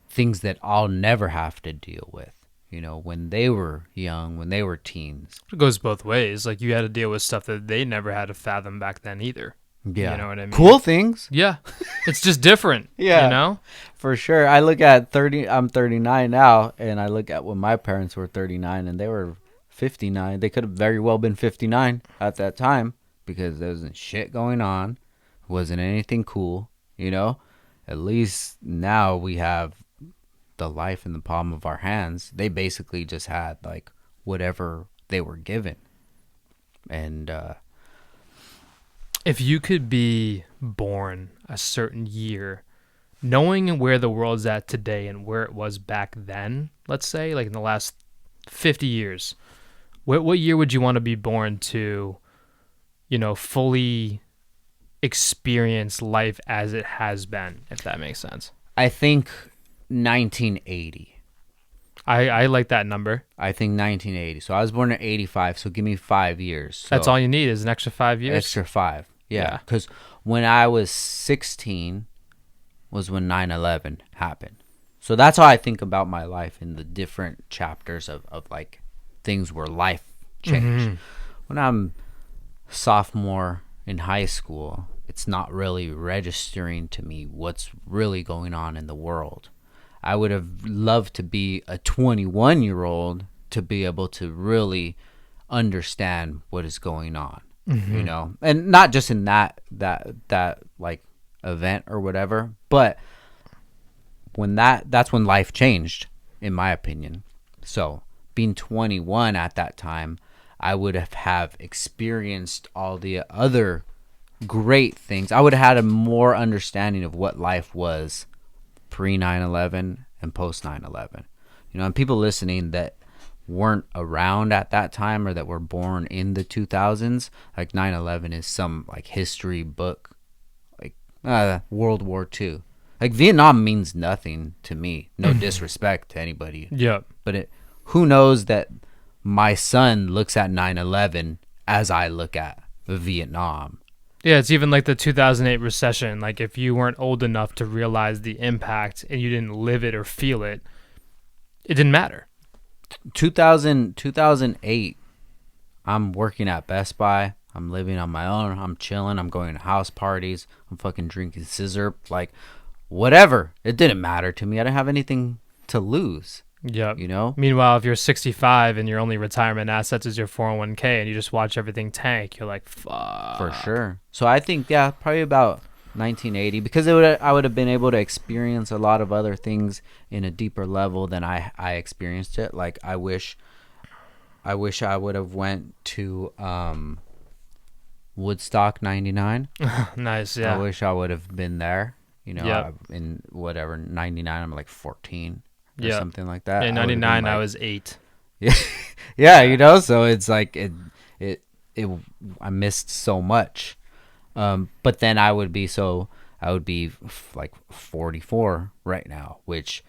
things that I'll never have to deal with. You know, when they were young, when they were teens. It goes both ways. Like, you had to deal with stuff that they never had to fathom back then either. Yeah. You know what I mean? Cool things. Yeah. It's just different. Yeah. You know? For sure. I look at I'm 39 now, and I look at when my parents were 39 and they were 59. They could have very well been 59 at that time because there wasn't shit going on. Wasn't anything cool, you know? At least now we have the life in the palm of our hands. They basically just had like whatever they were given. And if you could be born a certain year, knowing where the world's at today and where it was back then, let's say, like in the last 50 years, what year would you want to be born to, you know, fully experience life as it has been, if that makes sense? I think 1980. I like that number. I think 1980. So I was born in 85, so give me 5 years. So That's all you need is an extra 5 years. extra 5. Yeah. Yeah. Because when I was 16 was when 9/11 happened. So that's how I think about my life in the different chapters of like things where life changed. When I'm sophomore in high school, it's not really registering to me what's really going on in the world. I would have loved to be a 21-year-old to be able to really understand what is going on, you know, and not just in that like event or whatever, but when that's when life changed, in my opinion. So being 21 at that time, I would have experienced all the other great things. I would have had a more understanding of what life was pre 9/11 and post 9/11. You know, and people listening that weren't around at that time or that were born in the 2000s, like 9/11 is some like history book, like World War II. Like Vietnam means nothing to me. No disrespect to anybody. Yep. But who knows that my son looks at 9/11 as I look at Vietnam. Yeah, it's even like the 2008 recession. Like, if you weren't old enough to realize the impact and you didn't live it or feel it, it didn't matter. 2008, I'm working at Best Buy. I'm living on my own. I'm chilling. I'm going to house parties. I'm fucking drinking scissor. Like, whatever. It didn't matter to me. I didn't have anything to lose. Yep. you know? Meanwhile, if you're 65 and your only retirement assets is your 401k and you just watch everything tank, you're like, For fuck. sure. So I think, yeah, probably about 1980, because I would have been able to experience a lot of other things in a deeper level than I experienced it. Like I would have went to Woodstock 99. Nice, I yeah. wish I would have been there. Yep. In whatever 99, I'm like 14 or Yep. something like that. In I would have been 99, I like, was 8. yeah, yeah, Yeah. So it's like it, it, I missed so much. But then I would be like 44 right now, which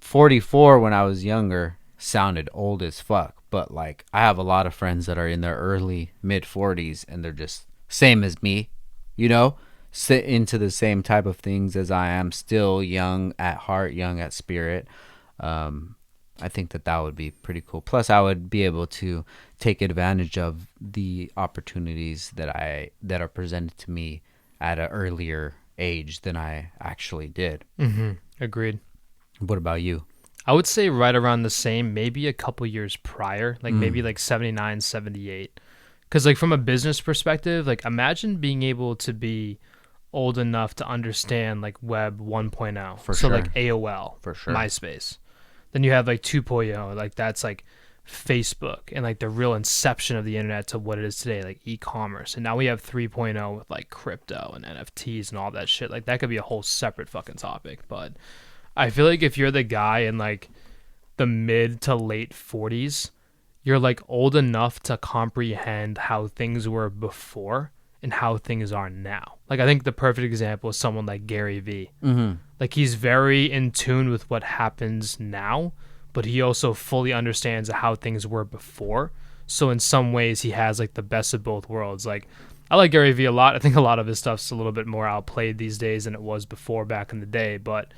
44 when I was younger sounded old as fuck. But like, I have a lot of friends that are in their early mid 40s and they're just same as me, you know, sit into the same type of things as I am, still young at heart, young at spirit. Um, I think that would be pretty cool. Plus, I would be able to take advantage of the opportunities that are presented to me at an earlier age than I actually did. Agreed. What about you? I would say right around the same, maybe a couple years prior, like maybe Mm, like 79, 78. Because, like, from a business perspective, like, imagine being able to be old enough to understand, like, Web 1.0. for So, like, sure. AOL, For sure. MySpace. Then you have, like, 2.0, like, that's like Facebook and, like, the real inception of the internet to what it is today, like, e commerce. And now we have 3.0 with, like, crypto and NFTs and all that shit. Like, that could be a whole separate fucking topic. But I feel like if you're the guy in, like, the mid to late 40s, you're like old enough to comprehend how things were before and how things are now. Like, I think the perfect example is someone like Gary Vee. Mm-hmm. Like, he's very in tune with what happens now, but he also fully understands how things were before. So in some ways he has like the best of both worlds. Like, I like Gary Vee a lot. I think a lot of his stuff's a little bit more outplayed these days than it was before back in the day, but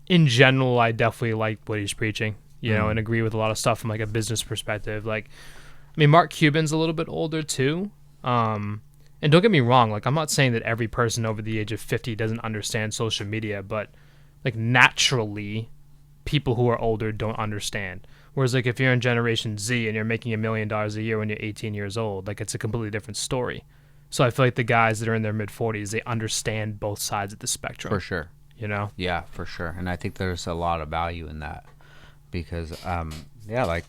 in general, I definitely like what he's preaching, and Mm. agree with a lot of stuff from like a business perspective. Like, I mean, Mark Cuban's a little bit older too. And don't get me wrong, like, I'm not saying that every person over the age of 50 doesn't understand social media, but like, naturally, people who are older don't understand. Whereas, like, if you're in Generation Z and you're making $1 million a year when you're 18 years old, like, it's a completely different story. So I feel like the guys that are in their mid 40s, they understand both sides of the For spectrum, sure. you know? Yeah, for sure. And I think there's a lot of value in that because, yeah, like,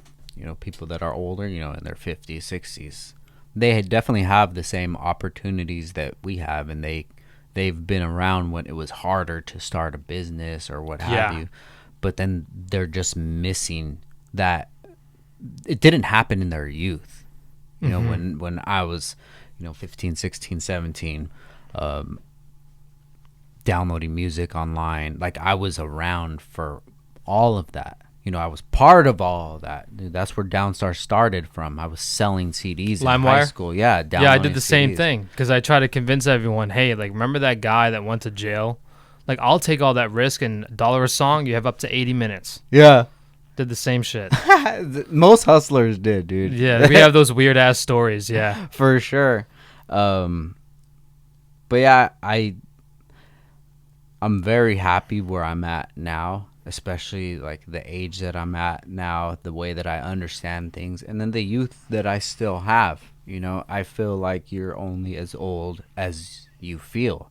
people that are older, in their 50s, 60s, they definitely have the same opportunities that we have, and they've been around when it was harder to start a business or what have Yeah. you. But then they're just missing that it didn't happen in their youth. Mm-hmm. When I was, 15, 16, 17, um, downloading music online. Like, I was around for all of that. I was part of all of that. Dude, that's where Downstar started from. I was selling CDs in high LimeWire. school. Yeah, Yeah, I did downloading the same CDs. thing because I try to convince everyone, hey, like, remember that guy that went to jail? Like, I'll take all that risk, and $1 a song, you have up to 80 minutes. Yeah. Did the same shit. Most hustlers did, dude. Yeah, we have those weird ass stories. Yeah. For sure. But yeah, I'm very happy where I'm at now, especially like the age that I'm at now, the way that I understand things, and then the youth that I still have. I feel like you're only as old as you feel.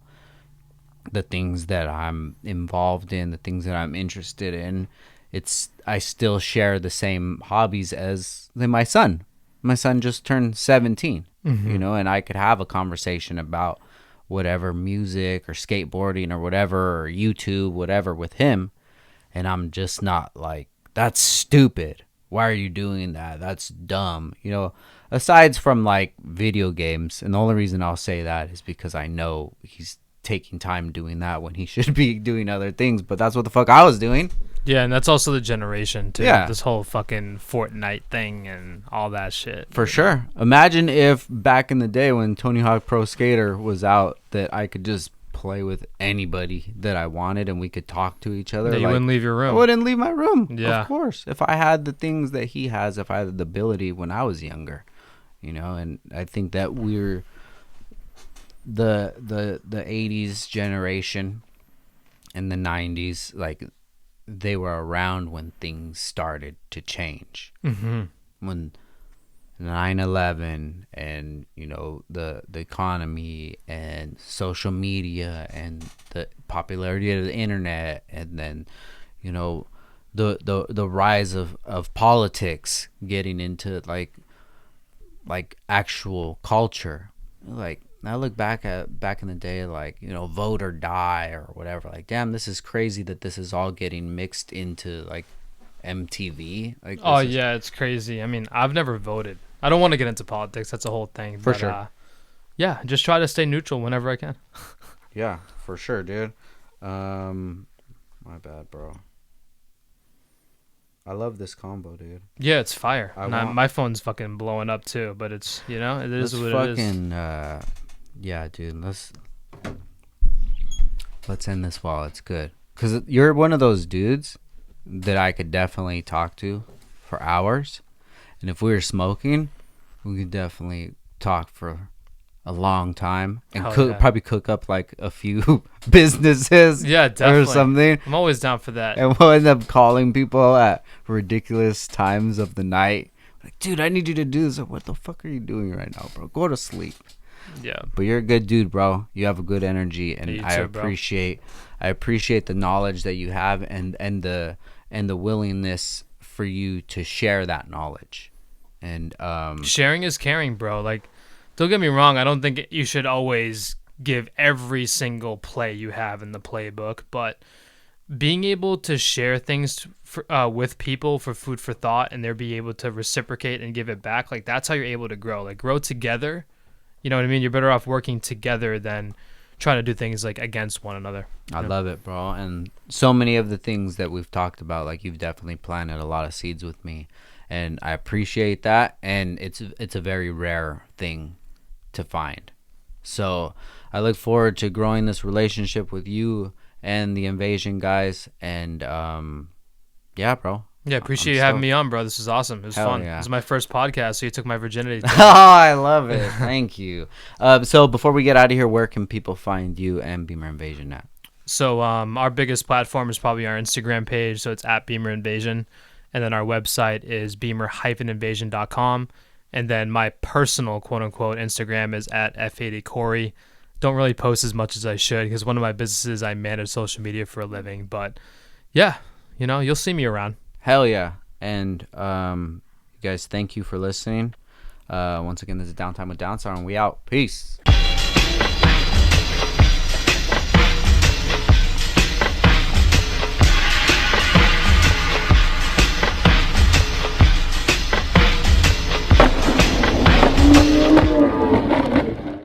The things that I'm involved in, the things that I'm interested in, I still share the same hobbies as my son. My son just turned 17, Mm-hmm. and I could have a conversation about whatever music or skateboarding or whatever or YouTube, whatever with him. And I'm just not like, that's stupid. Why are you doing that? That's dumb. Aside from like video games. And the only reason I'll say that is because I know he's taking time doing that when he should be doing other things. But that's what the fuck I was doing. Yeah, and that's also the generation, too. Yeah. This whole fucking Fortnite thing and all that shit. For sure. Imagine if back in the day when Tony Hawk Pro Skater was out, that I could just play with anybody that I wanted and we could talk to each other. Yeah, you like, wouldn't leave your I room. wouldn't leave my room. Yeah. Of course. If I had the things that he has, if I had the ability when I was younger, and I think that we're the 80s generation and the 90s, like, they were around when things started to change. Mm-hmm. When 9/11 and the economy and social media and the popularity of the internet, and then the rise of politics getting into like actual culture. Like, I look back in the day, like, vote or die or whatever. Like, damn, this is crazy that this is all getting mixed into like MTV. Like, Oh this is yeah, it's crazy. I mean, I've never voted. I don't want to get into politics. That's a whole thing. for But sure. yeah, just try to stay neutral whenever I can. Yeah, for sure, dude. My bad, bro. I love this combo, dude. Yeah, it's fire. I And want my phone's fucking blowing up too. But it's it is let's what it is. fucking yeah, dude. Let's end this while it's good. Cause you're one of those dudes that I could definitely talk to for hours, and if we were smoking, we could definitely talk for a long time and Hell cook yeah. probably cook up like a few businesses Yeah, or definitely. something. I'm always down for that. And we'll end up calling people at ridiculous times of the night. Like, dude, I need you to do this. Like, what the fuck are you doing right now, bro? Go to sleep. Yeah. But you're a good dude, bro. You have a good energy, and Yeah, you I too, bro. appreciate the knowledge that you have, and the willingness for you to share that knowledge. And Sharing is caring, bro. Like, don't get me wrong. I don't think you should always give every single play you have in the playbook, but being able to share things with people for food for thought, and they'll be able to reciprocate and give it back, like, that's how you're able to grow. Like, grow together. You know what I mean? You're better off working together than trying to do things like against one another. I love it, bro. And so many of the things that we've talked about, like, you've definitely planted a lot of seeds with me, and I appreciate that. And it's a very rare thing to find. So I look forward to growing this relationship with you and the Invasion guys. And yeah, bro. Yeah, appreciate you having me on, bro. This was awesome. It was Hell fun. yeah. This is my first podcast, so you took my virginity. Oh, I love it. Thank you. So before we get out of here, where can people find you and Bimmer Invasion at? So our biggest platform is probably our Instagram page, so it's at Bimmer Invasion. And then our website is beamer-invasion.com. And then my personal quote-unquote Instagram is at F80Corey. Don't really post as much as I should because one of my businesses, I manage social media for a living. But yeah, you'll see me around. Hell yeah. And you guys, thank you for listening. Once again, this is Downtime with Downstar, and we out. Peace.